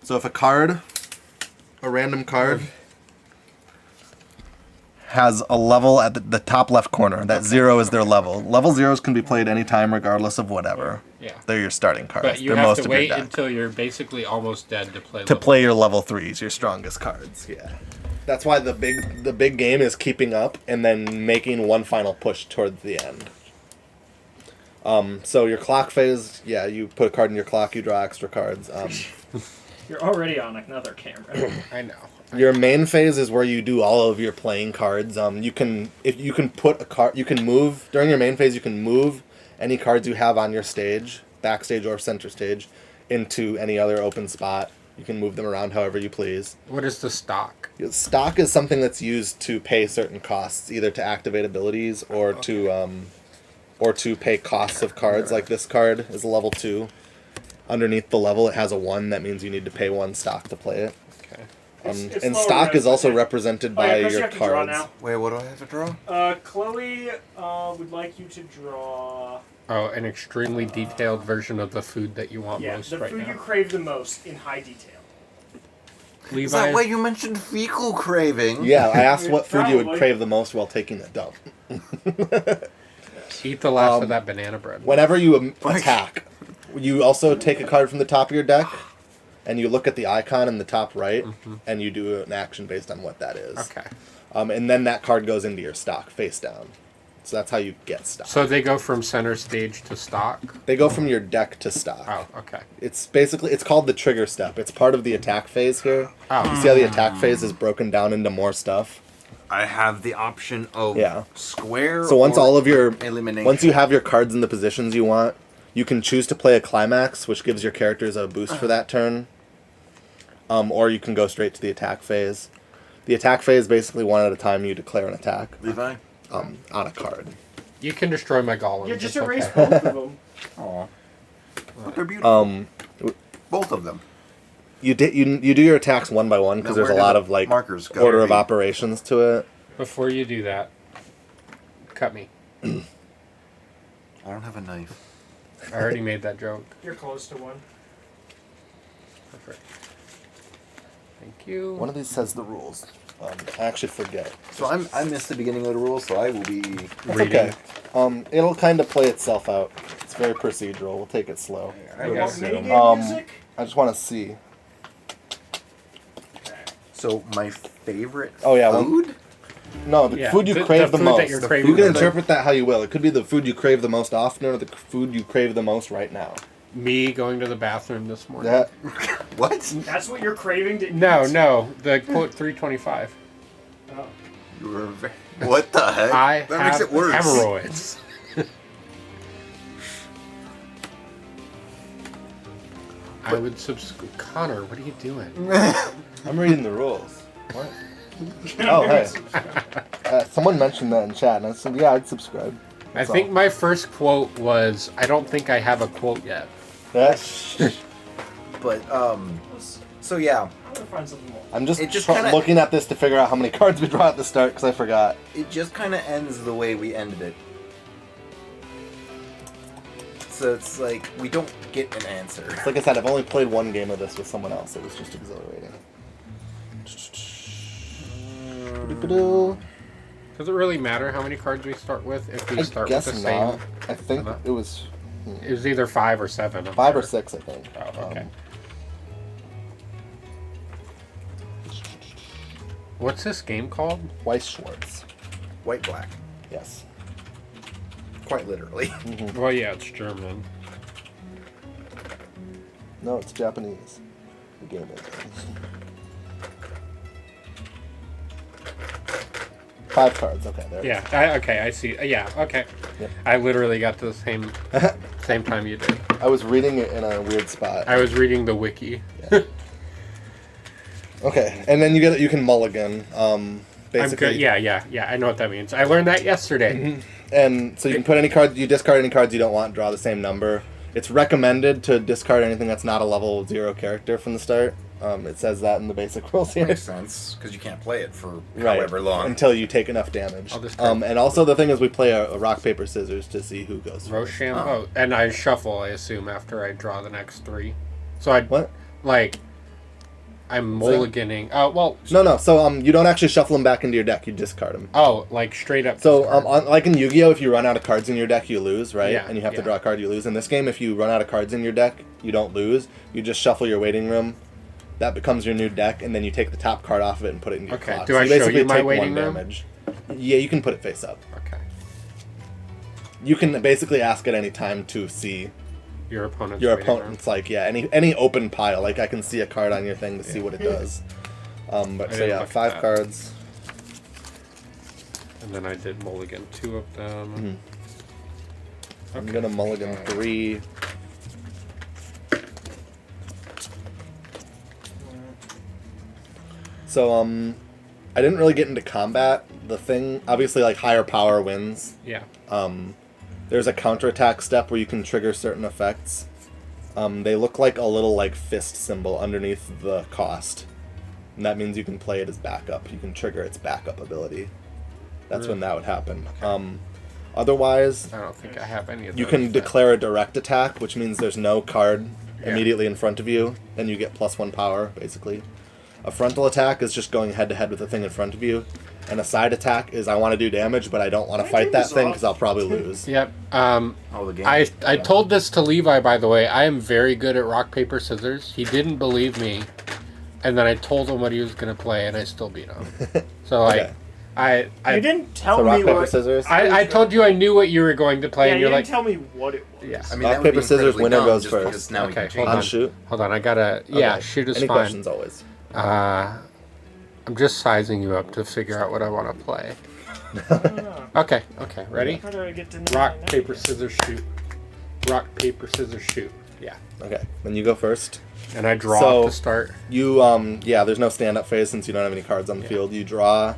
So if a random card, has a level at the top left corner, that 0 is their level. Level 0s can be played anytime regardless of whatever. Yeah. They're your starting cards. But you They're have most to of your wait deck. until you're basically almost dead to play. To play your level 3s, your strongest cards. Yeah. That's why the big game is keeping up and then making one final push towards the end. So your clock phase, yeah, you put a card in your clock, you draw extra cards. You're already on another camera. I know. Your main phase is where you do all of your playing cards. You can put a card. You can move during your main phase. You can move any cards you have on your stage, backstage or center stage, into any other open spot. You can move them around however you please. What is the stock? Stock is something that's used to pay certain costs, either to activate abilities or to pay costs of cards. Like this card is a level 2. Underneath the level, it has a 1. That means you need to pay 1 stock to play it. Okay. It's And lower stock res, is also okay. represented Oh, yeah, by Chris, you your have to draw cards. now. Wait, what do I have to draw? Chloe would like you to draw. Oh, an extremely detailed version of the food that you want Yeah, most the right food now. you crave the most in high detail. Is that why you mentioned fecal craving? Yeah, I asked what food you would Probably. crave the most while taking a dump. Eat the last of that banana bread. Whenever you attack, you also take a card from the top of your deck, and you look at the icon in the top right, and you do an action based on what that is. Okay. And then that card goes into your stock, face down. So that's how you get stock. So they go from center stage to stock? They go from your deck to stock. Oh, okay. It's called the trigger step. It's part of the attack phase here. Oh. You see how the attack phase is broken down into more stuff? I have the option of square. So once or all of your elimination. once you have your cards in the positions you want, you can choose to play a climax, which gives your characters a boost for that turn. Or you can go straight to the attack phase. The attack phase, basically one at a time, you declare an attack. Levi? On a card. You can destroy my golem. Yeah, just it's erase okay. both of them. Aw. But they're beautiful. Both of them. You do your attacks one by one because Now, there's a where do lot the of like markers go? order of operations to it. Before you do that, cut me. I don't have a knife. I already made that joke. You're close to one. Perfect. Thank you. One of these says the rules. I actually forget. So I missed the beginning of the rules, so I will be It's reading. okay. It'll kind of play itself out. It's very procedural. We'll take it slow. I What guess about so. minigame music? I just want to see. So my favorite Oh yeah, food? No, the Yeah, food you the crave the food that most. you're You craving can the interpret that how you will. It could be the food you crave the most often, or the food you crave the most right now. Me going to the bathroom this morning. That What? That's what you're craving to eat? No, the quote 325. Oh. You were what the heck? I that have makes it worse. hemorrhoids. I would subscribe. Connor, what are you doing? I'm reading the rules. What? Oh hey, someone mentioned that in chat, and I said, yeah, I'd subscribe. I think my first quote was, I don't think I have a quote yet. But so yeah, I'm gonna find something more. I'm just, It just kinda- looking at this to figure out how many cards we draw at the start because I forgot. it just kind of ends the way we ended it. So it's like we don't get an answer. It's like I said, I've only played one game of this with someone else. It was just exhilarating. Doop-a-doo. Does it really matter how many cards we start with if we start with the guess same? not. I think it was. It was either 5 or 7. 5 or 6, I think. Oh, okay. What's this game called? Weiss Schwartz. White black. Yes. Quite literally. Well, yeah, it's German. No, it's Japanese. The game is. 5 cards. Okay, there. Yeah. Okay, I see. Yeah. Okay. Yep. I literally got to the same time you did. I was reading it in a weird spot. I was reading the wiki. Yeah. Okay, and then you can mulligan. Basically. I'm good. Yeah. I know what that means. I learned that yesterday. Mm-hmm. And so you can put any card, you discard any cards you don't want, draw the same number. It's recommended to discard anything that's not a level 0 character from the start. It says that in the basic rules here. Makes sense, because you can't play it for however long. Until you take enough damage. And also the thing is we play a rock, paper, scissors to see who goes first. Rochambeau. And I shuffle, I assume, after I draw the next 3. So I What? Like, I'm mulliganing. Oh, well. No. So you don't actually shuffle them back into your deck. You discard them. Oh, like straight up. So like in Yu-Gi-Oh, if you run out of cards in your deck, you lose, right? Yeah, And you have to draw a card, you lose. In this game, if you run out of cards in your deck, you don't lose. You just shuffle your waiting room. That becomes your new deck, and then you take the top card off of it and put it in your clock. Do so I you show basically you my take waiting 1 room? damage. Yeah, you can put it face up. Okay. You can basically ask at any time to see your opponent's Your waiting room. opponent's like, yeah, any open pile. Like I can see a card on your thing to see what it does. But I so didn't yeah, look at 5 that. cards. And then I did mulligan 2 of them. I'm gonna mulligan 3. So I didn't really get into combat. The thing, obviously, like higher power wins. Yeah. There's a counterattack step where you can trigger certain effects. They look like a little like fist symbol underneath the cost. And that means you can play it as backup. You can trigger its backup ability. That's when that would happen. Otherwise, I don't think I have any of those. you can declare a direct attack, which means there's no card immediately in front of you, and you get +1 power, basically. A frontal attack is just going head-to-head with the thing in front of you. And a side attack is I want to do damage, but I don't want to fight that thing because I'll probably lose. Yep. The game. I told this to Levi, by the way. I am very good at rock, paper, scissors. He didn't believe me. And then I told him what he was going to play, and I still beat him. So, like, Okay. You didn't tell So me rock, paper, what. scissors? I told you I knew what you were going to play, Yeah, and you you're didn't like... tell me what it was. Yeah. I mean, Rock, that would be paper, scissors, incredibly winner dumb, goes just first. because now we Okay, can change hold On on. shoot? Hold on, I gotta... Yeah, Okay. shoot is Any fine. questions always? I'm just sizing you up to figure out what I want to play. Okay, ready? How do I get to know Rock, my paper, name? scissors, shoot. Rock, paper, scissors, shoot. Yeah. Okay, then you go first. And I draw So, to start. You, there's no stand-up phase since you don't have any cards on the field. You draw,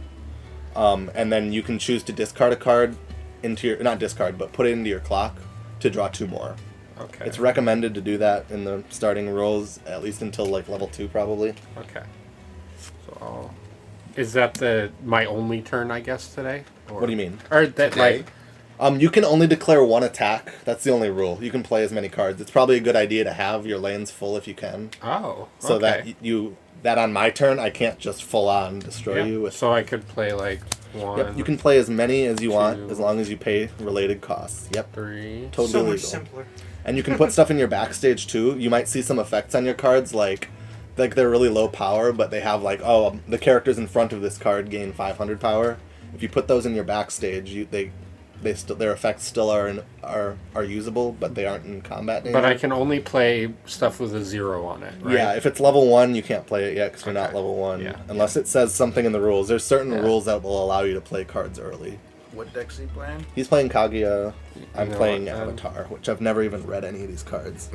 and then you can choose to discard a card into your... Not discard, but put it into your clock to draw 2 more. Okay. It's recommended to do that in the starting rules, at least until, like, level 2, probably. Okay. So, is that my only turn, I guess, today? Or, What do you mean? Or that, Today? like... You can only declare 1 attack. That's the only rule. You can play as many cards. It's probably a good idea to have your lanes full if you can. Oh, So okay. that on my turn, I can't just full-on destroy Yeah, you with... so I could play, like, 1... Yep, you can play as many as you want, 2, as long as you pay related costs. Yep. 3... Totally So much legal. simpler. And you can put stuff in your backstage, too. You might see some effects on your cards, like they're really low power, but they have, like, the characters in front of this card gain 500 power. If you put those in your backstage, their effects still are usable, but they aren't in combat anymore. But I can only play stuff with a 0 on it, right? Yeah, if it's level 1, you can't play it yet because you're not Okay. level 1. Yeah. Unless it says something in the rules. There's certain Yeah. rules that will allow you to play cards early. What deck's he playing? He's playing Kaguya. I'm know playing what, Avatar, which I've never even read any of these cards.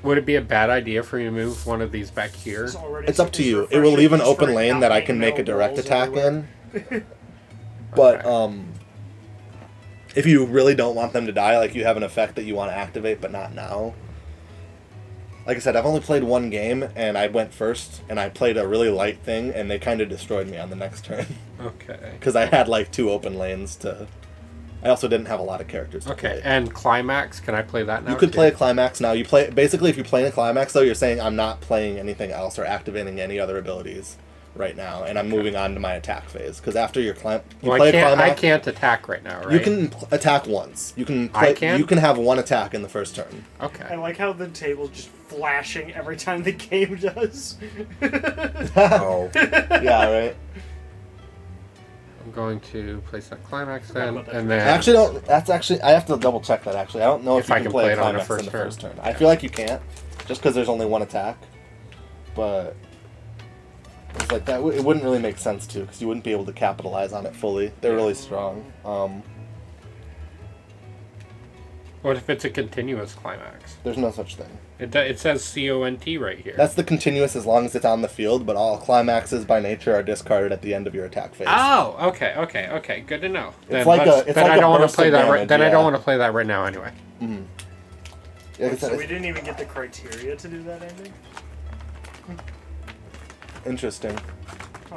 Would it be a bad idea for you to move one of these back here? It's up to you. It will leave an open lane that I can make a direct attack in. But if you really don't want them to die, like you have an effect that you want to activate but not now. Like I said, I've only played 1 game and I went first and I played a really light thing and they kind of destroyed me on the next turn. Okay. Because I had like 2 open lanes to... I also didn't have a lot of characters to Okay, play. and Climax, can I play that now? You could too? play a Climax now. You play basically if you play a Climax though, you're saying I'm not playing anything else or activating any other abilities. right now, and I'm moving on to my attack phase. Because after your Well, I can't attack right now, right? You can attack once. You can. I can? You can have one attack in the first turn. Okay. I like how the table's just flashing every time the game does. Oh. Yeah, right. I'm going to place that climax then, and I then actually don't. That's actually. I have to double check that. Actually, I don't know if you I can can play play a it on the climax in the first first turn. I feel like you can't, just because there's only one attack. But it's like that. It wouldn't really make sense to, because you wouldn't be able to capitalize on it fully. They're really strong. what if it's a continuous climax? There's no such thing. It says CONT right here. That's the continuous as long as it's on the field, but all climaxes by nature are discarded at the end of your attack phase. Oh, okay. Good to know. It's like a. It's like I a don't want burst to play of that. damage, Then I yeah. don't want to play that right now anyway. Mm-hmm. Yeah, So we didn't even get the criteria to do that ending? Interesting.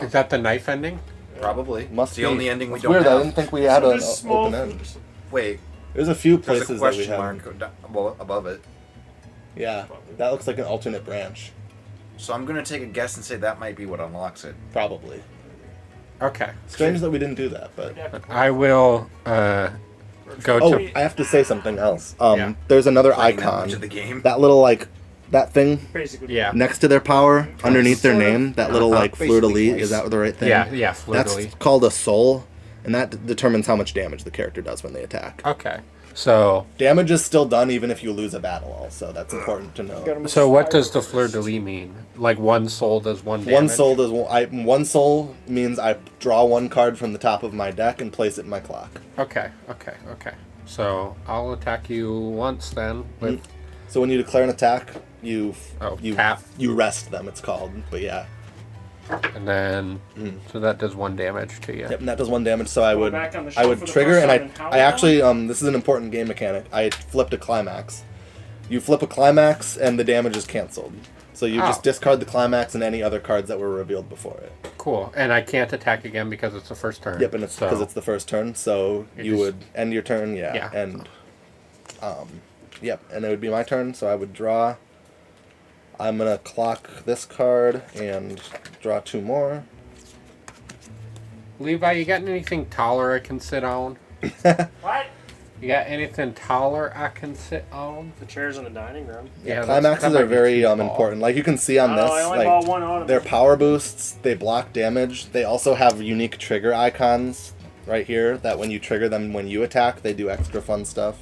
Is that the knife ending? Probably. Must It's be. the only ending we It's don't weird. have. I didn't think we had So an there's small- open end. Wait. There's a few There's places a that we question have. mark above it. Yeah, that looks like an alternate branch. So I'm gonna take a guess and say that might be what unlocks it. Probably. Okay. Strange that we didn't do that, but. I will go Oh, to. I have to say something else. Yeah. There's another Playing that icon. much of the game. That little like, that thing. Basically. Yeah. Next to their power, underneath their name, that little like fleur de lis. Basically Is that the right thing? Yeah, fleur de lis. That's called a soul, and that determines how much damage the character does when they attack. Okay. So Damage is still done even if you lose a battle. Also, that's important to know. So what does the fleur de lis mean? Like one soul does one damage? One soul does one soul means I draw one card from the top of my deck and place it in my clock. Okay. So I'll attack you once then with So when you declare an attack, you tap. you rest them. It's called, but yeah. And then so that does one damage to you. Yep, and that does one damage. So I would back on the I show would for the trigger, first and time in how I actually long? this is an important game mechanic. I flipped a climax. You flip a climax, and the damage is canceled. So you just discard the climax and any other cards that were revealed before it. Cool. And I can't attack again because it's the first turn. Yep, and it's because it's the first turn. So you would end your turn, Yeah. and yep, and it would be my turn. So I would draw. I'm gonna clock this card and draw two more. Levi, you got anything taller I can sit on? What? You got anything taller I can sit on? The chairs in the dining room. Yeah, Climaxes that might are be very too tall. important. Like you can see on Oh, this, I only bought one like ottoman. their power boosts, they block damage. They also have unique trigger icons right here that when you trigger them when you attack, they do extra fun stuff.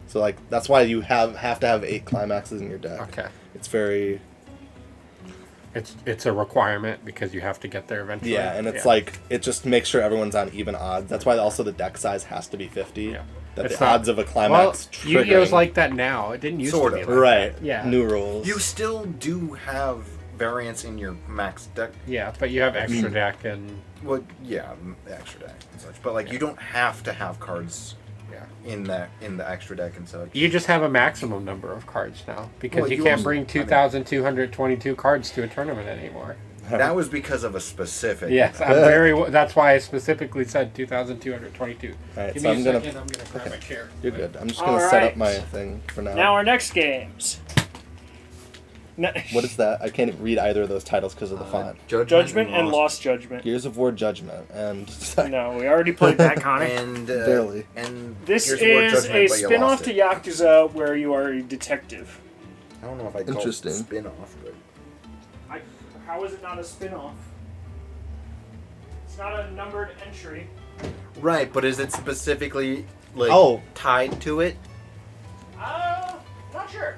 So like that's why you have to have 8 climaxes in your deck. Okay. It's very It's a requirement because you have to get there eventually. yeah, and it's like it just makes sure everyone's on even odds. That's why also the deck size has to be 50. Yeah. That It's the not- odds of a climax Well, Yu-Gi-Oh's triggering- like that now. It didn't used Sort to be of. like right. that. Yeah. New rules. You still do have variance in your max deck. Yeah, but you have extra deck and Well, yeah, extra deck and such. But like, you don't have to have cards. In the extra deck and such. you just have a maximum number of cards now because Well, you you can't also- bring 2,222 cards to a tournament anymore. That was because of a specific. Yes, I'm very. That's why I specifically said 2,222. Alright, Give so me I'm a gonna. second. I'm gonna grab my chair. You're good. I'm just All gonna set up right. my thing for now. Now our next games. What is that? I can't read either of those titles because of the font. Judgment and Lost Judgment. Gears of War Judgment and No, we already played that, Connor. And barely. And This Gears of War is Judgment, a but you spin-off lost to it. Yakuza where you are a detective. I don't know if I'd call it Interesting. spin-off, but How is it not a spin-off? It's not a numbered entry. right. But is it specifically like Oh. tied to it? Not sure.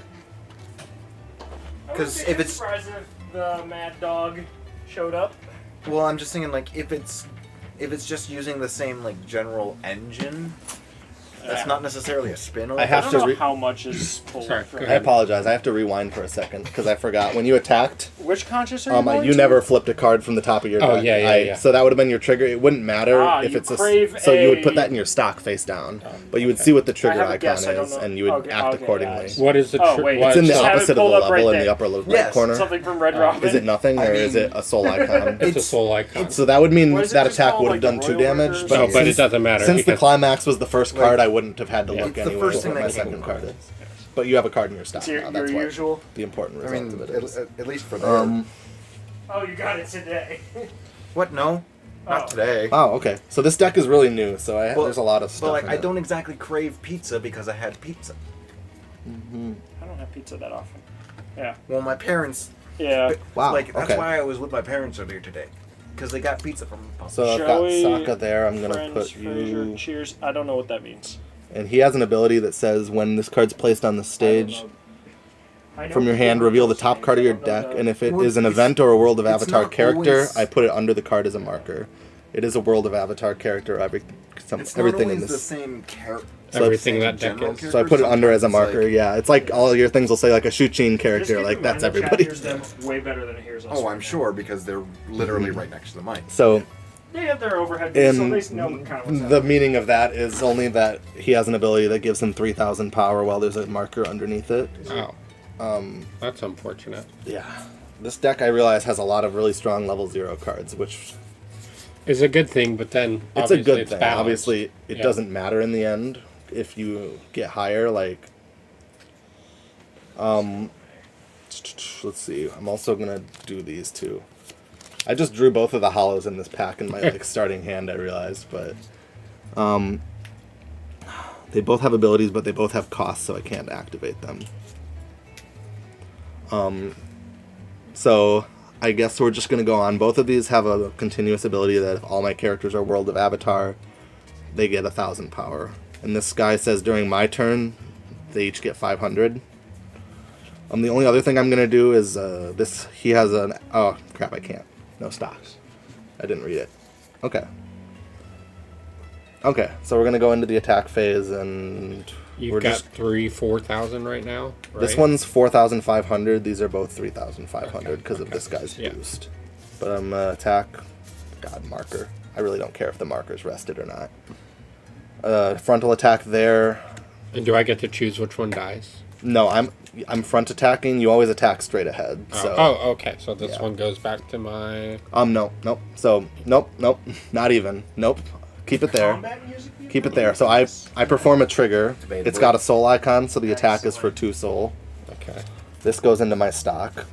I 'Cause wouldn't if be it's- surprised if the Mad Dog showed up. Well, I'm just thinking like if it's just using the same like general engine, that's not necessarily a spin-off. I have I to don't know re- how much is pulled Sorry, from go I ahead. apologize. I have to rewind for a second because I forgot when you attacked. Which conscious are you going You to? never flipped a card from the top of your Oh, deck. yeah. So that would have been your trigger. It wouldn't matter if you it's a. crave So you would a- put that in your stock face down, but you would see what the trigger have a icon guess, I don't is, know. and you would Okay, act okay, accordingly. guys. What is the? Oh, wait. It's in the Just have it opposite of the pulled up level right in the there. upper right Yes, corner. Something from Red Robin. Is it nothing, or is it a soul icon? It's a soul icon. So that would mean What is it that just attack called, would have like done the 2 Royal damage. River or But No, but since, it doesn't matter Since the because- climax was the first card, I wouldn't have had to Yeah. look It's the anywhere first what thing my that came second to card mind. is. But you have a card in your stock It's your, now. That's your what usual. the important I result mean, of it is. at least for that. Oh, you got it today. What? No, not today. Oh, okay. So this deck is really new. So there's a lot of stuff. But like, in I it. don't exactly crave pizza because I had pizza. Mm-hmm. I don't have pizza that often. Yeah. Well, my parents. Yeah. Wow. Like that's okay. why I was with my parents earlier today, because they got pizza from. So I've got Sokka there. I'm gonna Friends, put Fraser, you. Cheers. I don't know what that means. And he has an ability that says when this card's placed on the stage I know from your people hand, know reveal the those top names, card of I your don't know deck, the- and if it Well, is an it's- event or a World of it's Avatar not character, always- I put it under the card as a marker. It is a World of Avatar character. It's not Everything always in the this. same character. Everything that deck general is. So I put it under as a Sometimes it's marker. Yeah, it's like all your things will say like a Shuchin Just character. keep Like in that's mind the chat everybody. hears them way better than it hears us. Oh, right I'm now. sure because they're literally right next to the mic. So They have their overhead, so and they know kind of what's the happening. meaning of that is only that he has an ability that gives him 3,000 power while there's a marker underneath it. Oh, that's unfortunate. Yeah, this deck I realize has a lot of really strong level 0 cards, which Is a good thing, but then it's a obviously good it's thing. balanced. Obviously, it Yeah. doesn't matter in the end if you get higher. Like, let's see. I'm also gonna do these two. I just drew both of the hollows in this pack in my like starting hand. I realized, but they both have abilities, but they both have costs, so I can't activate them. So I guess we're just gonna go on. Both of these have a continuous ability that if all my characters are World of Avatar, they get 1,000 power. And this guy says during my turn, they each get 500. The only other thing I'm gonna do is this. He has an oh crap! I can't. No stocks. I didn't read it. Okay. Okay, so we're gonna go into the attack phase, and You've we're got just 4,000 right now. Right? this one's 4,500. These are both 3,500 because of this guy's Yeah. boost. But I'm attack. God, marker. I really don't care if the marker's rested or not. Frontal attack there. And do I get to choose which one dies? No, I'm front attacking. You always attack straight ahead. So. Oh, okay. So this yeah. one goes back to my. Nope. So nope, not even. Nope. Keep it there. Keep it there. So I perform a trigger. It's got a soul icon, so the attack is for 2 soul. Okay. This goes into my stock.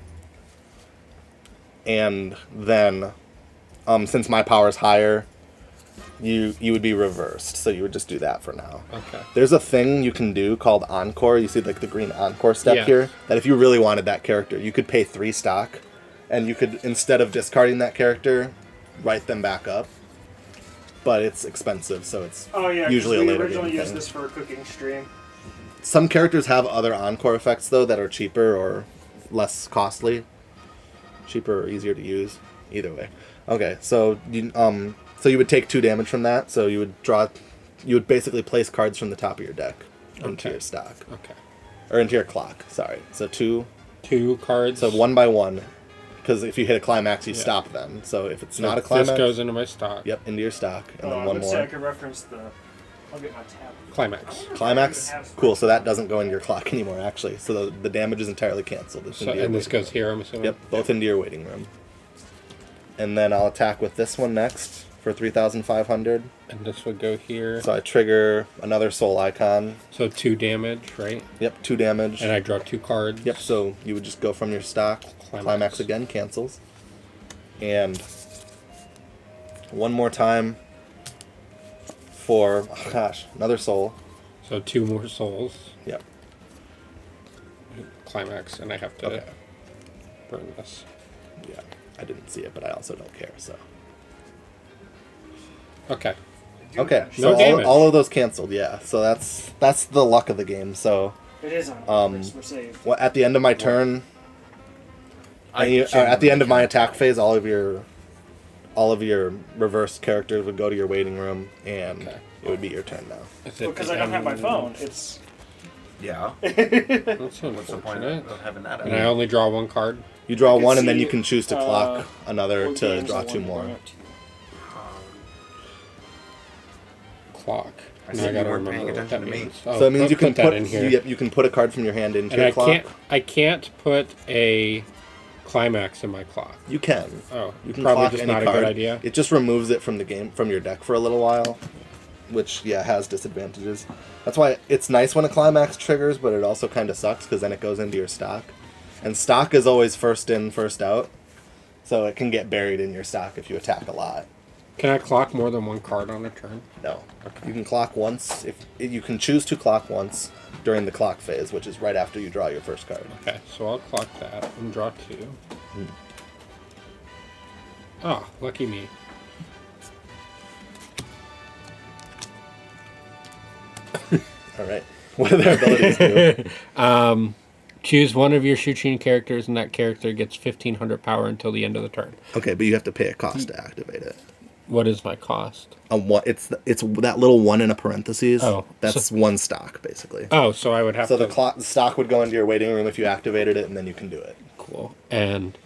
And then, since my power is higher, you would be reversed. So you would just do that for now. Okay. There's a thing you can do called Encore. You see like the green Encore step Yeah. here? That if you really wanted that character, you could pay 3 stock. And you could, instead of discarding that character, write them back up. But it's expensive, so it's Oh yeah, usually a we later originally game used thing. this for a cooking stream. Some characters have other Encore effects, though, that are cheaper or less costly. Cheaper or easier to use. Either way. Okay, so you would take 2 damage from that, so you would basically place cards from the top of your deck into your stock. Okay. Or into your clock, sorry. So 2 cards. So 1 by 1. Because if you hit a climax, you Yeah. stop them. So if it's So not a climax... this goes into my stock. Yep, into your stock. And then I 1 would say I more. could reference the. I'll get my tab. Climax. Climax? Cool, so that doesn't go into your clock anymore, actually. So the damage is entirely canceled. It's So, into your and this waiting goes here, I'm assuming? Yep, both into your waiting room. And then I'll attack with this one next for 3,500. And this would go here. So I trigger another soul icon. So 2 damage, right? Yep, 2 damage. And I draw 2 cards. Yep, so you would just go from your stock. Climax again, cancels. And one more time for, oh gosh, another soul. So 2 more souls. Yep. Climax, and I have to burn this. Yeah, I didn't see it, but I also don't care, so. Okay. Okay, No so damage. all of those canceled, yeah. So that's the luck of the game. So It is on purpose, we're saved. well, at the end of my turn, at the end of my attack phase, all of your reversed characters would go to your waiting room, and it would be your turn now. Because I don't have my phone, it's. Yeah. That's What's the point unfortunate. of having that? And I only draw 1 card. You draw I can 1, and then see, you can choose to clock another what to games draw I 2 want to more. bring up to you. Clock. I Now see you gotta weren't remember paying what that attention to me. means. Oh, So it means you can that put in here. you can put a card from your hand into And your I clock. can't put a climax in my clock. You can. Oh, You can probably clock just any not a card. good idea. It just removes it from the game, from your deck for a little while, which has disadvantages. That's why it's nice when a climax triggers, but it also kind of sucks because then it goes into your stock, and stock is always first in, first out. So it can get buried in your stock if you attack a lot. Can I clock more than one card on a turn? No. You can clock once. If you can choose to clock once during the clock phase, which is right after you draw your first card. Okay, so I'll clock that and draw 2. Oh, lucky me. All right. What are their abilities do? Choose one of your Shuchin characters, and that character gets 1,500 power until the end of the turn. Okay, but you have to pay a cost to activate it. What is my cost? It's that little one in a parentheses. Oh, that's one stock basically. Oh, so I would have to. So the stock would go into your waiting room if you activated it, and then you can do it. Cool. And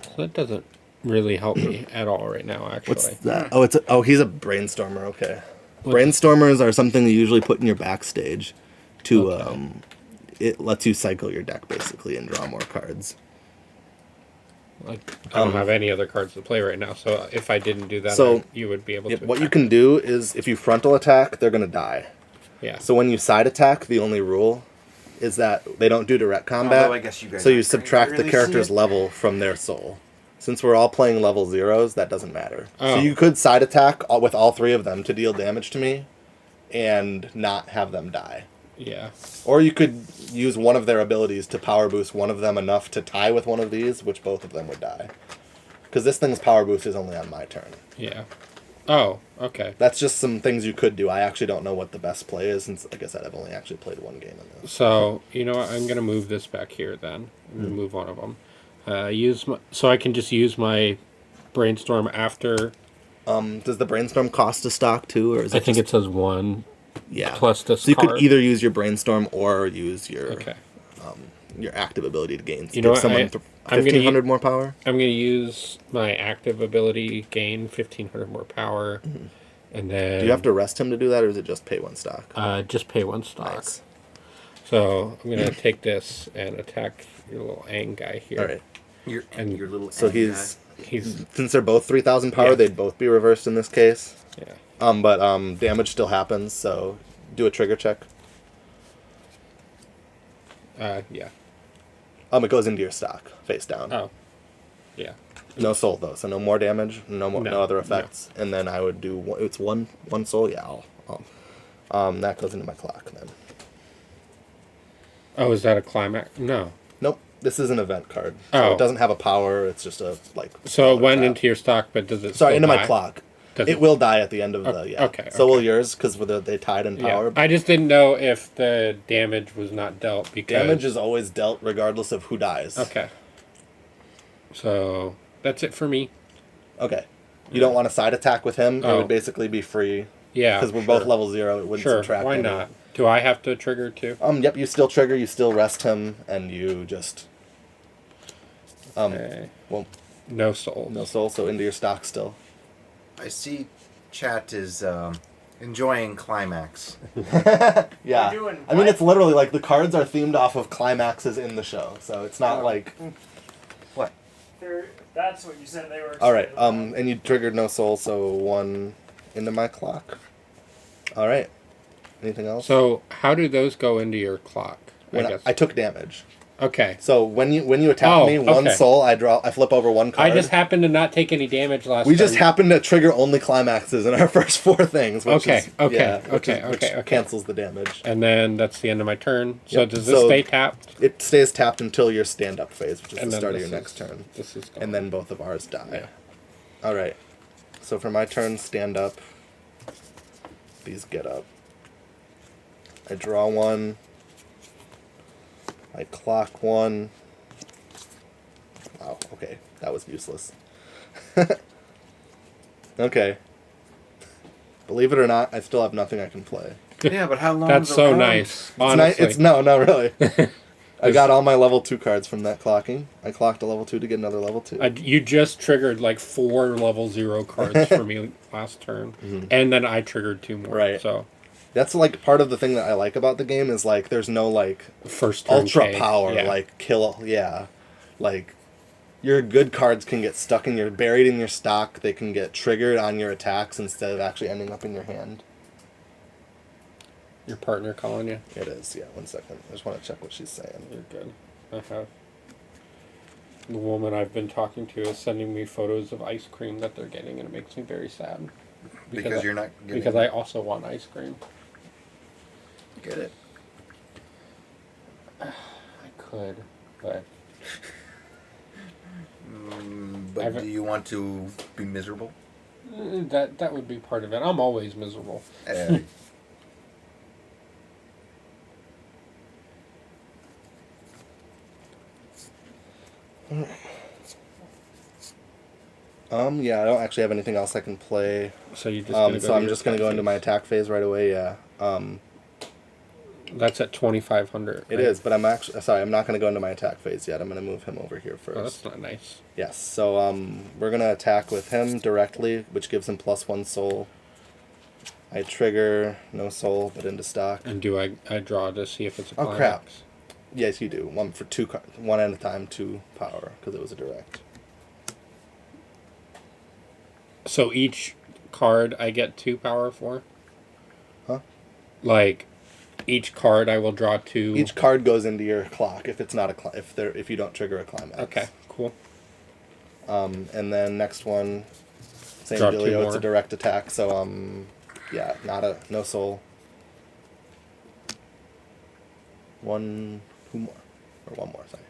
so that doesn't really help me at all right now. Actually, what's that? Oh, he's a brainstormer. Okay. Brainstormers are something you usually put in your backstage to it lets you cycle your deck basically and draw more cards. I don't have any other cards to play right now, so if I didn't do that, you would be able to. What you can do is if you frontal attack, they're going to die. Yeah. So when you side attack, the only rule is that they don't do direct combat. Although I guess you guys so you aren't subtract gonna the really character's see it. level from their soul. Since we're all playing level 0s, that doesn't matter. Oh. So you could side attack with all 3 of them to deal damage to me and not have them die. Yeah. Or you could use one of their abilities to power boost one of them enough to tie with one of these, which both of them would die. Because this thing's power boost is only on my turn. Yeah. Oh, okay. That's just some things you could do. I actually don't know what the best play is, since, like I said, I've only actually played one game in this. So, you know what? I'm going to move this back here then. I'm going to move one of them. So I can just use my brainstorm after. Does the brainstorm cost a stock too, or is it? I think it says 1. Yeah. Plus this so you card. could either use your brainstorm or use your Okay. Your active ability to gain. You know what? Someone I'm 1,500 more power. I'm going to use my active ability, gain 1,500 more power, and then. Do you have to rest him to do that, or is it just pay 1 stock? Just pay 1 stock. Nice. So I'm going to take this and attack your little Aang guy here. All right. Your little. So Aang he's since they're both 3,000 power, Yeah. they'd both be reversed in this case. Yeah. But damage still happens, so do a trigger check. Yeah. It goes into your stock, face down. Oh. Yeah. No soul though, so no more damage, no No, other effects, and then I would do it's one soul. Yeah, that goes into my clock then. Oh, is that a climax? No. Nope, this is an event card. So Oh. it doesn't have a power. It's just a like. So it went into your stock, but does it? Sorry, still into my die? clock. Does It will die at the end of the yeah. okay, So will okay. yours because they tied in power. Yeah. I just didn't know if the damage was not dealt because Damage is always dealt regardless of who dies. Okay. So that's it for me. Okay. You don't want to side attack with him. It Oh. would basically be free. Yeah, Because we're both sure. level 0. It wouldn't Sure. subtract. Why any. not? Do I have to trigger too? Yep. You still trigger. You still rest him, and you just. Okay. Well. No soul. No soul. So into your stock still. I see. Chat is enjoying climax. Yeah. I mean, it's literally like the cards are themed off of climaxes in the show, so it's not like. What? That's what you said they were. All right. And you triggered no soul, so 1 into my clock. All right. Anything else? So how do those go into your clock? When I guess. I took damage. Okay. So when you attack me, 1 okay. soul, I flip over 1 card. I just happened to not take any damage last. We just turn. happened to trigger only climaxes in our first 4 things. Which Okay, is, okay, yeah, okay, which okay. cancels the damage. And then that's the end of my turn. So Yep. does this stay tapped? It stays tapped until your stand-up phase, which is And the then start of this your is- next turn. this is gone. And then both of ours die. Yeah. All right. So for my turn, stand up. These get up. I draw 1. I clock 1. Wow, okay. That was useless. Okay. Believe it or not, I still have nothing I can play. Yeah, but how long? That's is so around? nice. It's Honestly. it's no, really. I got all my level 2 cards from that clocking. I clocked a level 2 to get another level 2. You just triggered like 4 level 0 cards for me last turn, and then I triggered 2 more. Right. So That's like part of the thing that I like about the game is like there's no like first turn ultra K. power Yeah. like kill like your good cards can get stuck in your buried in your stock. They can get triggered on your attacks instead of actually ending up in your hand. Your partner calling you? It is, yeah. 1 second. I just want to check what she's saying. You're good. I have. The woman I've been talking to is sending me photos of ice cream that they're getting, and it makes me very sad. Because you're not getting Because I also want ice cream. Get it? I could, but... But do you want to be miserable? That would be part of it. I'm always miserable. Yeah, I don't actually have anything else I can play. So you just so I'm just gonna go into my attack phase right away. Yeah. That's at 2,500. Right? It is, but I'm actually sorry. I'm not gonna go into my attack phase yet. I'm gonna move him over here first. Oh, that's not nice. Yes. So we're gonna attack with him directly, which gives him +1 soul. I trigger no soul, but into stock. And do I draw to see if it's a climax? Oh crap! Yes, you do. One for two, one at a time, 2 power, because it was a direct. So each card I get 2 power for? Huh? Like, each card I will draw 2. Each card goes into your clock if it's not a if you don't trigger a climax. Okay, cool. And then next one, same Draw 2 dealio. It's a more. direct attack. So yeah, no soul. 2 more, or 1 more. Sorry.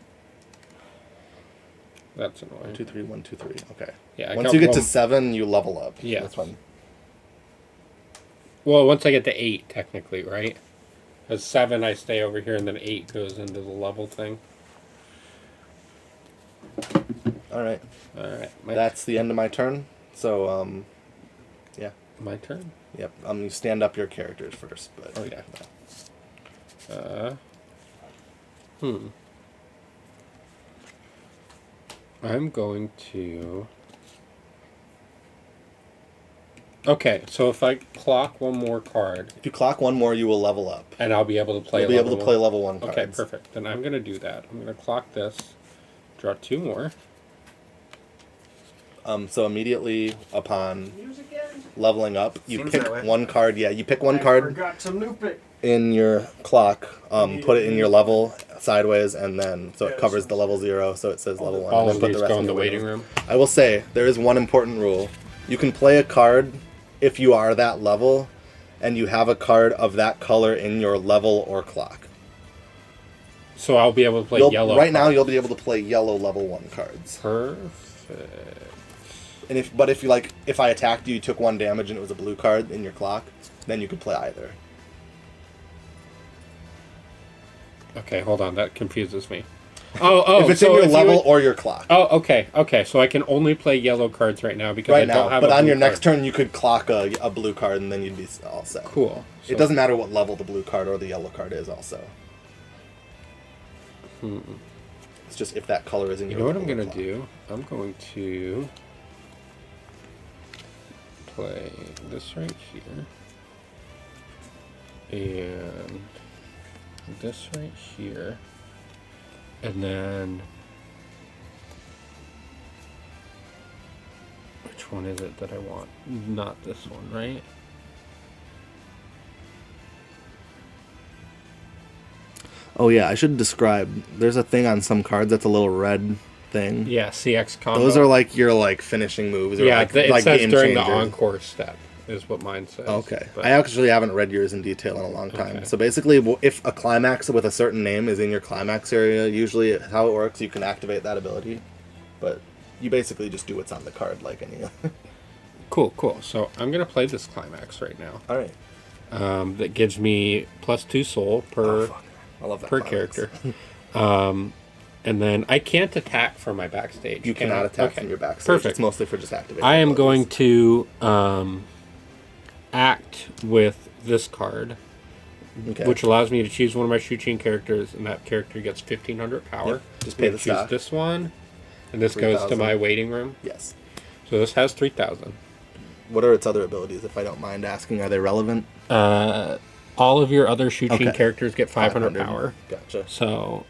That's annoying. 1, 2, 3, 1, 2, 3. Okay. Yeah. Once you get to 7, you level up. Yeah. That's fun. Well, once I get to 8, technically, right? Because 7, I stay over here, and then 8 goes into the level thing. All right. All right. That's the end of my turn. So yeah. My turn. Yep. You stand up your characters first, but. Oh yeah. I'm going to... Okay, so if I clock 1 more card... If you clock 1 more, you will level up. And I'll be able to play You'll be able to play level 1 cards. Okay, perfect. Then I'm going to do that. I'm going to clock this, draw 2 more. So immediately upon leveling up, you Seems pick that way. 1 card. Yeah, you pick 1 card Forgot to loop it. in your clock, put it in your level sideways, and then so it covers the level 0, so it says level 1. All and of then put these rest go in the your waiting windows. room. I will say, there is one important rule. You can play a card if you are that level, and you have a card of that color in your level or clock. So I'll be able to play yellow Right now, cards. you'll be able to play yellow level 1 cards. Perfect. And if I attacked you, you took 1 damage, and it was a blue card in your clock, then you could play either. Okay, hold on. That confuses me. Oh, if it's so in your if you level would- or your clock. Oh, okay. So I can only play yellow cards right now because I Right don't now, have but a on blue your next card. turn, you could clock a blue card, and then you'd be all set. Cool. It doesn't matter what level the blue card or the yellow card is. Also, it's just if that color is in You your. know what I'm level or gonna clock. do? I'm going to play this right here, and this right here, and then which one is it that I want? Not this one, right? Oh yeah, I should describe. There's a thing on some cards that's a little red thing. Yeah, CX combo. Those are like your finishing moves. Or Yeah, like, it like says game during the changers. encore step is what mine says. Okay. but- I actually haven't read yours in detail in a long time. Okay. So basically, if a climax with a certain name is in your climax area, usually how it works, you can activate that ability. But you basically just do what's on the card like any. Cool. So I'm going to play this climax right now. All right. That gives me +2 soul per I love that per climax. character. And then I can't attack from my backstage. You can cannot I? attack Okay, from your backstage. Perfect. It's mostly for just activating. I am abilities. going to act with this card, Okay. which allows me to choose one of my Shuqin characters, and that character gets 1,500 power. Yep. Just pay I'm the gonna choose stock. this one, and this goes to 3,000. my waiting room. Yes. So this has 3,000. What are its other abilities, if I don't mind asking? Are they relevant? All of your other Shuqin Okay. characters get 500 500. power. Gotcha. So,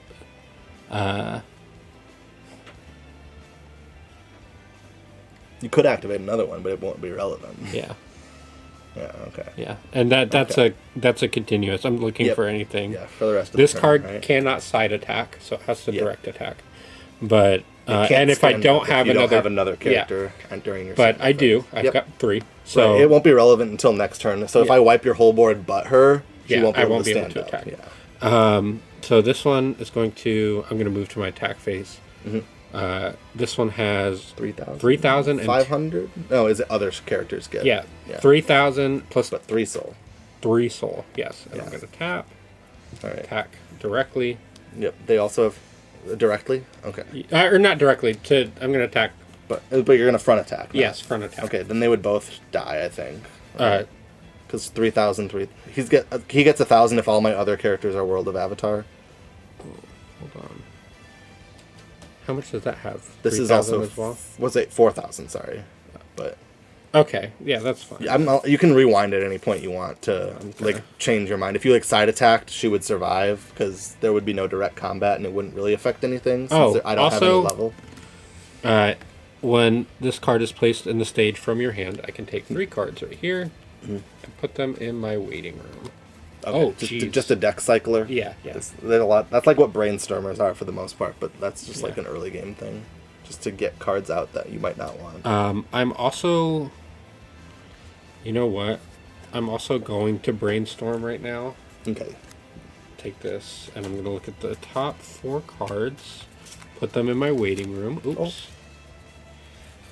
You could activate another one, but it won't be relevant. yeah. Yeah. Okay. Yeah, and that's a continuous. I'm looking Yep. for anything. Yeah. For the rest of This the turn, card right? cannot side attack, so it has to Yep. direct attack. But It can't and if I stand don't up have you another, don't have another yeah. character during your But second I phase. do. I've Yep. got 3. So Right, it won't be relevant until next turn. So if I wipe your whole board but her, she won't be I able won't to be able stand to up. attack. Yeah. So this one is going to. I'm going to move to my attack phase. Mm-hmm. This one has 3,000. 3,000 and 500? No, is it other characters get? Yeah, 3,000 plus. But 3 soul. 3 soul. Yes, and Yeah. I'm going to tap. All right. Attack directly. Yep. They also have directly. Okay. Or not directly. To I'm going to attack. But you're gonna front attack. Now. Yes, front attack. Okay, then they would both die, I think. Uh, Because 3,000, he gets 1,000 if all my other characters are World of Avatar. Hold on. How much does that have? This is 3,000 also as well. Was it 4,000? Sorry, but Okay, yeah, that's fine. you can rewind at any point you want to like change your mind. If you like side attacked, she would survive because there would be no direct combat and it wouldn't really affect anything. Since I don't have any level. When this card is placed in the stage from your hand, I can take 3 cards right here and put them in my waiting room. Okay, just a deck cycler. Yeah. There's a lot. That's like what brainstormers are for the most part, but that's just like an early game thing, just to get cards out that you might not want. I'm also, you know what? I'm also going to brainstorm right now. Okay. Take this, and I'm going to look at the top 4 cards, put them in my waiting room. Oops.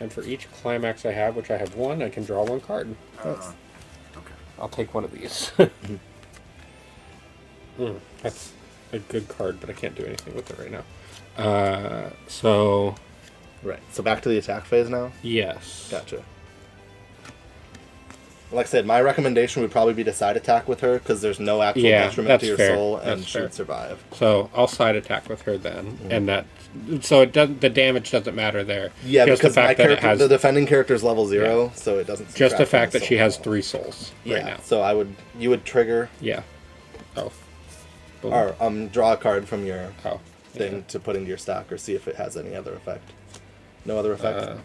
And for each climax I have, which I have 1, I can draw 1 card. Okay. I'll take one of these. That's a good card, but I can't do anything with it right now. So... Right. So back to the attack phase now? Yes. Gotcha. Like I said, my recommendation would probably be to side attack with her because there's no actual detriment to your soul, and she would survive. So I'll side attack with her then, and that so it doesn't. The damage doesn't matter there. Yeah, just because the fact my that it has the defending character is level 0, so it doesn't. Just the subtract fact from that she has 3 souls right now. So you would trigger. Yeah. Oh. Boom. Or draw a card from your thing yeah. to put into your stack, or see if it has any other effect. No other effect.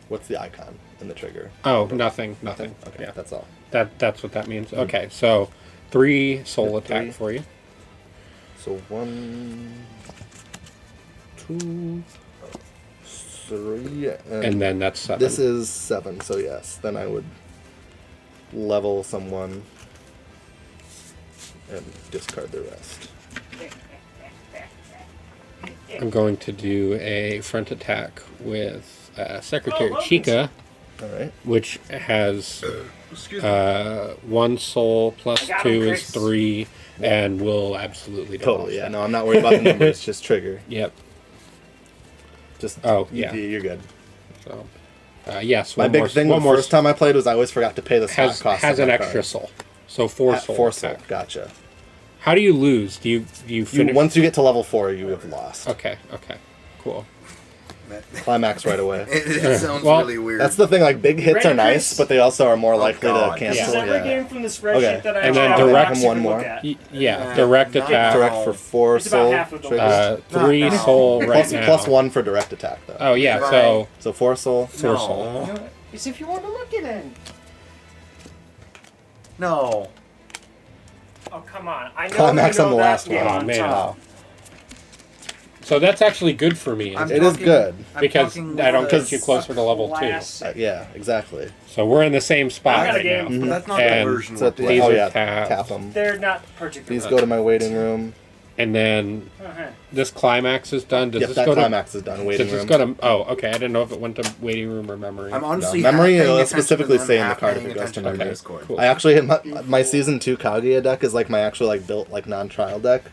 What's the icon in the trigger? Oh, nothing. Okay, Yeah, that's all. That's what that means. Okay, so 3 soul attack 3. for you. So 1, 2, 3, and then that's 7. This is 7, so yes. Then I would level someone and discard the rest. I'm going to do a front attack with Secretary Chica, which has 1 soul plus 2 is 3, and will absolutely totally. Yeah, no, I'm not worried about the numbers. Just trigger. Yep. Just yeah, you're good. So, yes. My big thing the first time I played was I always forgot to pay the slot cost. Has of an my extra cards. soul, so 4 soul. 4 soul. Gotcha. How do you lose? Do you finish? Once you get to level 4, you have lost. Okay. Cool. Climax right away. It sounds really weird. That's the thing. Like big hits Ready, are nice, Chris? but they also are more likely to This cancel. is every game from the spreadsheet that I and have. then direct him one more. Direct attack. Direct for 4 It's about soul. half of the triggers. 3 soul right now. Plus 1 for direct attack though. Oh yeah, Right. so 4 soul. 4 soul. It's if you want to look at it. No. Oh come on! I know Climax you know on the that last game one. on man. top. So that's actually good for me. I'm It is talking- good. I'm because talking I don't with get you closer to level 2. Classic. Yeah, exactly. So we're in the same spot I got a right game. now. But that's not And the version So we're at the, playing. These oh are yeah, tabs. tap them. They're not particularly. These go to my waiting room. And then Uh-huh. this climax is done. Does Yep, this that go climax is done. to? Waiting Does this room. go to? Oh, okay. I didn't know if it went to waiting room or memory. I'm honestly Memory, half paying it'll attention specifically to them, say in the half card if paying it goes to attention memory. Discord. Cool. I actually my season 2 Kaguya deck is like my actual like built like non-trial deck.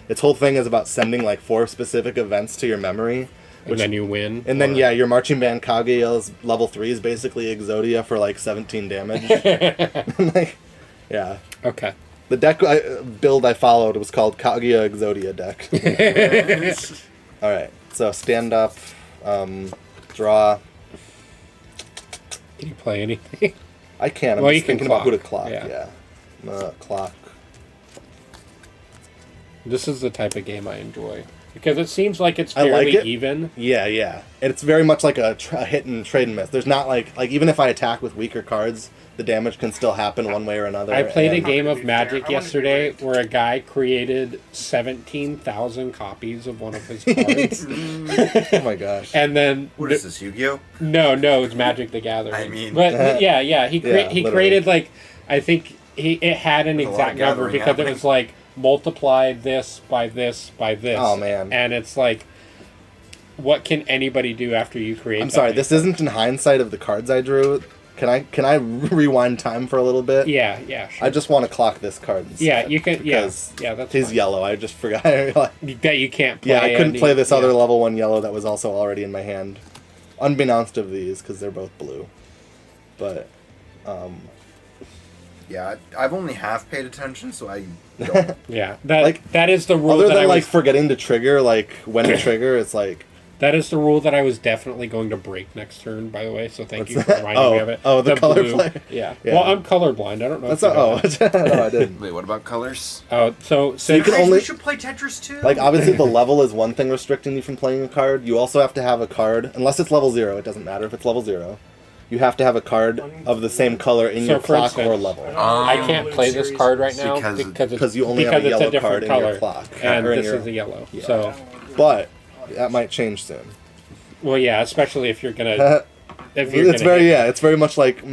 Its whole thing is about sending like 4 specific events to your memory. and then you win. And then your marching band Kaguya's level 3 is basically Exodia for like 17 damage. Like, yeah. Okay. The deck build I followed was called Kaguya Exodia deck. All right. So stand up, draw. Can you play anything? I can. I'm Well, just you can thinking about who to clock, clock. yeah. Clock. This is the type of game I enjoy. Because it seems like it's I like fairly it. even. Yeah, yeah. And it's very much like a hit and trade and miss. There's not like even if I attack with weaker cards, the damage can still happen one way or another. I played a and- game of Magic yesterday where a guy created 17,000 copies of one of his cards. Oh my gosh. And then What is this, Yu-Gi-Oh? No, it's Magic the Gathering. I mean- but yeah, he Yeah, literally. created like I think it had an There's a lot of exact number gathering because happening. it was like multiply this by this by this. Oh, man. And it's like, what can anybody do after you create? I'm sorry, something? this isn't in hindsight of the cards I drew. Can I rewind time for a little bit? Yeah, sure. I just want to clock this card instead. Yeah, you can. Because Yeah, that's he's fine. yellow. I just forgot. That That you can't play. I couldn't any- play this yeah. other level 1 yellow that was also already in my hand. Unbeknownst of these, because they're both blue. But, Yeah, I've only half paid attention, so I don't. Yeah, that is the rule. other that than I like was, forgetting to trigger, like when to trigger, it's like... that is the rule that I was definitely going to break next turn. By the way, so thank you What's for that? reminding me of it. Oh, the color blue. play? Yeah. Yeah. Well, I'm colorblind. I don't know. That's if you know not, that. no, I didn't. Wait, what about colors? Oh, so You can Guys, only... we should play Tetris too. Like, obviously the level is one thing restricting you from playing a card. You also have to have a card, unless it's level 0, it doesn't matter if it's level 0. You have to have a card of the same color in So, your for clock or instance, level. I can't play this card right now Because- because Because you only have a it's yellow different card in color, your clock. and Or in this your- is a yellow. Yeah. So, But that might change soon. well, yeah, especially if you're gonna. It's very much like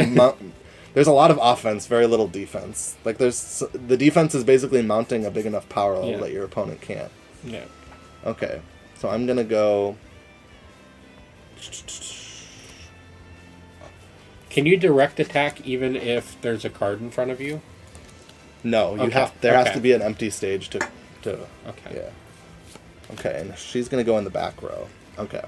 there's a lot of offense, very little defense. Like the defense is basically mounting a big enough power level Yeah. that your opponent can't. Yeah. Okay, so I'm gonna go. Can you direct attack even if there's a card in front of you? No, you Okay, have. There has okay. to be an empty stage to. Okay. Yeah. Okay, and she's gonna go in the back row. Okay.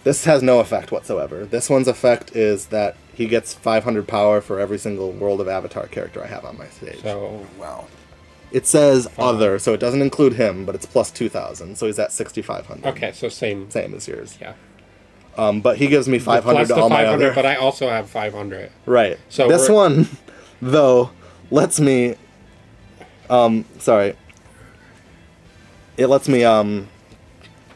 This has no effect whatsoever. This one's effect is that he gets 500 power for every single World of Avatar character I have on my stage. So Wow. It says other, so it doesn't include him, but it's plus 2,000, so he's at 6,500. okay, so same. Same as yours. Yeah. But he gives me 500 Plus to the all my 500, other. but I also have 500. Right. So this we're- one, though, lets me. Sorry. It lets me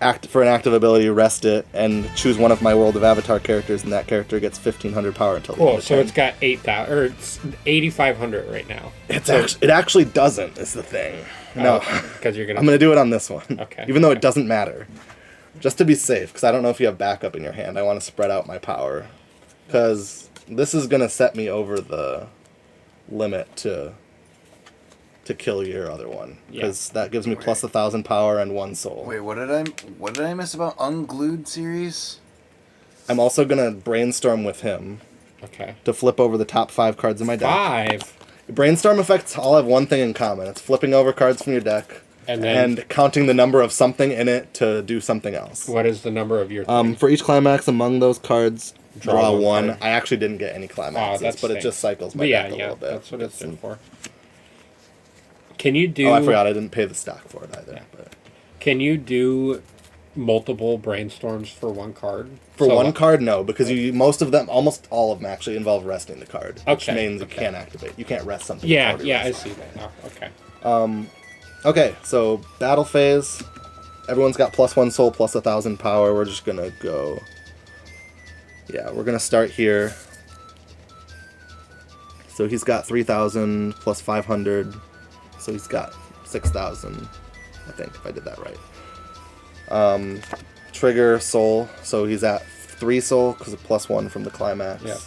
act for an active ability, rest it, and choose one of my World of Avatar characters, and that character gets 1,500 power until the end Cool. of So turn. it's got 8,000 or it's 8,500 right now. It actually doesn't. Is the thing. No, because you're gonna. I'm gonna do it on this one. Okay. Even though it doesn't matter, just to be safe, because I don't know if you have backup in your hand. I want to spread out my power, because this is gonna set me over the limit to kill your other one, because that gives me plus 1,000 power and 1 soul. Wait, what did I miss about Unglued series? I'm also gonna brainstorm with him. Okay. To flip over the top 5 cards in my deck. 5. Brainstorm effects all have one thing in common. It's flipping over cards from your deck and counting the number of something in it to do something else. What is the number of your? For each climax among those cards, draw one. card. I actually didn't get any climaxes, but it just cycles my deck a little bit. That's what it's in for. Can you do? Oh, I forgot. I didn't pay the stock for it either. But Can you do multiple brainstorms for one card? for one card, no, because almost all of them actually involve resting the card, which Okay, means you can't activate. You can't rest something. Yeah, that's already I rested. see that now. Okay. Okay, so battle phase. Everyone's got plus 1 soul, plus 1,000 power. We're just gonna go. Yeah, we're gonna start here. So he's got 3,000 plus 500. So he's got 6,000, I think, if I did that right. Trigger soul. So he's at 3 soul because of plus 1 from the climax. Yeah.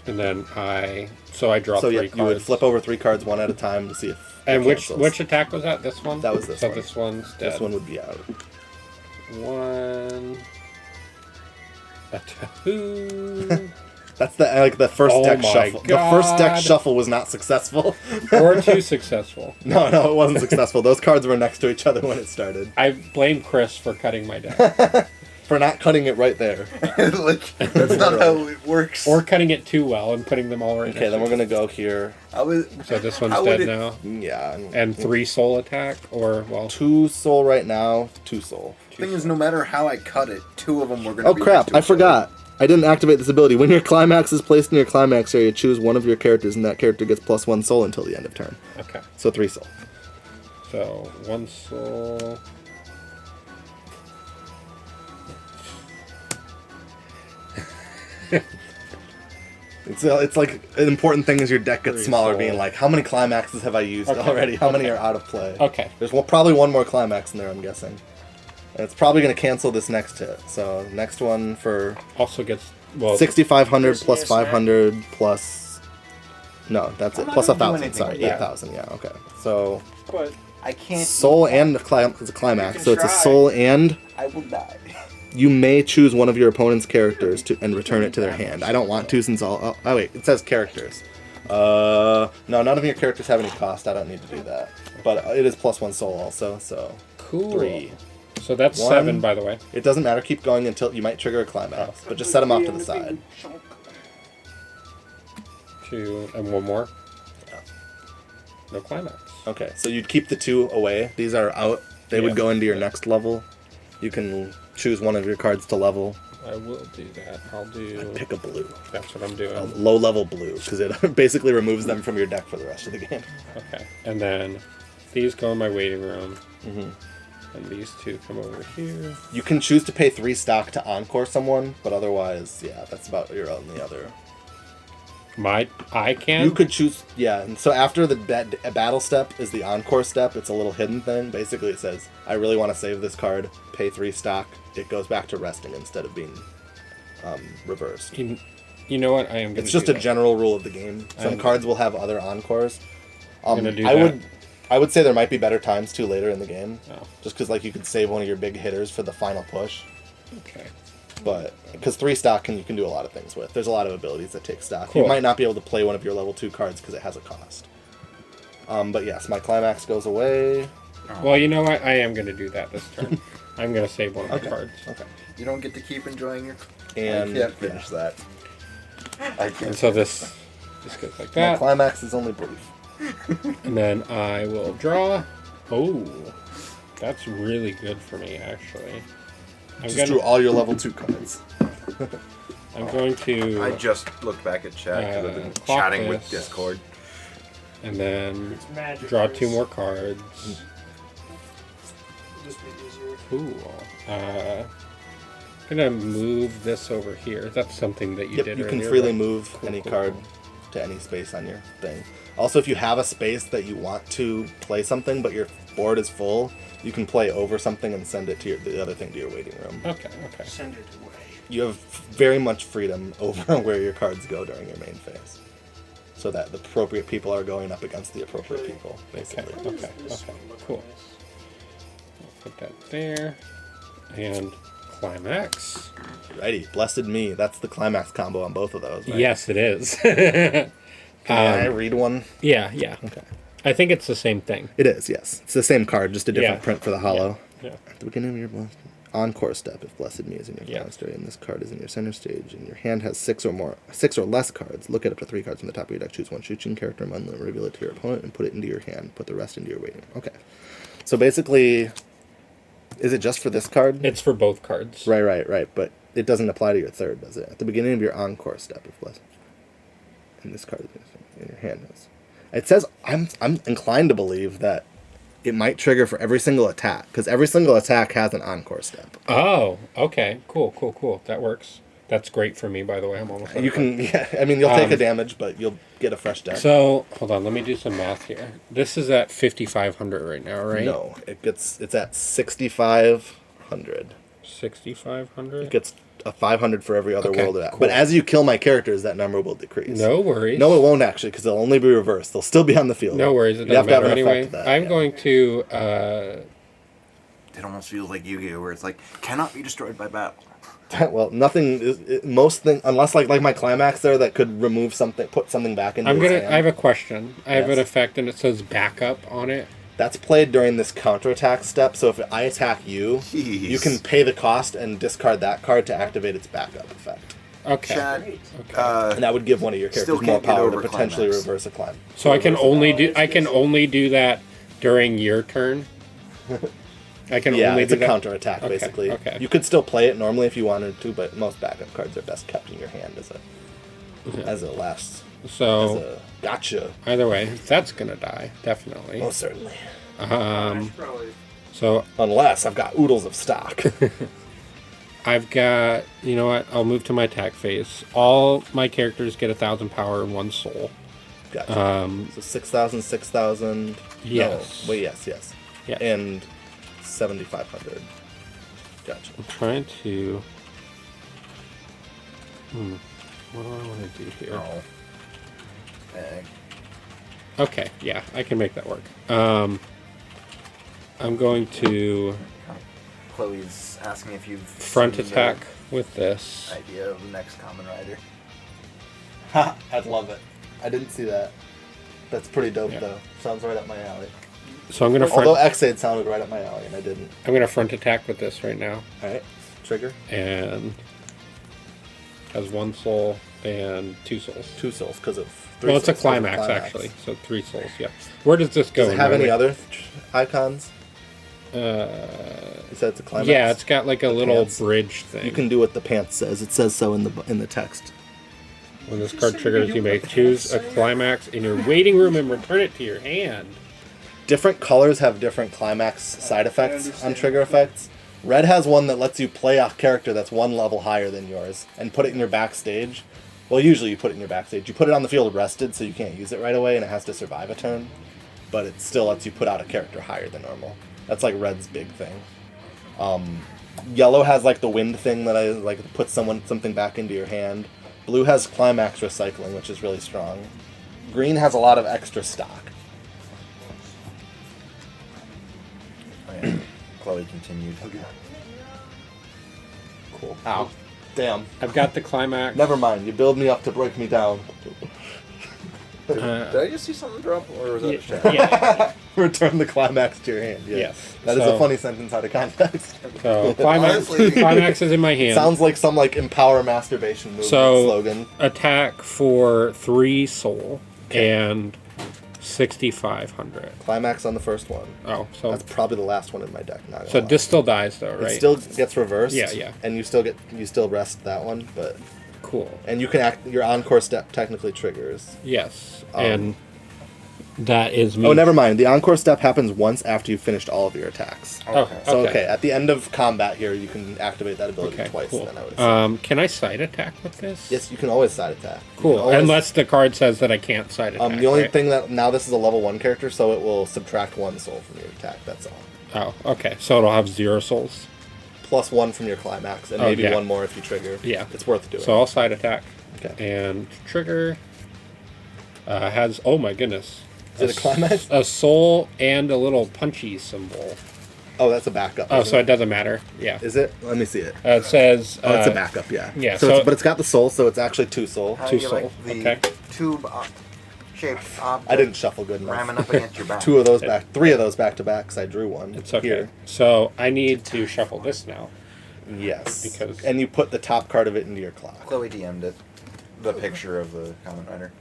And then I draw 3 cards. You would flip over 3 cards one at a time to see if. And it which cancels. attack was that? This one? That was this one. So this one's dead. This one would be out. 1. A 2. That's the first Oh deck my shuffle. God. The first deck shuffle was not successful. Or 2 successful. No, it wasn't successful. Those cards were next to each other when it started. I blame Chris for cutting my deck. For not cutting it right there. Like, that's not how it works. Or cutting it too well and putting them all right Okay, then we're gonna go here. So this one's dead now? Yeah. And 3 soul attack? Or, well... 2 soul right now, 2 soul. Thing is, no matter how I cut it, 2 of them were gonna Oh be crap, next to I each forgot. I didn't activate this ability. When your climax is placed in your climax area, choose one of your characters and that character gets plus 1 soul until the end of turn. Okay. So 3 soul. So, 1 soul... It's like an important thing as your deck gets 3 smaller, soul. being like, how many climaxes have I used Okay, already? How many okay. are out of play? Okay. There's probably one more climax in there, I'm guessing. And it's probably going to cancel this next hit. So next one for Also gets, well... 6,500 Gives me plus a snack. 500 plus... No, that's I'm it. not Plus gonna do 1,000. anything Sorry, with that. 8,000. Yeah, okay. So But I can't. soul and a it's a climax. can So it's a try. soul and I will die. you may choose one of your opponent's characters to and return it to their hand. I don't want to since all. Oh wait, it says characters. No, none of your characters have any cost. I don't need to do that. But it is plus 1 soul also. So Cool. 3. So that's 1. 7, by the way. It doesn't matter. Keep going until you might trigger a climax, but just set them off to the side. 2, and 1 more. No climax. Okay, so you'd keep the 2 away. These are out. They would Yeah. go into your next level. You can choose one of your cards to level. I will do that. I'll do... Pick a blue. That's what I'm doing. A low-level blue, because it basically removes them from your deck for the rest of the game. Okay. And then these go in my waiting room. Mhm. And these 2 come over here. You can choose to pay 3 stock to encore someone, but otherwise, yeah, that's about your only other. I can? You could choose, yeah. And so after the battle step is the encore step. It's a little hidden thing. Basically, it says, "I really want to save this card. Pay 3 stock." It goes back to resting instead of being reversed. You know what? I am going It's to just a general rule of the game. Some cards will have other encores. I'm gonna do I that. I would say there might be better times too later in the game. Oh. Just because like you could save one of your big hitters for the final push. Okay. But because 3 stock you can do a lot of things with. There's a lot of abilities that take stock. Cool. You might not be able to play one of your level 2 cards because it has a cost. But yes, my climax goes away. Well, you know what? I am going to do that this turn. I'm going to save one of my cards. Okay. You don't get to keep enjoying your. And I can't finish that. I can't. And so this goes like My that. climax is only brief. And then I will draw. Oh, that's really good for me, actually. Just drew all your level 2 cards. I'm going to... I just looked back at chat because I've been clock chatting with this. Discord. And then magic draw cards. 2 more cards. Just be easier. Cool. I'm gonna move this over here. That's something that you Yep, did you earlier. can freely but- move Cool, any cool, card cool. to any space on your thing. Also, if you have a space that you want to play something, but your board is full, you can play over something and send it to the other thing to your waiting room. Okay, okay. Send it away. You have very much freedom over where your cards go during your main phase. So that the appropriate people are going up against the appropriate people, basically. Okay, cool. I'll put that there. And climax. Righty, blessed me. That's the climax combo on both of those, right? Yes, it is. Can I read one? Yeah. Okay. I think it's the same thing. It is, yes. It's the same card, just a different Yeah. print for the hollow. Yeah. At the beginning of your encore step, if Blessed Me is in your monastery and this card is in your center stage, and your hand has 6 or less cards, look at up to 3 cards from the top of your deck, choose one shooting character among them, reveal it to your opponent, and put it into your hand. Put the rest into your waiting. Okay. So basically, is it just for this card? It's for both cards. Right. But it doesn't apply to your third, does it? At the beginning of your encore step, if Blessed, and this card is in your hand has. It says I'm inclined to believe that it might trigger for every single attack because every single attack has an encore step. Oh, okay. Cool. That works. That's great for me, by the way. I'm almost. You can, I mean, you'll take a damage, but you'll get a fresh deck. So hold on, let me do some math here. This is at 5,500 right now, right? No, it's at 6,500. 6,500. It gets a 500 for every other Okay, world. cool. But as you kill my characters, that number will decrease. No worries. No, it won't actually, because they'll only be reversed. They'll still be on the field. No worries. It You have doesn't to have matter an anyway. effect to that. I'm going to. It almost feels like Yu-Gi-Oh, where it's like cannot be destroyed by battle. Well, nothing is most thing unless like my climax there that could remove something, put something back into. I'm his gonna. hand. I have a question. I have Yes. an effect, and it says backup on it. That's played during this counterattack step. So if I attack you, Jeez. you can pay the cost and discard that card to activate its backup effect. Okay. Chat, And that would give one of your still characters more can't get power to over potentially climax. reverse a climb. So I can only do. I can only do that during your turn. I can Yeah, only it's do a that. counterattack basically. Okay. You could still play it normally if you wanted to, but most backup cards are best kept in your hand as a last. So as a gotcha. either way, that's gonna die definitely. Most certainly. So Unless I've got oodles of stock. I've got, you know what? I'll move to my attack phase. All my characters get 1,000 power and 1 soul. Gotcha. So 6,000, 6,000. Yes. No. Wait, yes. Yeah. And 7,500. Gotcha. I'm trying to. What do I want to do here? Oh. Dang. Okay, yeah, I can make that work. I'm going to Chloe's asking if you've front seen attack with this. the idea of the next Kamen Rider. Ha! I'd love it. I didn't see that. That's pretty dope, Yeah. though. Sounds right up my alley. So I'm gonna Although X8 sounded right up my alley, and I didn't. I'm gonna front attack with this right now. All right. Trigger. And has 1 soul and 2 souls. 2 souls because of 3 Well, it's a souls 'cause of climax, actually. So 3 souls. Yeah. Where does this go? Does it have any other icons? You said it's a climax. Yeah, it's got like a little pants. bridge thing. You can do what the pants says. It says so in the text. When this card triggers, you may choose a climax in your waiting room and return it to your hand. Different colors have different climax side effects on trigger effects. Red has one that lets you play a character that's 1 level higher than yours and put it in your backstage. Well, usually you put it in your backstage. You put it on the field rested, so you can't use it right away, and it has to survive a turn. But it still lets you put out a character higher than normal. That's like Red's big thing. Yellow has like the wind thing that I like to put something back into your hand. Blue has climax recycling, which is really strong. Green has a lot of extra stock. Oh, yeah. Chloe continued. Cool. Ow. Damn. I've got the climax. Never mind. You build me up to break me down. Did I just see something drop, or was that a shadow? Yeah. Return the climax to your hand. Yeah. Yes. That is a funny sentence out of context. So climax is in my hand. Sounds like some like empower masturbation movement slogan. Attack for 3 soul and 6,500. Climax on the first one. Oh, so that's probably the last one in my deck. Not so this still dies though, right? It still gets reversed. Yeah. And you still rest that one, but cool. And you can act. Your encore step technically triggers. Yes, and that is me. Oh, never mind. The encore step happens once after you've finished all of your attacks. Okay. So at the end of combat here, you can activate that ability twice. Cool. Then I would assume. Can I side attack with this? Yes, you can always side attack. Cool. Unless the card says that I can't side attack. The only right? thing that now this is a level 1 character, so it will subtract 1 soul from your attack. That's all. Oh, okay. So it'll have 0 souls. Plus 1 from your climax, and maybe 1 more if you trigger. Yeah, it's worth doing. So I'll side attack. Okay. And trigger has, oh my goodness. Is it a climax? A soul and a little punchy symbol. Oh, that's a backup. Oh, so it doesn't matter. Yeah. Is it? Let me see it. It says. Oh, it's a backup. Yeah. Yeah. So but it's got the soul, so it's actually 2 soul. How 2 do you soul. like the Okay. tube shaped object I didn't shuffle good enough. ramming up against your back? 2 of those back, 3 of those back to back, because I drew one. It's okay. Here. So I need to shuffle this now. Yes. Because and you put the top card of it into your clock. Chloe DM'd it. The picture of the Kamen Rider.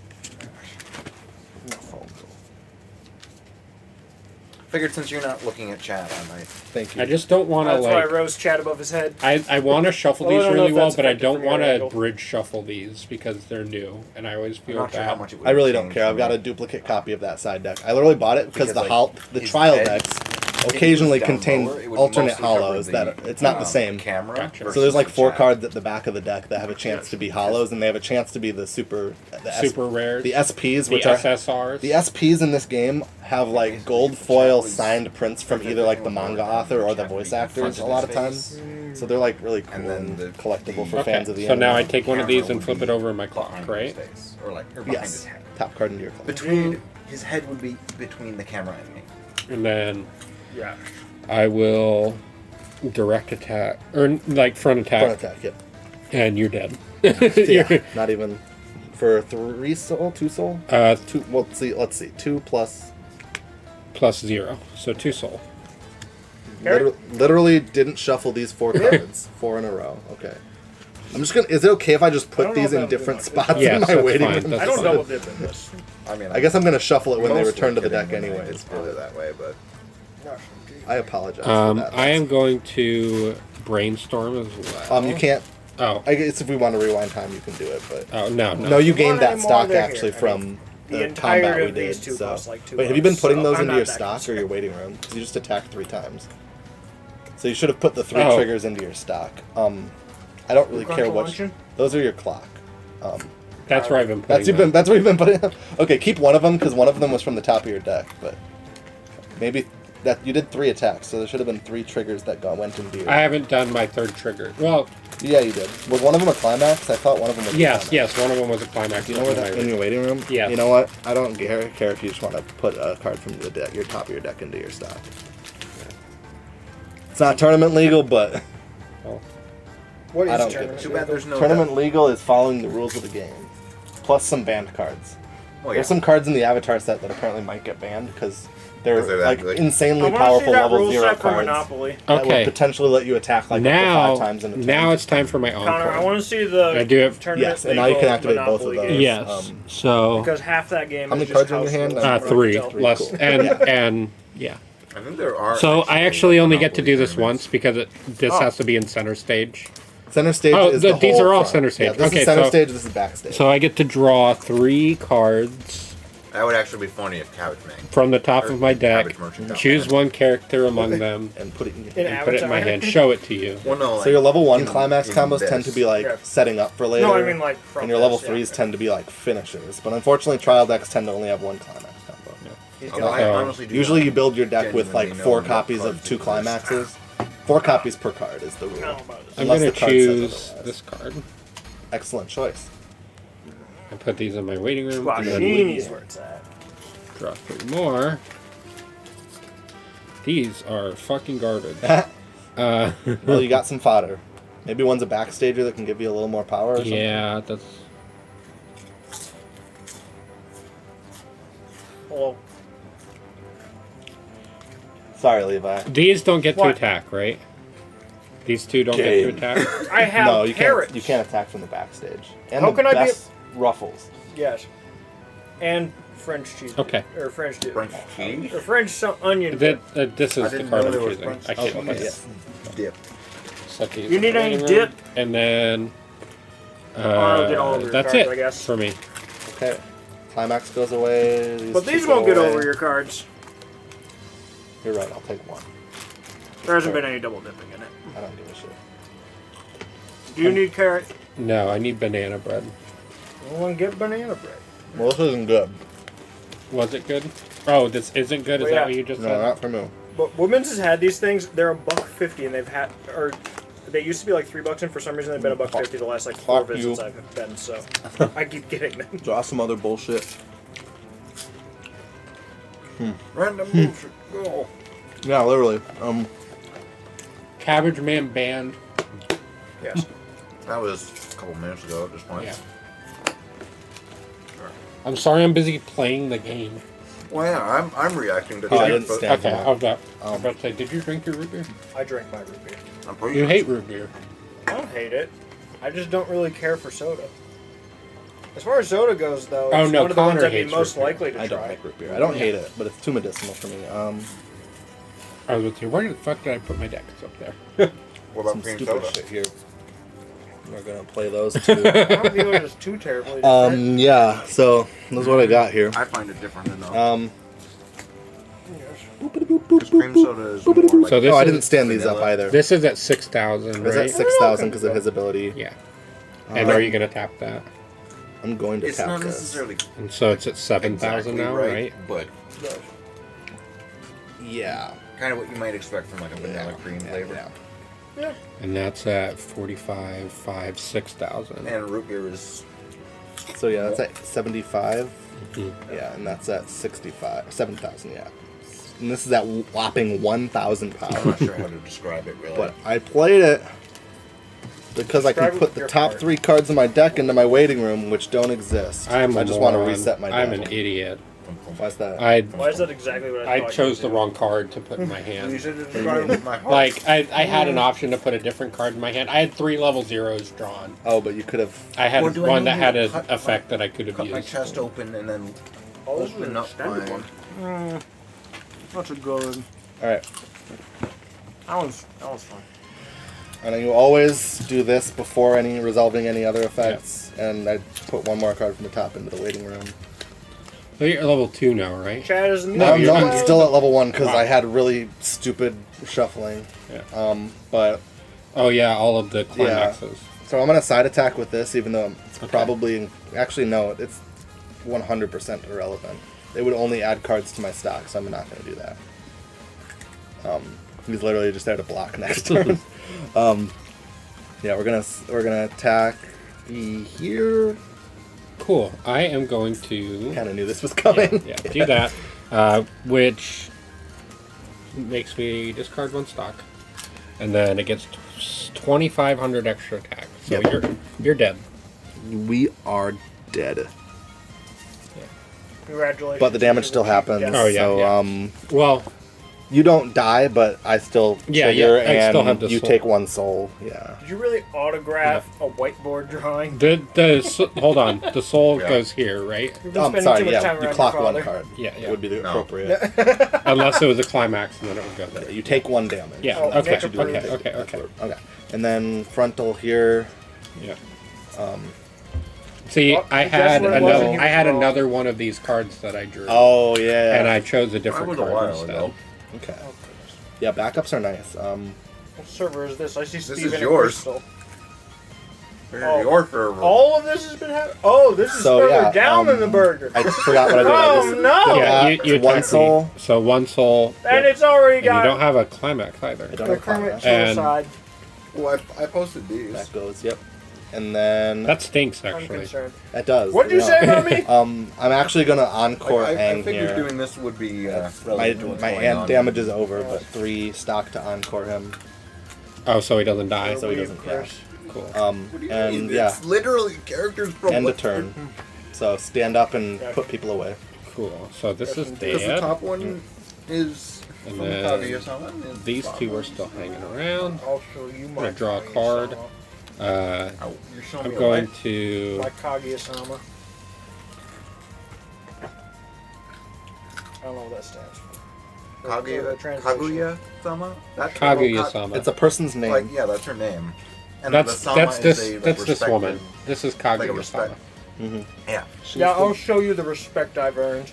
Figured since you're not looking at chat, I might. Thank you. I just don't want to That's why like. Rose chat above his head. I want to shuffle Well, I these don't know really if well, that's but I effective don't from your want to angle. bridge shuffle these because they're new, and I always feel not sure bad. how much it would I really don't change care. I've from got it. a duplicate copy of that side deck. I literally bought it because Because, the his trial head, decks if it occasionally was down contain lower, it would alternate mostly cover hollows the, that it's not the same. Camera. Gotcha. So there's like versus 4 the chat. cards at the back of the deck that have a chance to be hollows, and they have a chance to be the super rares. the SPs, The which are SSRs. the SPs in this game have like gold foil signed prints from either like the manga author or the voice actors a lot of times. So they're like really cool and collectible for Okay. fans of the So now I anime. take one of these and flip it over in my clock, right? Or like or behind his Yes, head. top card into your clock. Between his head would be between the camera and me. And then Yeah. I will direct attack or like front attack. Front attack, yep. And you're dead. Yeah, not even for 3 soul, 2 soul. 2. Well, let's see, 2 plus. Plus 0, so 2 soul. Literally didn't shuffle these 4 cards 4 in a row. Okay. I'm just gonna. Is it okay if I just I put don't know these if in that would different be spots Yes, in my that's waiting fine. room? That's I don't fine. double dip in this. I mean, I guess I'm gonna shuffle it when they mostly return to the kidding deck when I anyways. just put it that way, but I apologize for that. I am going to brainstorm as well. You can't. Oh. I guess if we want to rewind time, you can do it. But Oh, no. no, you gained that anymore, stock they're actually here. I from the the entirety combat we of these did. 2 So, cost like 2 wait, have you been bucks, putting so those I'm into not your that stock or concerned. your waiting room? 'Cause you just attacked 3 times. So you should have put the 3 triggers into your stock. I don't really care what. Those are your clock. That's where I've been putting them. That's where you've been putting them. Okay, keep one of them because one of them was from the top of your deck. But maybe that you did 3 attacks, so there should have been 3 triggers that went into your. I haven't done my 3rd trigger. Well, yeah, you did. Was one of them a climax? I thought one of them was. Yes, one of them was a climax. Do you know where that in your waiting room? Yeah. You know what? I don't care if you just want to put a card from the deck, your top of your deck, into your stock. It's not tournament legal, but. What is I don't tournament? Too bad there's no. Tournament legal is following the rules of the game, plus some banned cards. Oh, yeah. There's some cards in the Avatar set that apparently might get banned because they're that like good. insanely powerful level rule 0 set for cards Monopoly. that would potentially let you attack like now, up to 5 times in a turn. now it's time for my Connor, encore. I want to see the I do have tournament. Yes, and now you can activate both of Monopoly those. game. Yes. So Because half that game How is many just cards are in house your hand? rules. 3 less, Cool. and yeah. I think there are. So I actually only get to do this tournaments. once because this has to be in center stage. Center stage is these the whole are all front. center stage. Yeah, this Okay, is center so- stage. This is backstage. So I get to draw 3 cards That would actually be funny if Cabbage Man. from the top of my deck. Cabbage Merchant top Choose man. one character among them and put it in your and put it in my hand. Show it to you. Well, no, So your level 1 in- climax in combos this. tend to be like Yeah. setting up for later. No, I mean like from and your level this, 3s tend to be like finishers. But unfortunately, trial decks tend to only have 1 climax combo. He's Although gonna I So, honestly do Usually not you build your deck with like genuinely 4 know copies what of cards 2 exist. climaxes. 4 copies per card is the rule. know about this. I'm Unless going the to card says choose otherwise. this card. Excellent choice. I put these in my waiting room. And Squashini's then where it's at. draw 3 more. These are fucking garbage. Well, you got some fodder. Maybe one's a backstager that can give you a little more power or something. Yeah, that's... Well, Sorry, Levi. These don't get to What? attack, right? These 2 don't Game. get to attack? I have No, you parrots. can't. You can't attack from the backstage. And How the can I be- best ruffles. Yes. And French cheese. Okay. Or French dip. French cheese? Or French onion dip. This I is the didn't card know I'm there was choosing. French I can't Okay, cheese. yeah. Dip. set these You in need the any waiting dip? room, and then I'll get all over your that's cards, it I guess. for me. Okay. Climax goes away. But two these go won't get away. over your cards. You're right. I'll take 1. There hasn't been any double dipping in it. I don't give a shit. Do you need carrot? No, I need banana bread. Well, then get banana bread. Well, this isn't good. Was it good? Oh, this isn't good. Is Well, that yeah. what you just No, said? not for me. But Woodman's has had these things. They're $1.50, and they've had, or they used to be like $3, and for some reason they've been $1.50 the last like 4 Fuck visits you. I've been. So I keep getting them. Draw some other bullshit. Random bullshit. Go. Yeah, literally. Cabbage Man banned. Yes. That was a couple minutes ago at this point. Yeah. I'm sorry, I'm busy playing the game. Well, yeah, I'm reacting to Oh, I that, didn't but stand Okay, for I was about to say, did you drink your root beer? I drink my root beer. I'm pretty You hate root beer. I don't hate it. I just don't really care for soda. As far as soda goes, though, Oh, it's no, one of the ones Connor I'd be hates most root beer. likely to I try. don't like root beer. I don't hate it, but it's too medicinal for me. I was with you. Where the fuck did I put my deck? It's up there. what about Some cream stupid soda? shit here. We're gonna play those two. I don't view it as too terribly different. Yeah. So that's what I got here. I find it different enough. Because cream soda is more like So this I is- didn't stand these up vanilla. either. This is at 6,000, It's right? at 6,000 because of his ability. Yeah. And are you going to tap that? I'm going to It's tap not this. necessarily And so it's at 7,000 exactly now, right? But Yeah. kind of what you might expect from like a vanilla cream flavor. Yeah. And that's at 45, 5, 6,000. And root beer is So yeah, that's at 75. Mhm. Yeah, and that's at 7,000. Yeah. And this is at whopping 1,000 I'm power. not sure how to describe it really. But I played it because I Describe can it put with the your top heart. 3 cards in my deck into my waiting room, which don't exist. I'm a I just want to moron. reset my deck. I'm an idiot. Why's that? Why is that exactly what I I thought? chose the you wrong card to put in my you hand. should have described it with my heart. Like, I had an option to put a different card in my hand. I had 3 level 0s drawn. Oh, but you could have. I had Or do I one need that to had an cut effect that I could have cut my used. chest open and then Oh, this is open an up extended my one. That's a good. All right. That one's fun. And you always do this before resolving any other effects. And I put one more card from the top into the waiting room. So you're level 2 now, right? Chad is No, I'm still at level 1 because Wow. I had really stupid shuffling. Yeah. But Oh yeah, all of the climaxes. so I'm gonna side attack with this, even though it's probably actually no, it's 100% irrelevant. It would only add cards to my stock, so I'm not gonna do that. He's literally just there to block next turn. Yeah, we're gonna attack here. Cool. I am going to Kind of knew this was coming. Yeah, do that, which makes me discard 1 stock, and then it gets 2,500 extra attack. So Yep. you're dead. We are dead. Congratulations. But the damage still happens. Yes. Oh, yeah, So yeah. Well, you don't die, but I still Yeah, trigger, yeah, I and still have the you soul. take 1 soul. Yeah. Did you really autograph a whiteboard drawing? hold on. The soul Yeah. goes here, right? You've been spending too much time you around clock your 1 father. card. Yeah, yeah. Would be the No. appropriate. Unless it was a climax, and then it would go there. You take 1 damage. Yeah. Oh, Okay. make a Okay. proof. Okay. That's Okay. what- okay. And then frontal here. Yeah. Um, See, Oh, I guess had what it was another. again? I had another one of these cards that I drew. oh yeah. And I chose a different That was a card while instead. ago. Okay. Yeah, backups are nice. What server is this? I see Steven is and yours. Crystal. Oh. Your server. All of this has been happening? Oh, this is So, further yeah, down in the burger. I forgot what I did. I Oh, just no! did Yeah, that, you 1 attacked soul. me. So 1 soul. And it's already And you got don't have a climax either. I don't the have Kermit climax. And- suicide. Well, I posted these. That goes. Yep. And then That stinks, I'm actually. concerned. that does. What'd you yeah. say about me? I'm actually gonna encore I hang figured here. doing this would be my relevant to what's my going hand on. damage is over, but 3 stock to encore him. Oh, so he doesn't die. So he doesn't. Yeah. Cool. What do you And mean? yeah, It's literally characters from end of turn. So stand up and Gotcha. put people away. Cool. So this is Because the dead. top one is And from then Kaguya-sama, and These the 2 bottom are still hanging around. I'll show you I'm my gonna draw a Kaguya-sama. card. You're showing I'm me going my to. Kaguya-sama. I don't know what that stands for. Translation. Kaguya-sama? That's Kaguya-sama. It's a person's name. Like, yeah, that's her name. And That's the sama is this a, like, that's this respected- woman. This is like a Kaguya-sama. respect. Yeah. Yeah, I'll show you the respect I've earned.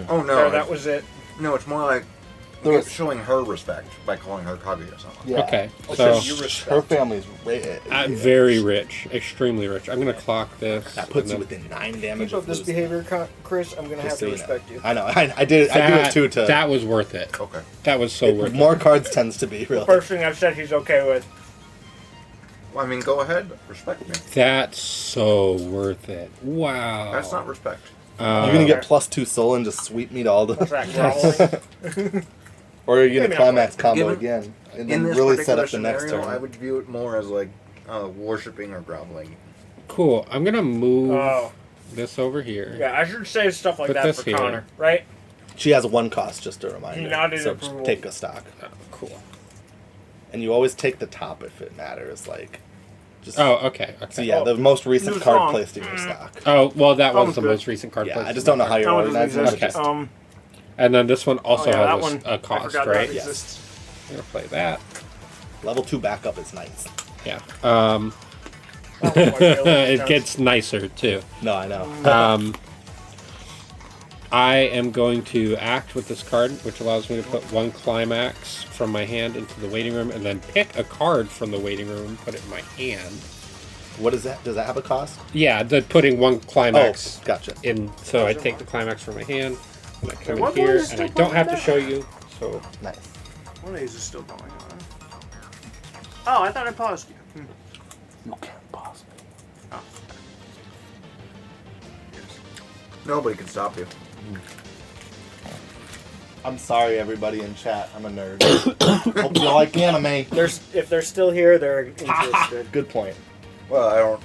Oh no, There, that was it. no, it's more like it's showing her respect by calling her Kaguya-sama. Yeah. Okay, Oh, so you respect. Her family's rich. very rich, extremely rich. I'm gonna clock this. That puts you and then- within 9 damage. Keep up of this losing. behavior, Chris. I'm gonna Just have so to you know. respect you. I know. I did. I do it too. To That was worth it. Okay. That was so worth it. more cards tends to be really. First thing I've said he's okay with. Well, I mean, go ahead, respect me. That's so worth it. Wow. That's not respect. Uh, You're gonna get +2 soul and just sweep me to all What's the. that, groveling? Or you're gonna Maybe not climax quite. combo Given- again, and In then this really particular set up the next scenario, turn. I would view it more as like worshipping or groveling. Cool. I'm gonna move Oh. this over here. Yeah, I should say stuff like Put that this for here. Connor, right? She has 1 cost, just a reminder. He nodded so approval. just take a stock, Oh, cool. and you always take the top if it matters. Like, just Oh, okay. Okay. so yeah, the most recent Who's card wrong? placed in your stock. Oh, well, that was was the good. most recent card. Yeah, placed I just in don't know the how card. you're That one doesn't organizing it. exist. Okay. And then this one also oh, yeah, that has one. a I cost, forgot right? that Yes. exists. I'm gonna play that. Level 2 backup is nice. Yeah. That was my favorite It chance. gets nicer too. No, I know. I am going to act with this card, which allows me to put 1 climax from my hand into the waiting room, and then pick a card from the waiting room and put it in my hand. What is that? Does that have a cost? Yeah, the putting 1 climax Oh, gotcha. in. So I take the climax from my hand, and I come What in one here, is and I still don't have to going show you. So Nice. One of these is still going on. Oh, I thought I paused you. You can't pause me. Oh. Nobody can stop you. I'm sorry, everybody in chat. I'm a nerd. Hope you like anime. If they're still here, they're interested. Good point. Well, I don't.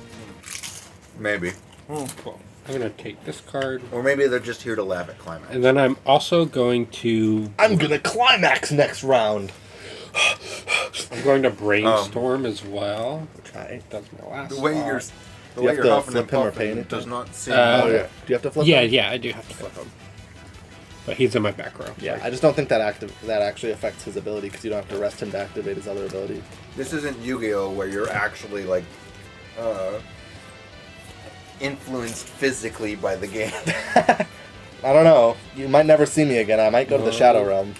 Maybe. cool. I'm gonna take this card, Or maybe they're just here to laugh at climax. and then I'm also going to. I'm gonna climax next round. I'm going to brainstorm as well, which I that's my last. The way slot. you're, Do the you way have you're to huffing and flip him or puffing pay anything? does not seem. Oh, Do you have to flip Yeah, him? yeah, I do have to flip him. But he's in my back row. Yeah, I just don't think that actually affects his ability because you don't have to rest him to activate his other ability. This isn't Yu-Gi-Oh, where you're actually like influenced physically by the game. I don't know. You might never see me again. I might go to the Shadow Realm.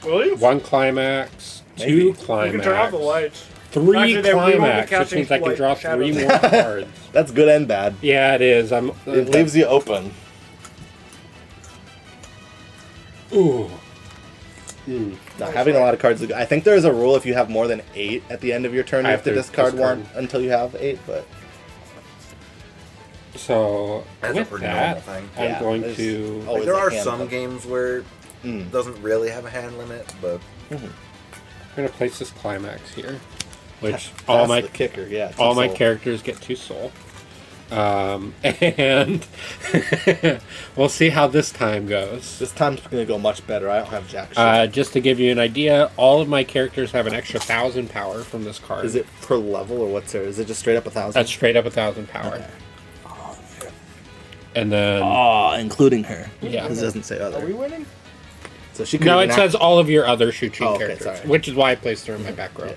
Will you? 1 climax, Maybe. 2 You climax, can turn off the lights. 3 Actually, we won't be climax, which counting means I can like draw shadows. 3 more cards. That's good and bad. Yeah, it is. It leaves you open. Ooh. Now, having a lot of cards. I think there's a rule if you have more than 8 at the end of your turn, you I have to have to discard discard. 1 until you have 8. But So That's a with pretty that, normal thing. I'm Yeah, going there's to. always There a are hand some limit. games where it doesn't really have a hand limit, but I'm going to place this climax here, which That's all my the kicker. Yeah, all my soul. characters get 2 soul. And we'll see how this time goes. This time's gonna go much better. I don't have jack shit. Just to give you an idea, all of my characters have an extra 1,000 power from this card. Is it per level or what's there? Is it just straight up 1,000? That's straight up 1,000 power. Okay. And then including her. Yeah. Because it doesn't say Are we other. winning? So she could. no, it says all of your other Shu-Qin Oh, okay, characters, sorry. which is why I placed her in my back row.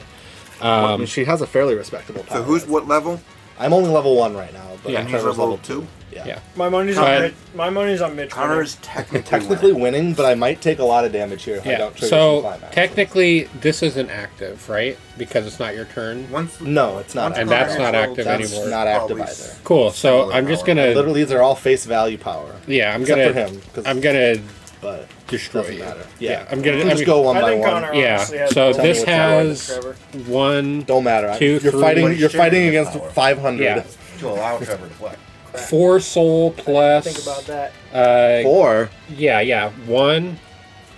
I mean, she has a fairly respectable power. so who's what level? I'm only level 1 right now, but Yeah. And he's Trevor's level 2? Yeah. My money's But- on Mitch. My money's on Mitch. Connor's technically Technically winning, but I might take a lot of damage here if I Yeah. don't trigger some So climax. technically, this isn't active, right? Because it's not your turn. Once No, it's not. Once And active. that's not active That's anymore. not active Probably either. Cool. So Similar I'm just power. gonna. Literally, these are all face value power. Yeah, I'm Except gonna. for him, 'cause- I'm gonna But destroy doesn't you. matter. Yeah, I'm You gonna. can I just mean, go one I by think one. Connor Yeah. honestly has So more this power than has Trevor. 1, Don't matter. 2, You're 3. fighting. You're fighting sharing against his power. 500. Yeah. to allow Trevor to play. 4 soul plus. Think about that. 4. Yeah. 1,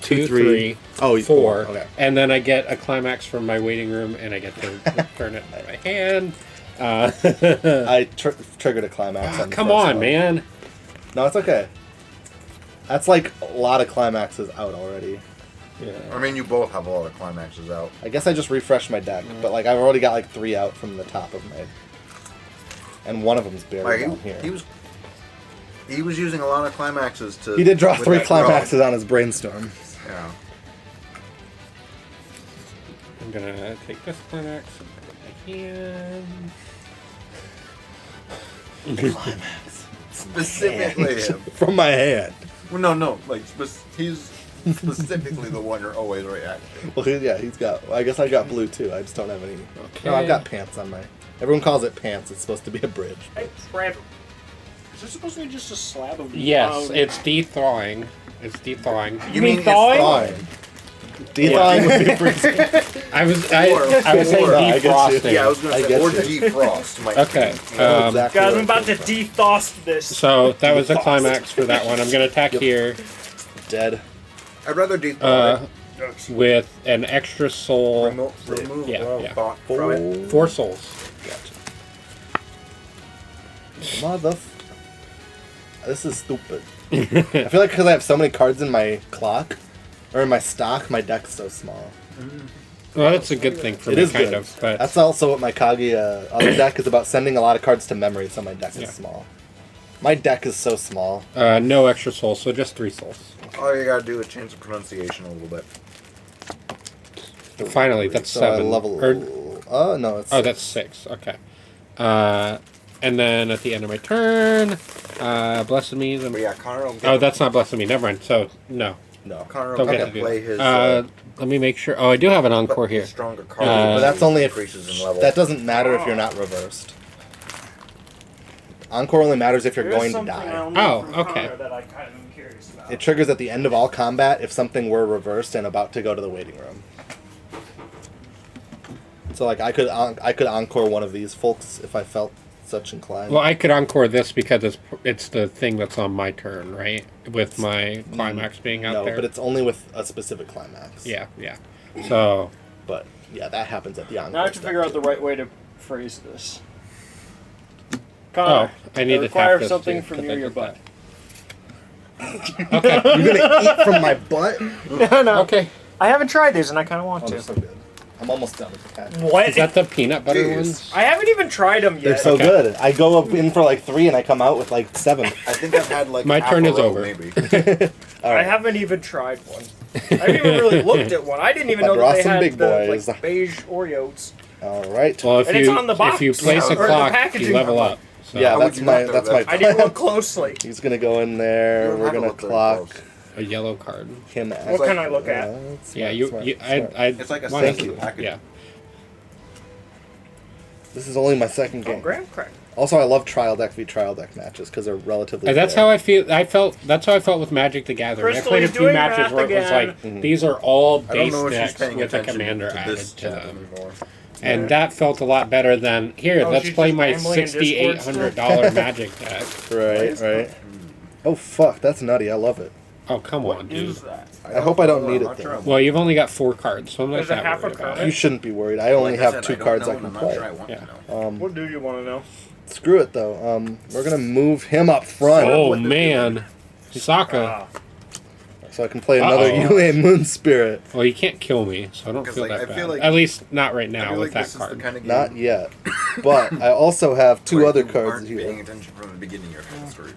2, 3, Oh, 4. Okay. And then I get a climax from my waiting room, and I get to turn it in my hand. I triggered a climax. On the Come first on, one. man. No, it's okay. That's like a lot of climaxes out already. I mean, you both have a lot of climaxes out. I guess I just refreshed my deck, but like I've already got like 3 out from the top of my, and one of them's buried down here. He was using a lot of climaxes to. He did draw with 3 that climaxes on his brainstorm. Yeah. I'm gonna take this climax and put it in my hand. Climax. Specifically him. From my hand. Well, no, like he's specifically the one you're always reacting. Well, he's got. I guess I got blue too. I just don't have any. Okay. No, I've got pants on my. Everyone calls it pants. It's supposed to be a bridge. Hey, Trevor. Is this supposed to be just a slab of? Yes, it's de-thawing. It's de-thawing. You mean thawing? Fine. Define would be freezing. I was saying No, I get you. defrosting. Yeah, I was gonna I say get or you. defrost. Might Okay. be. Exactly Guys, what I'm about to it is. defrost this. So that was a climax for that one. I'm gonna attack here Dead. I'd rather defrost. with an extra soul. Remove Yeah. thought from it. 4 souls. Mother. This is stupid. I feel like because I have so many cards in my clock, or in my stock, my deck's so small. Well, that's a good thing for It me, is kind good. of. But That's also what my Kaguya other deck is about, sending a lot of cards to memory, so my deck Yeah. is small. My deck is so small. no extra souls, so just 3 souls. All you gotta do is change the pronunciation a little bit. Finally, that's So 7. I level. No, it's. Oh, that's 6. Okay. And then at the end of my turn, blessed me. But yeah, Connor will get, Oh, that's not blessed me. Never mind. So no. No. Connor Don't will get get to to do play that. his. Let me make sure. Oh, I do have an encore here. Stronger card. But that's only if increases in level. that doesn't matter if you're not reversed. Encore only matters if you're There is going to something die. I'll know Oh, from okay. Connor that I kind of am curious about. It triggers at the end of all combat if something were reversed and about to go to the waiting room. So like I could encore one of these folks if I felt such inclined. Well, I could encore this because it's the thing that's on my turn, right? With my climax being out no, there. but it's only with a specific climax. Yeah. So. But yeah, that happens at the encore. Now I have to step. figure out the right way to phrase this. Oh, Connor, I need to require tap this something too, from 'cause you I or your did butt. Okay. You're gonna eat from my butt? No. Okay. I haven't tried these and I kind of want Oh, to. they're so good. I'm almost done with the cat. What? Is that the peanut butter Jeez. ones? I haven't even tried them yet. They're so Okay. good. I go up in for like 3 and I come out with like 7. I think I've had like My half turn a is row, over. Maybe. All I right. haven't even tried one. I haven't even really looked at one. I didn't even know But that they Ross and had Big the Boys. like beige Oreos. All right. Well, if And it's you on the box. if you place Yeah. a Or the clock, packaging you level on up. So Yeah, How that's would you my not know that's that? my I didn't plan. look closely. He's gonna go in there. You don't We're have to gonna look very clock close. a yellow card. him. What can I look at? Yeah, you. I It's like a wanna- sensitive package. Yeah. This is only my second Oh, game. graham cracker. Also, I love trial deck v trial deck matches because they're relatively. And that's fair. how I feel. That's how I felt with Magic the Gathering. Crystal, I played a he's few doing matches math where it was again. like these are all I don't base know if she's decks paying with a attention commander to added this to chat them. anymore. And that felt a lot better than here. Oh, let's she's play just my rambling in Discord $6,800 Magic deck. Right. Oh fuck, that's nutty. I love it. Oh come on, dude. Is that? I hope I don't need it though. Well, you've only got 4 cards, so I'm not Is it that half a worried about card? You it. shouldn't be worried. I only Like I have said, 2 I don't cards know, I and can I'm not play. sure I want Yeah. to know. What do you want to know? Screw it though. We're gonna move him up front Oh man, Sokka. Ah, so I can play another Uh-oh. UA Moon Spirit. Well, you can't kill me, so I don't 'Cause, feel like, that I bad. feel like- At least not right I now feel with like that this is card. the kind of game Not yet, but I also have 2 where other you cards aren't paying here. attention from the beginning. You're kind of screwed.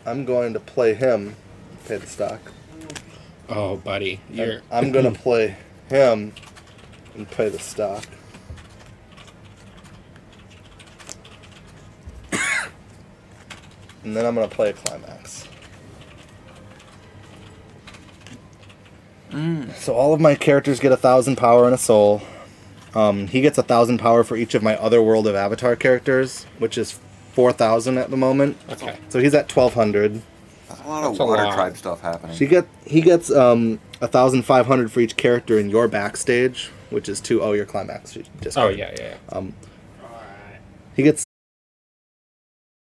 I'm going to play him. Pay the stock. Oh, buddy, you're. And I'm gonna play him and pay the stock. And then I'm gonna play a climax. So all of my characters get 1,000 power and a soul. He gets 1,000 power for each of my other World of Avatar characters, which is 4,000 at the moment. Okay. So he's at 1,200. That's a lot of That's a water lot. tribe stuff happening. He gets 1,500 for each character in your backstage, which is 2. Oh, your climax. You just Oh yeah. He gets